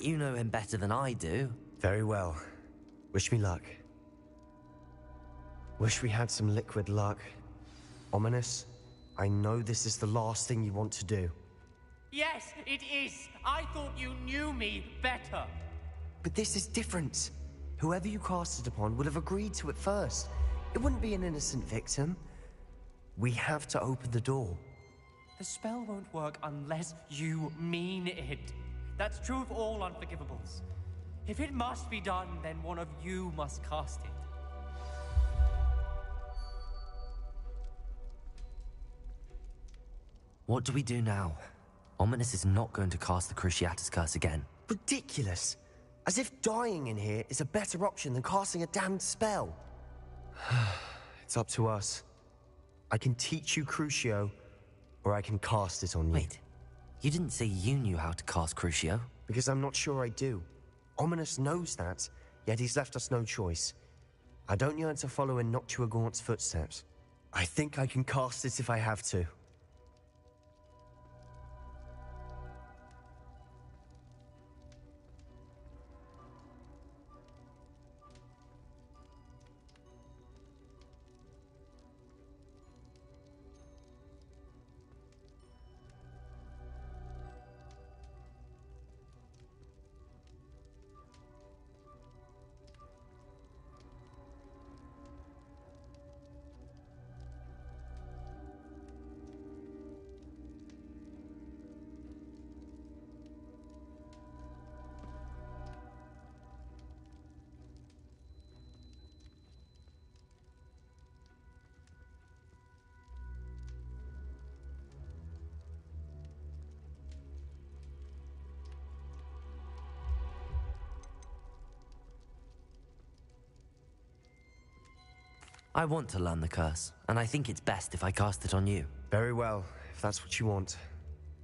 You know him better than I do. Very well. Wish me luck. Wish we had some liquid luck. Ominous, I know this is the last thing you want to do. Yes, it is. I thought you knew me better. But this is different. Whoever you cast it upon would have agreed to it first. It wouldn't be an innocent victim. We have to open the door. The spell won't work unless you mean it. That's true of all unforgivables. If it must be done, then one of you must cast it. What do we do now? Ominous is not going to cast the Cruciatus Curse again. Ridiculous! As if dying in here is a better option than casting a damned spell. It's up to us. I can teach you Crucio, or I can cast it on you. Wait, you didn't say you knew how to cast Crucio? Because I'm not sure I do. Ominous knows that, yet he's left us no choice. I don't yearn to follow in Noctua Gaunt's footsteps. I think I can cast it if I have to. I want to learn the curse, and I think it's best if I cast it on you. Very well, if that's what you want.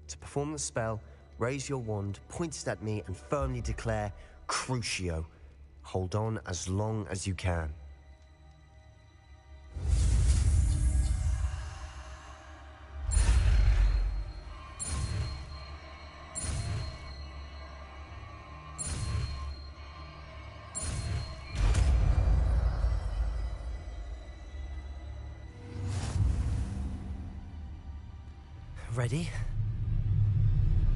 To perform the spell, raise your wand, point it at me, and firmly declare Crucio. Hold on as long as you can. Ready?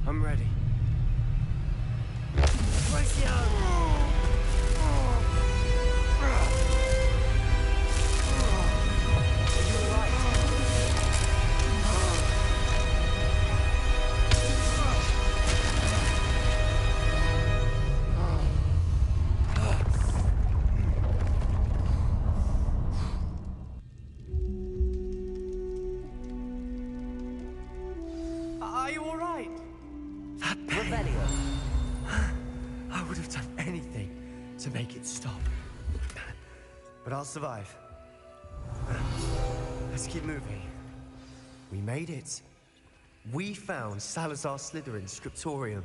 I'm ready. Are you all right? I would have done anything to make it stop. But I'll survive. Let's keep moving. We made it. We found Salazar Slytherin's scriptorium.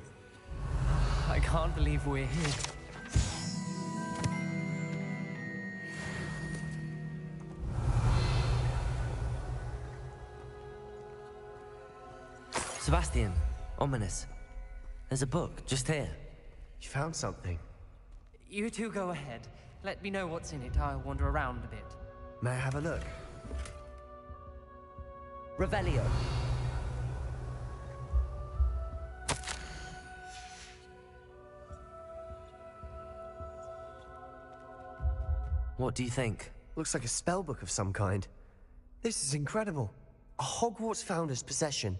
I can't believe we're here. Sebastian, Ominous. There's a book, just here. You found something? You two go ahead. Let me know what's in it. I'll wander around a bit. May I have a look? Revelio. What do you think? Looks like a spell book of some kind. This is incredible. A Hogwarts founder's possession.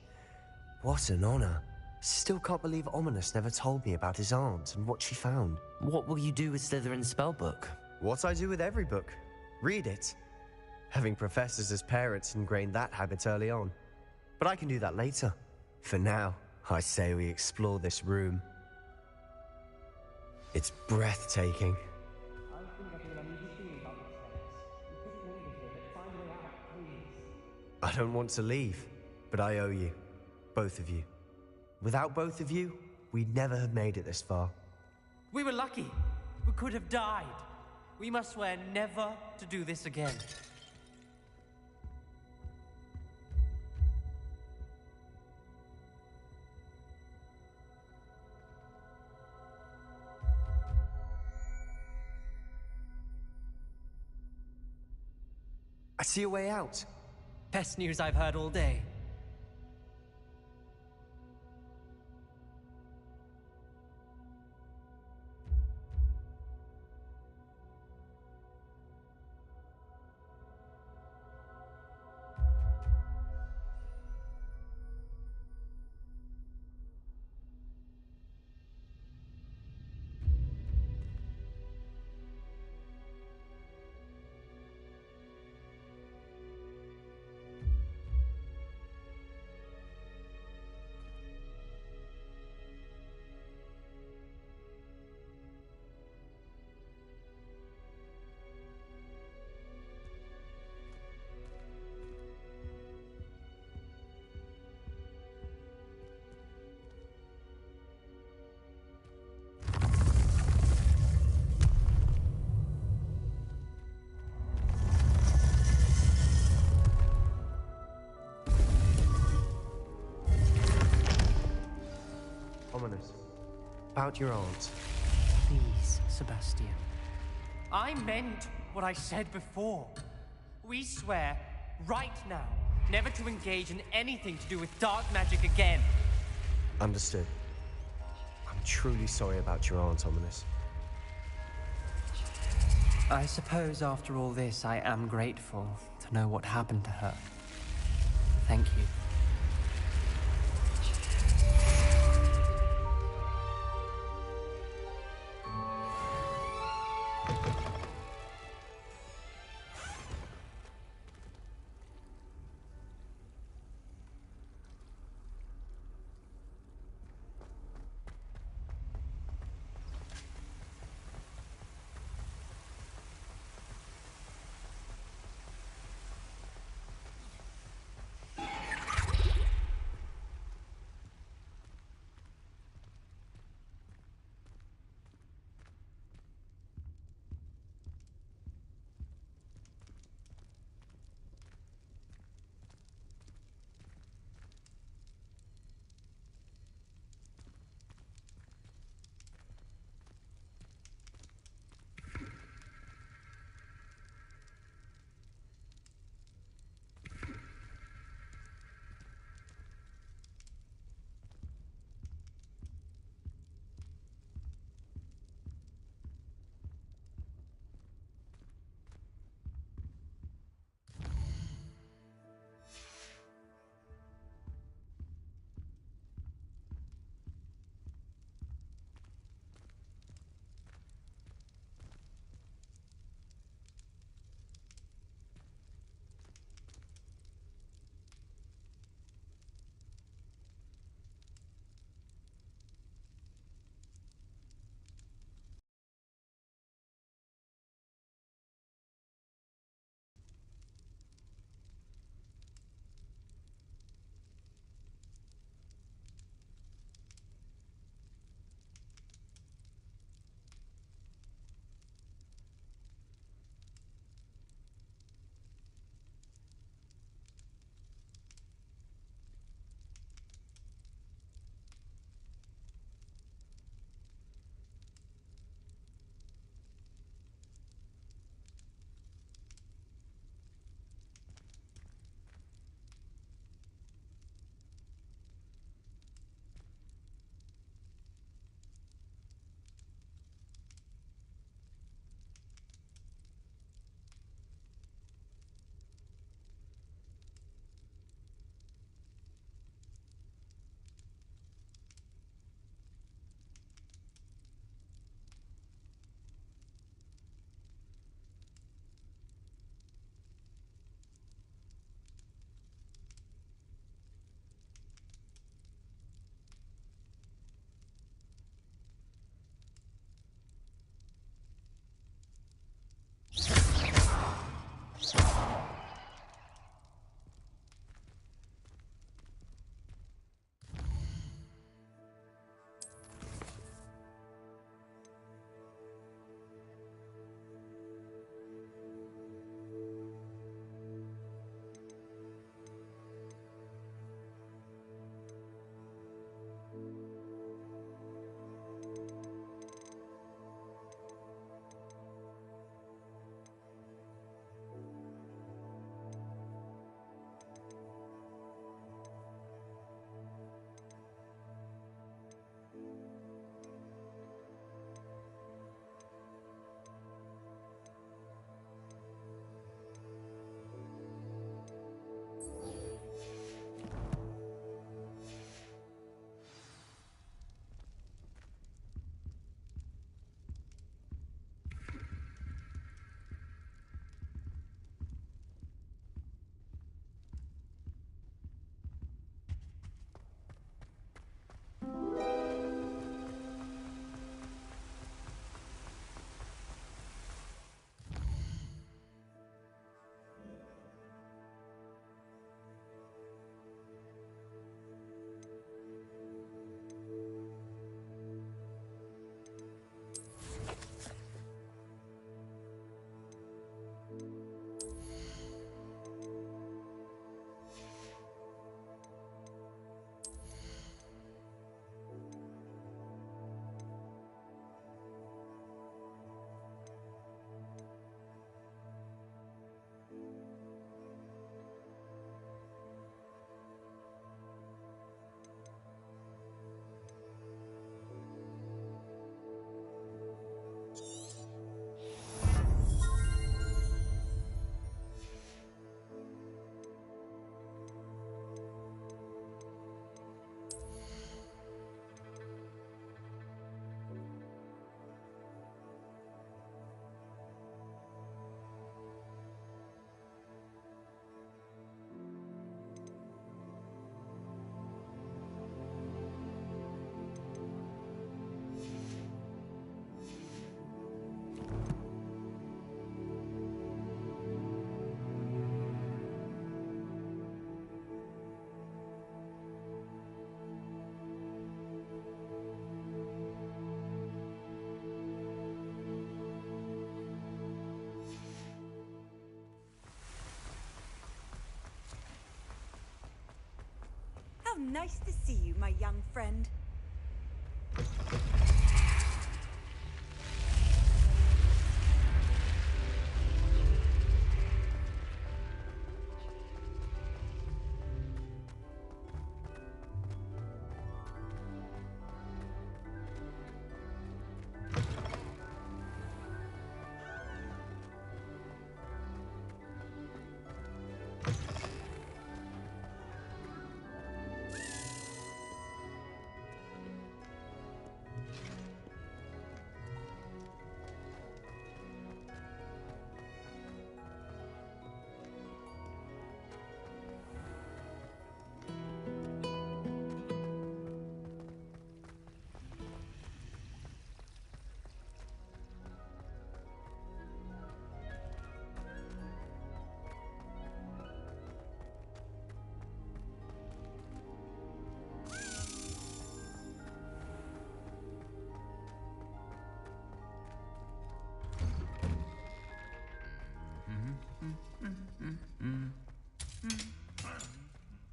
What an honor. Still can't believe Ominous never told me about his aunt and what she found. What will you do with Slytherin's spellbook? What I do with every book. Read it. Having professors as parents ingrained that habit early on. But I can do that later. For now, I say we explore this room. It's breathtaking. I don't want to leave, but I owe you. Both of you. Without both of you, we'd never have made it this far. We were lucky. We could have died. We must swear never to do this again. I see a way out. Best news I've heard all day. Ominous. About your aunt. Please, Sebastian. I meant what I said before. We swear, right now, never to engage in anything to do with dark magic again. Understood. I'm truly sorry about your aunt, Ominous. I suppose after all this, I am grateful to know what happened to her. Thank you. Nice to see you, my young friend.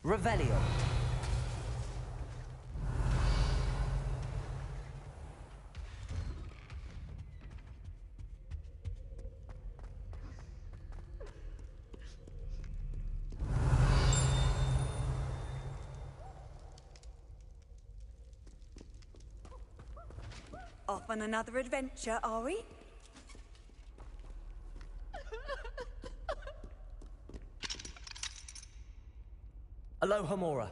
Revelio. Off on another adventure, are we? Aloha Mora.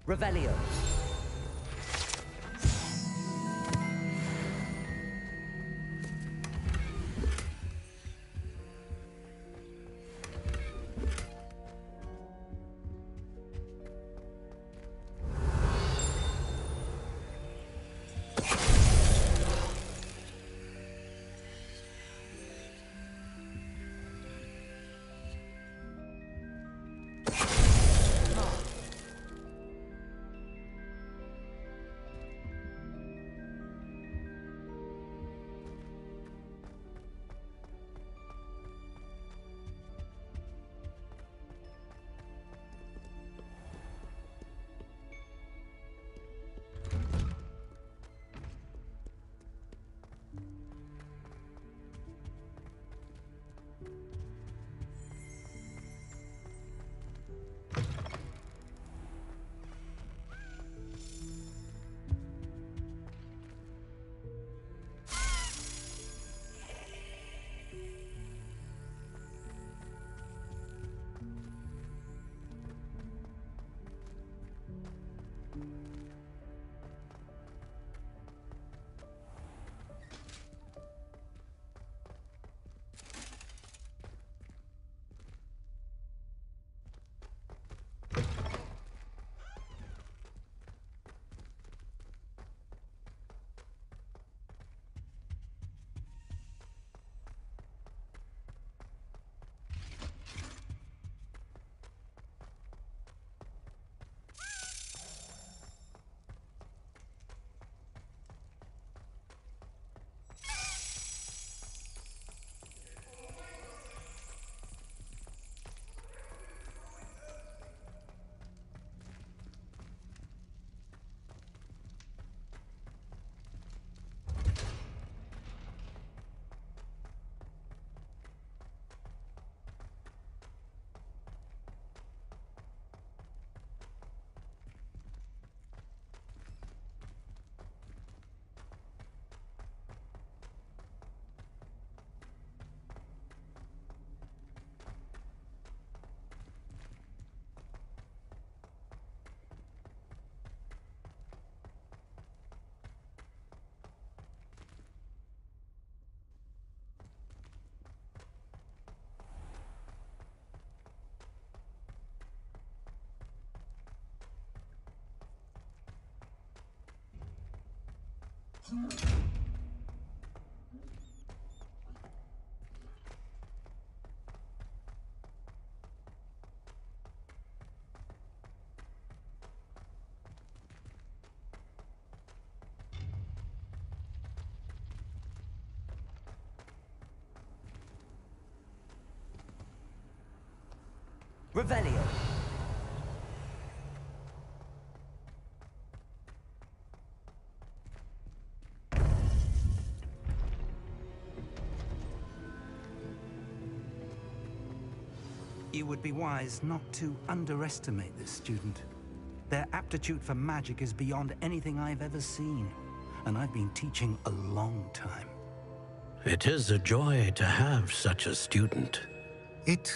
Revelio. Revelio. You would be wise not to underestimate this student. Their aptitude for magic is beyond anything I've ever seen, and I've been teaching a long time. It is a joy to have such a student. It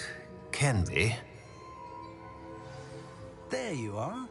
can be. There you are.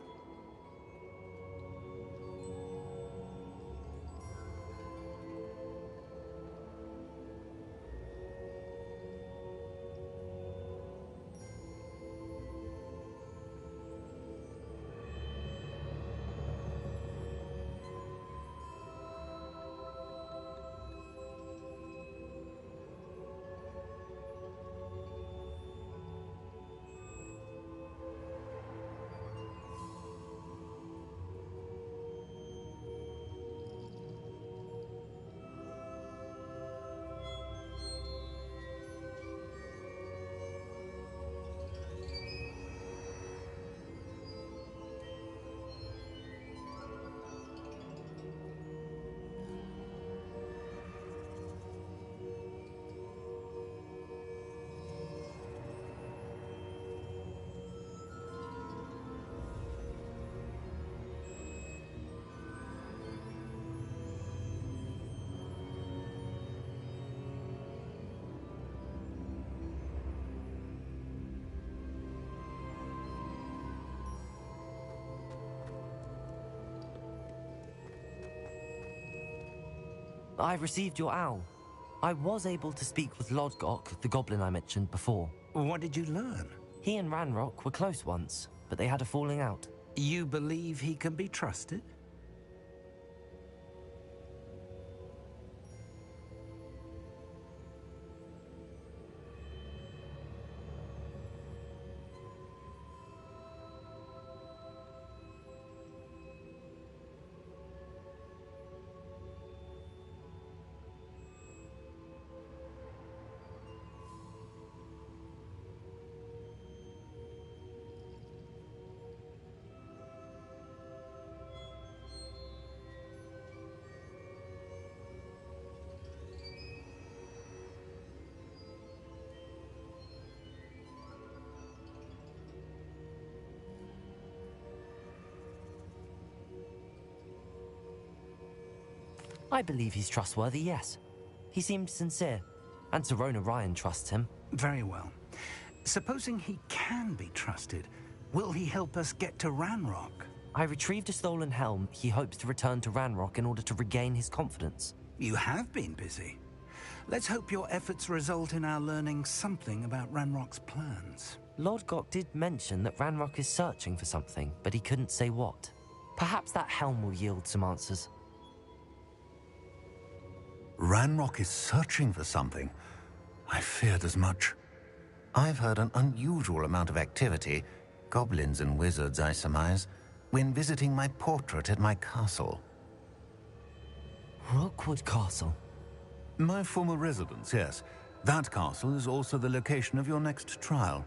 I received your owl. I was able to speak with Lodgok, the goblin I mentioned before. What did you learn? He and Ranrock were close once, but they had a falling out. You believe he can be trusted? I believe he's trustworthy, yes. He seemed sincere, and Serona Ryan trusts him. Very well. Supposing he can be trusted, will he help us get to Ranrock? I retrieved a stolen helm. He hopes to return to Ranrock in order to regain his confidence. You have been busy. Let's hope your efforts result in our learning something about Ranrock's plans. Lodgok did mention that Ranrock is searching for something, but he couldn't say what. Perhaps that helm will yield some answers. Ranrock is searching for something. I feared as much. I've heard an unusual amount of activity, goblins and wizards, I surmise, when visiting my portrait at my castle. Rookwood Castle? My former residence, yes. That castle is also the location of your next trial.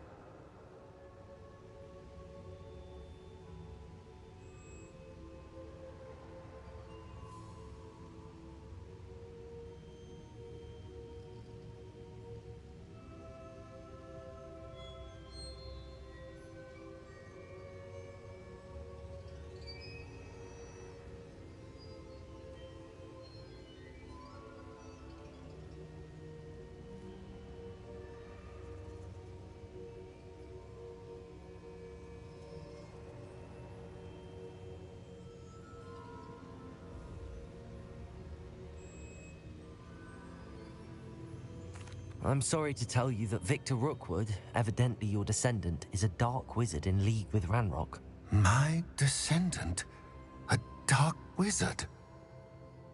I'm sorry to tell you that Victor Rookwood, evidently your descendant, is a dark wizard in league with Ranrock. My descendant? A dark wizard?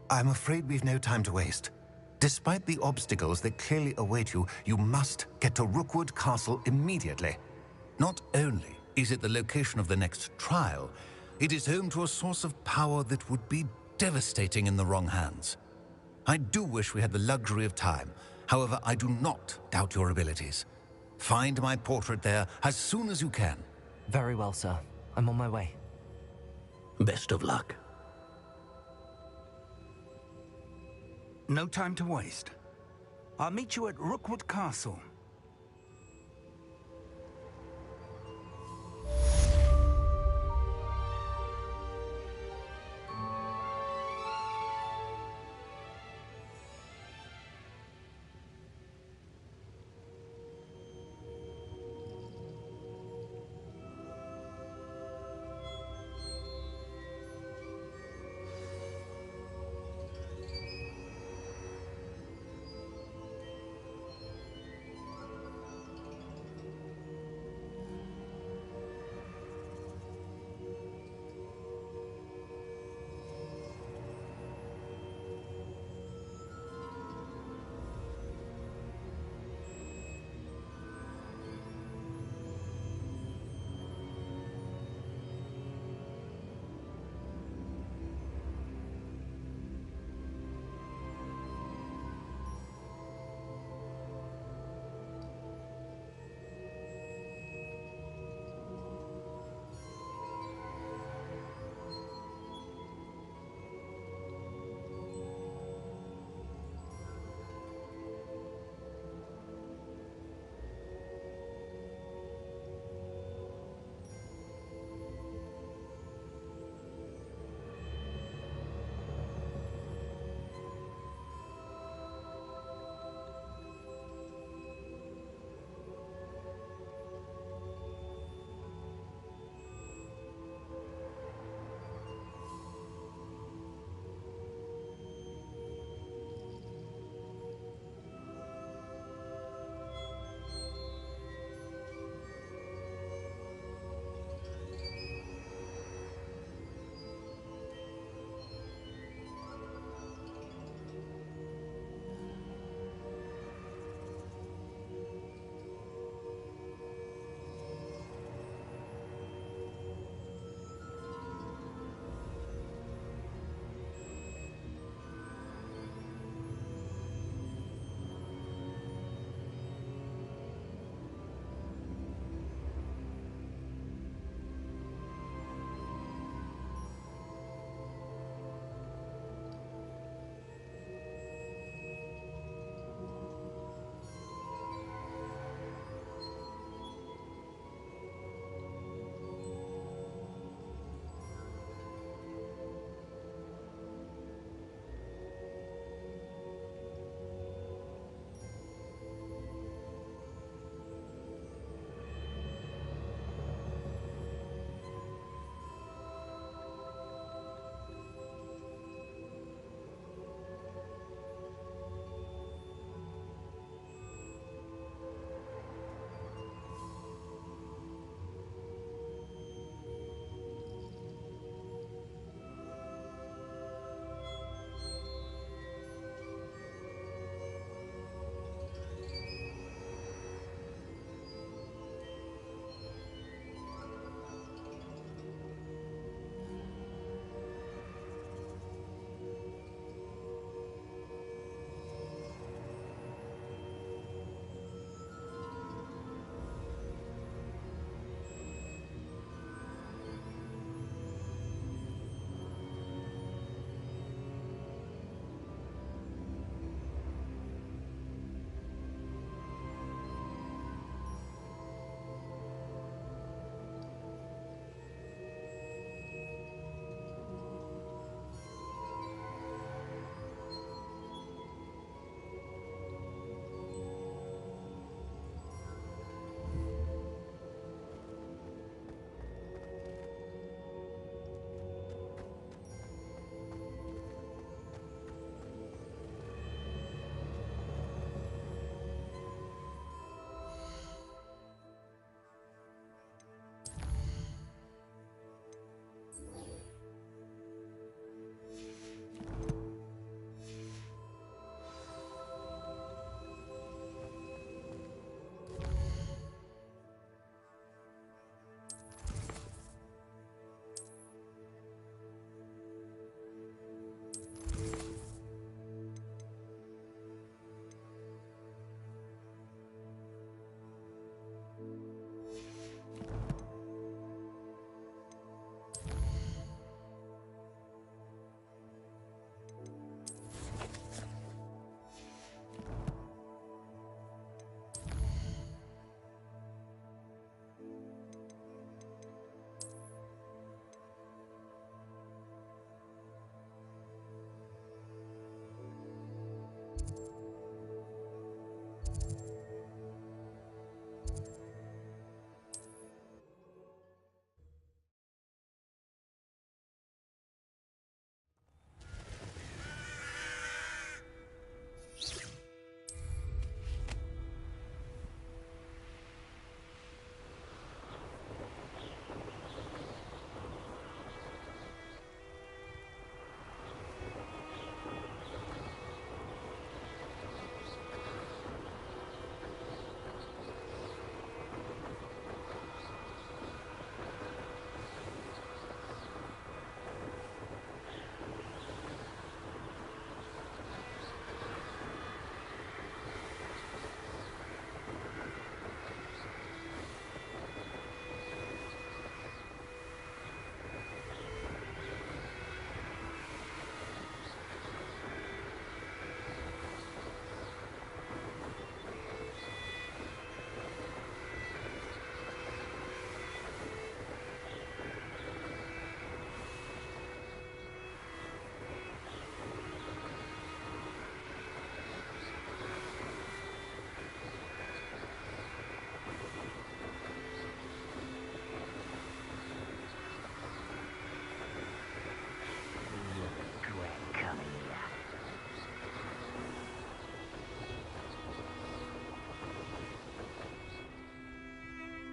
I'm afraid we've no time to waste. Despite the obstacles that clearly await you, you must get to Rookwood Castle immediately. Not only is it the location of the next trial, it is home to a source of power that would be devastating in the wrong hands. I do wish we had the luxury of time. However, I do not doubt your abilities. Find my portrait there as soon as you can. Very well, sir. I'm on my way. Best of luck. No time to waste. I'll meet you at Rookwood Castle.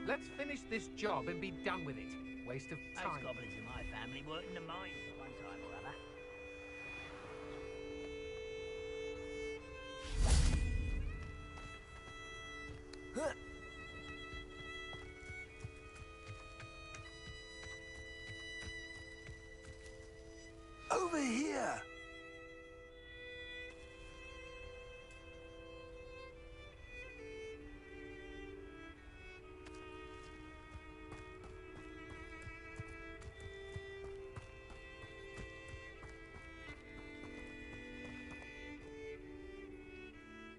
Let's finish this job and be done with it. Waste of time. Most goblins in my family worked in the mines at one time or other. Over here!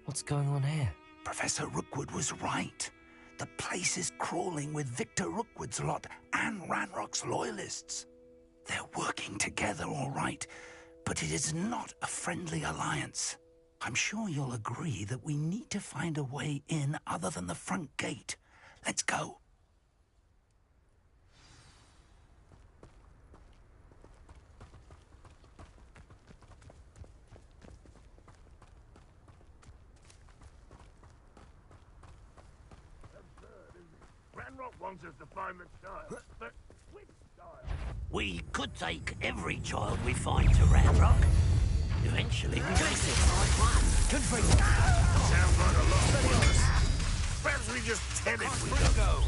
What's going on here? Professor Rookwood was right. The place is crawling with Victor Rookwood's lot and Ranrock's loyalists. They're working together, all right, but it is not a friendly alliance. I'm sure you'll agree that we need to find a way in other than the front gate. Let's go. Ranrock wants us to find the child, but which child? We could take every child we find to Ranrock. Eventually, we may find one. Sounds like a lot of promise. Perhaps we just tell it we don't go.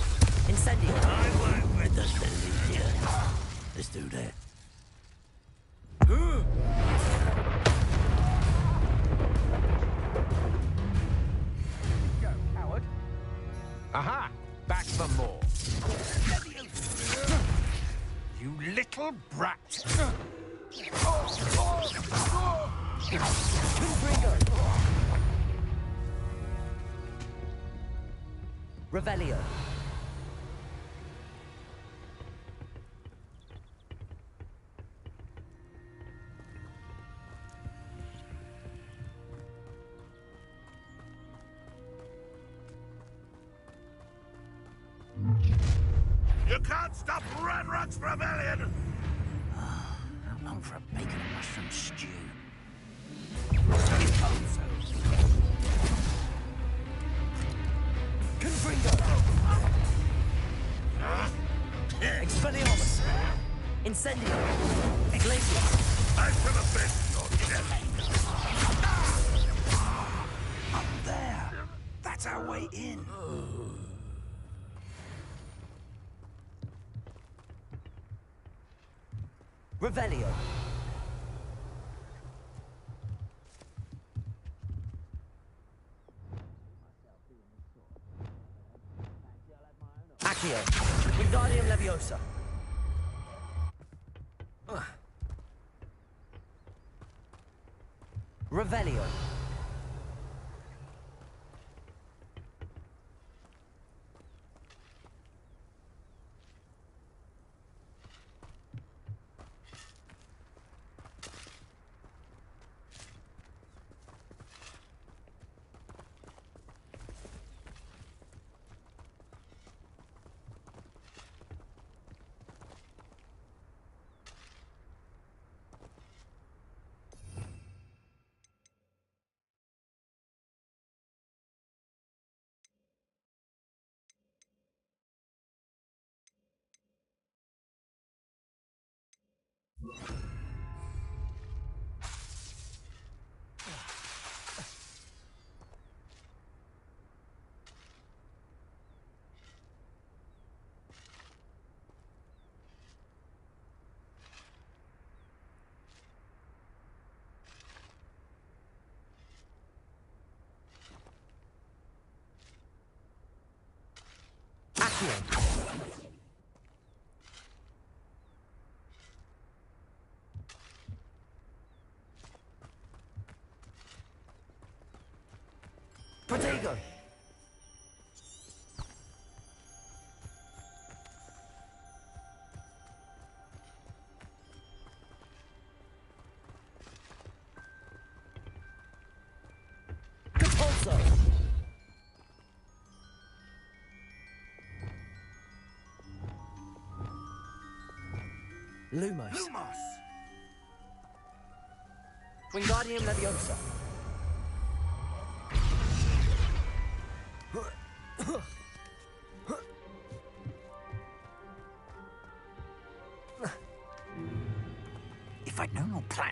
Incendio. I work with the Celestia. Let's do that. Go, coward. Aha! Back for more. You little brat. Revelio. You can't stop Ranrock's rebellion! How long for a bacon and mushroom stew? Confringo. Expelliarmus. Incendio. Glacius. I feel a bit Up there. That's our way in. Revelio. Accio. Wingardium Leviosa. Revelio. Accio. Protego. Capulso. Lumos. Wingardium Leviosa.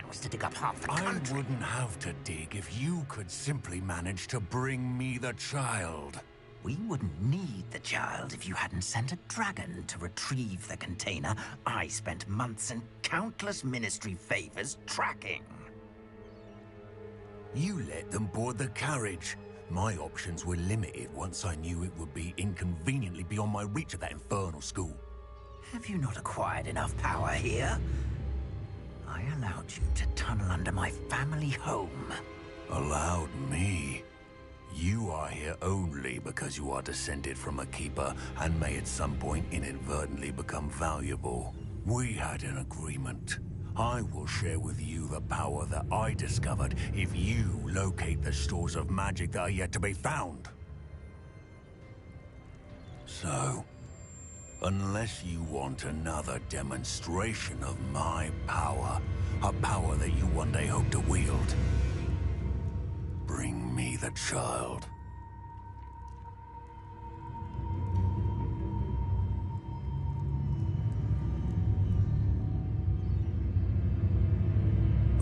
house to dig up half the I country. wouldn't have to dig if you could simply manage to bring me the child. We wouldn't need the child if you hadn't sent a dragon to retrieve the container I spent months and countless ministry favors tracking. You let them board the carriage. My options were limited once I knew it would be inconveniently beyond my reach at that infernal school. Have you not acquired enough power here? I allowed you to tunnel under my family home. Allowed me? You are here only because you are descended from a keeper and may at some point inadvertently become valuable. We had an agreement. I will share with you the power that I discovered if you locate the stores of magic that are yet to be found. So, unless you want another demonstration of my power, a power that you one day hope to wield, bring me the child.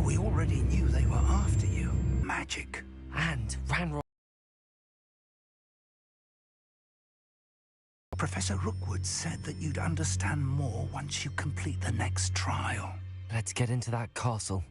We already knew they were after you. Magic. And ran. Professor Rookwood said that you'd understand more once you complete the next trial. Let's get into that castle.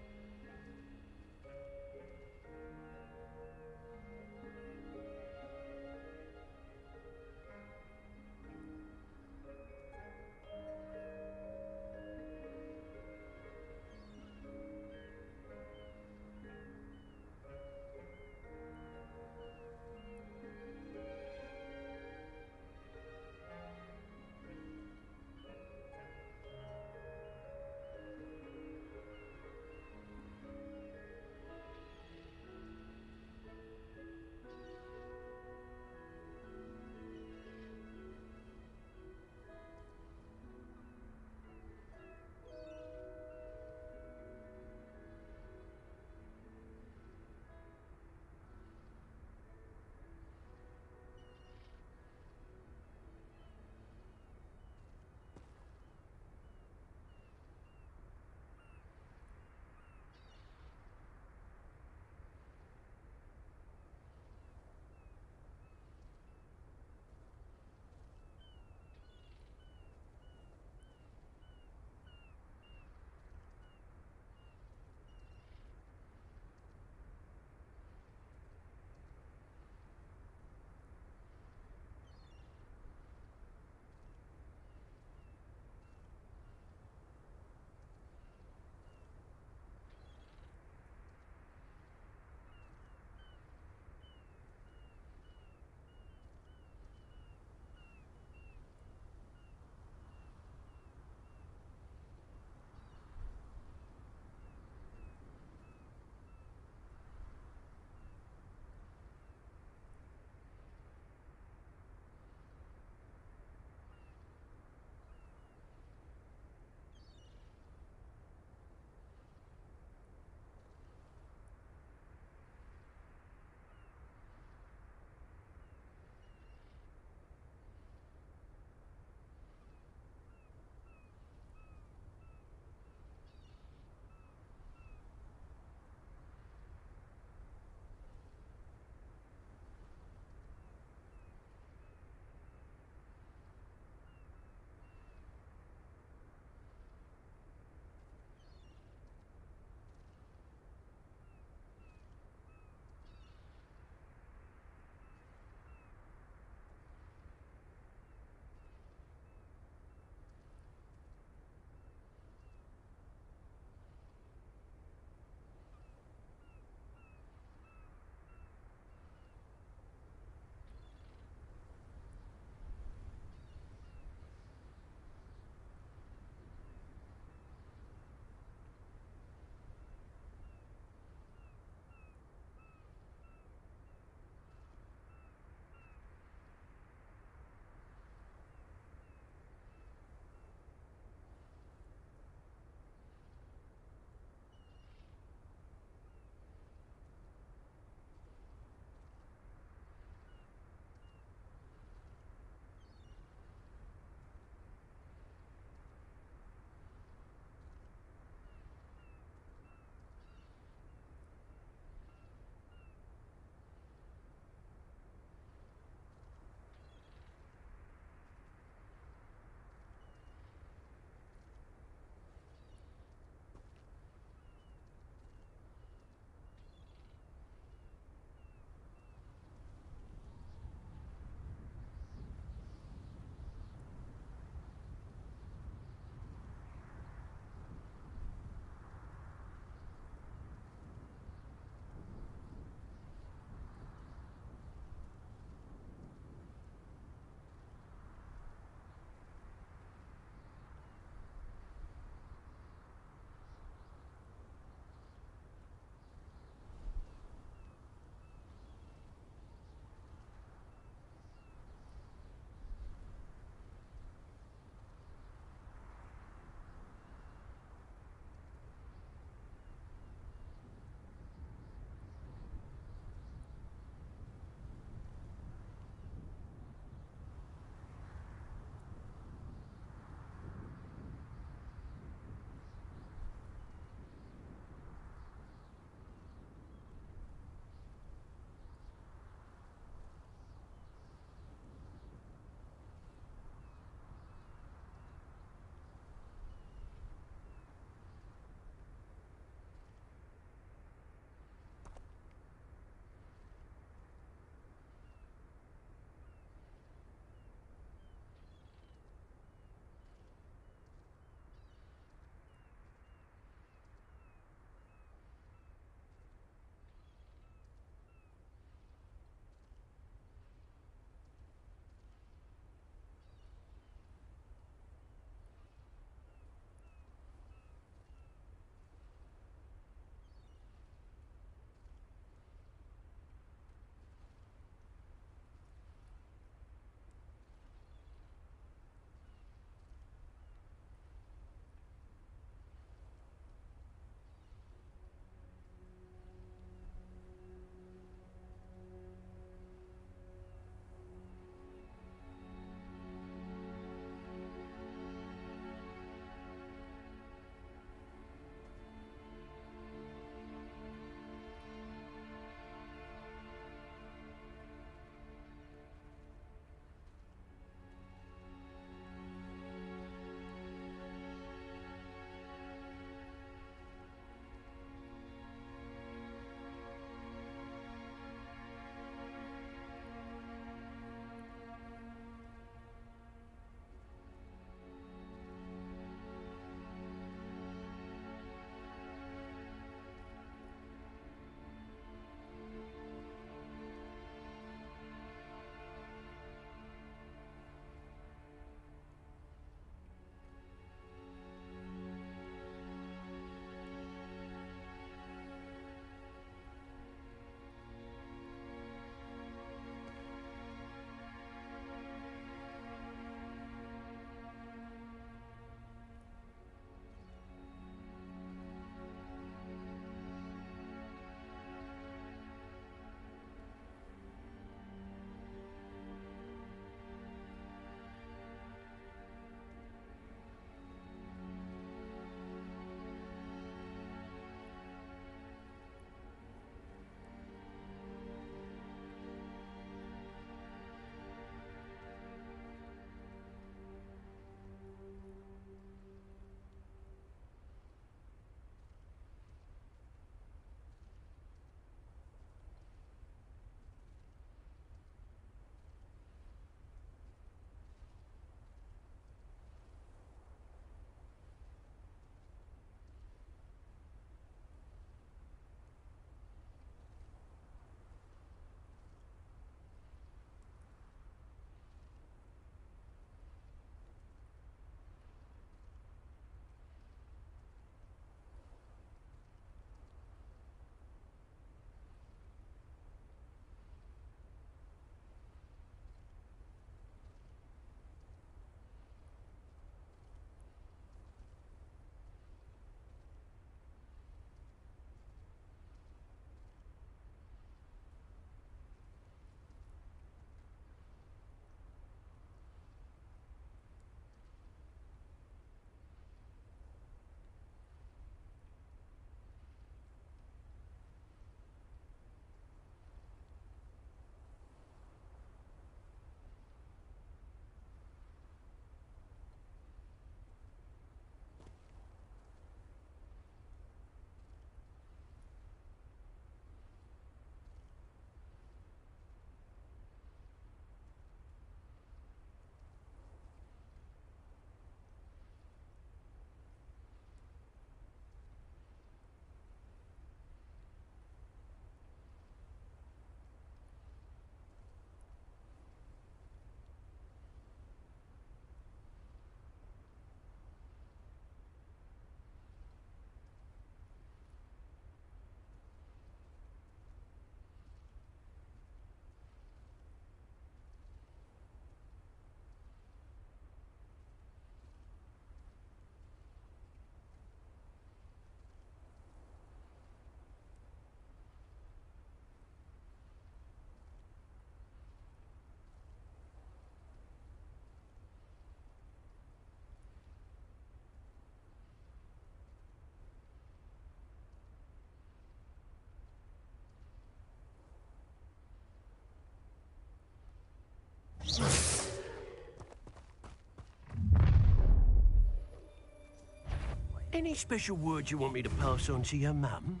Any special words you want me to pass on to your mum?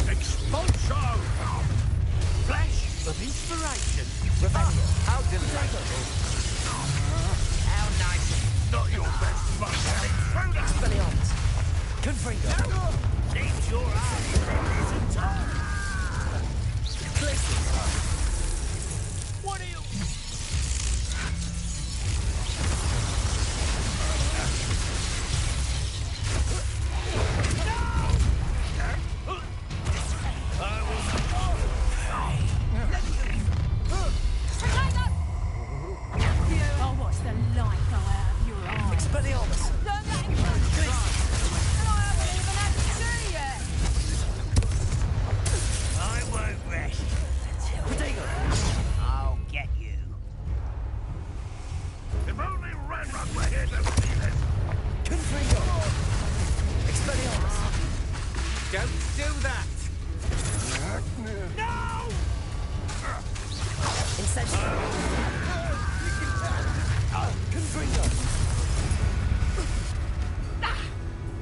Expulso! Flash of inspiration. How delightful. How nice. Not your best luck, intruder! Expelliarmus. Confringo. Seems your eyes isn't time. Glacius. What are you... Oh, what's the life out of your eyes? Expelliarmus. Don't let him go. I haven't even had to see yet. I won't rest Protego. I'll get you. If only Ranrock were here to see this! Confringo. Expelliarmus. Don't do that! No! Incendio. Confringo.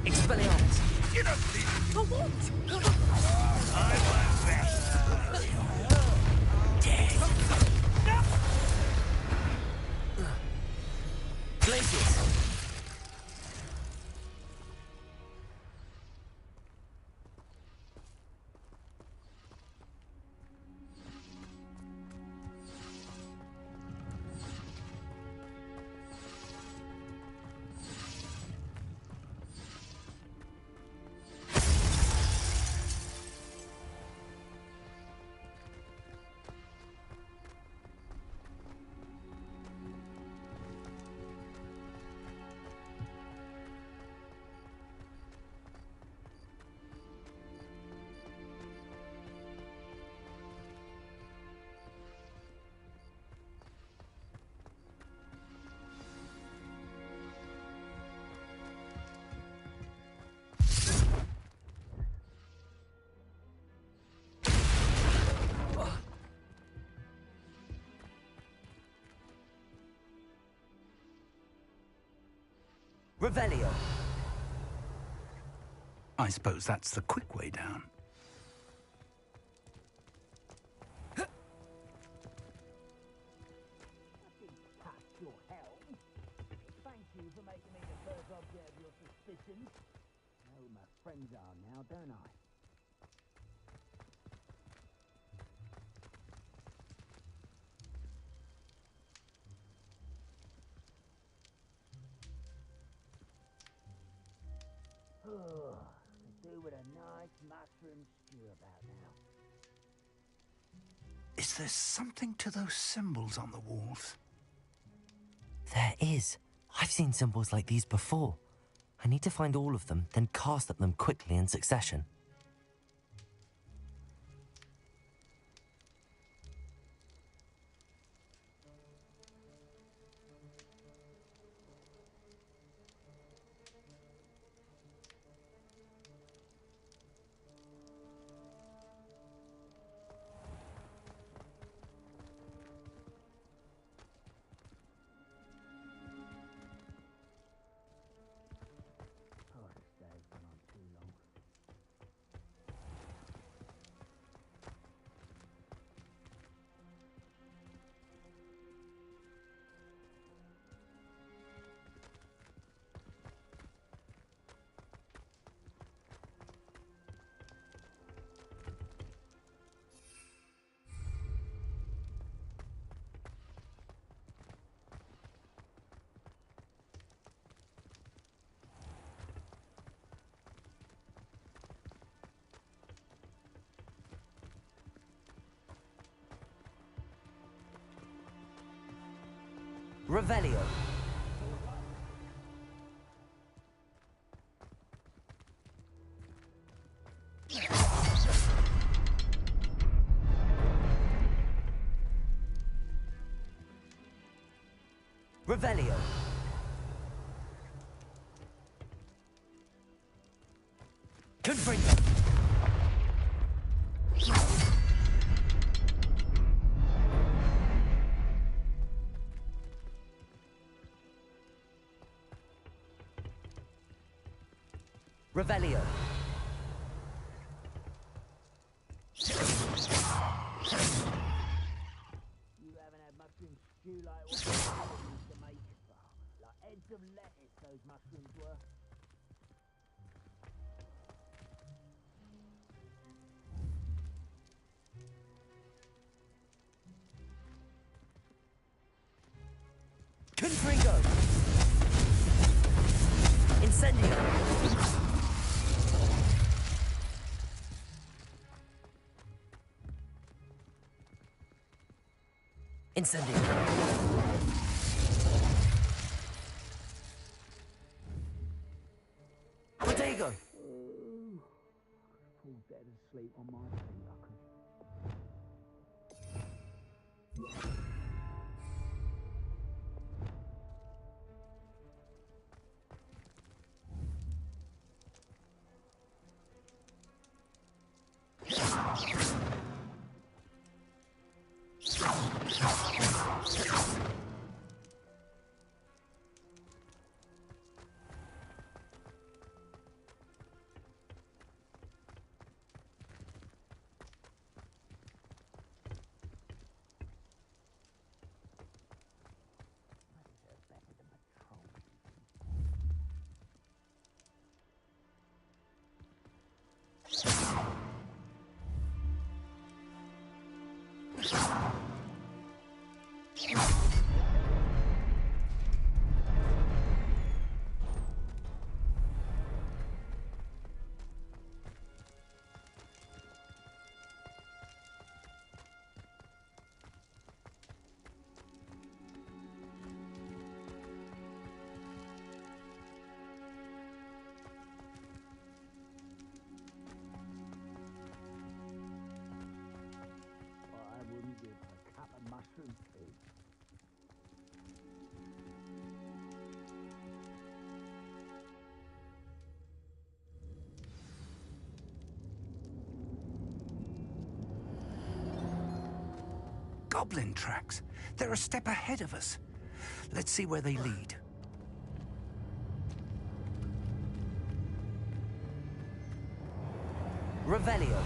Expelliarmus. You don't need For what? I won't rest dead. Glacius. Revelio. I suppose that's the quick way down. Your help. Thank you for making me the first object of your suspicions. I know who my friends are now, don't I? Could do with a nice mushroom stew about now. Is there something to those symbols on the walls? There is. I've seen symbols like these before. I need to find all of them, then cast at them quickly in succession. Revelio. Revelio. Confringo. Revelio. You haven't had mushroom stew like what you used to make. Like heads of lettuce, those mushrooms were. Confringo! Incendio! Incendio! Protego! Fall dead asleep on my feet, I could. Mushroom tea. Goblin tracks. They're a step ahead of us. Let's see where they lead. Revelio.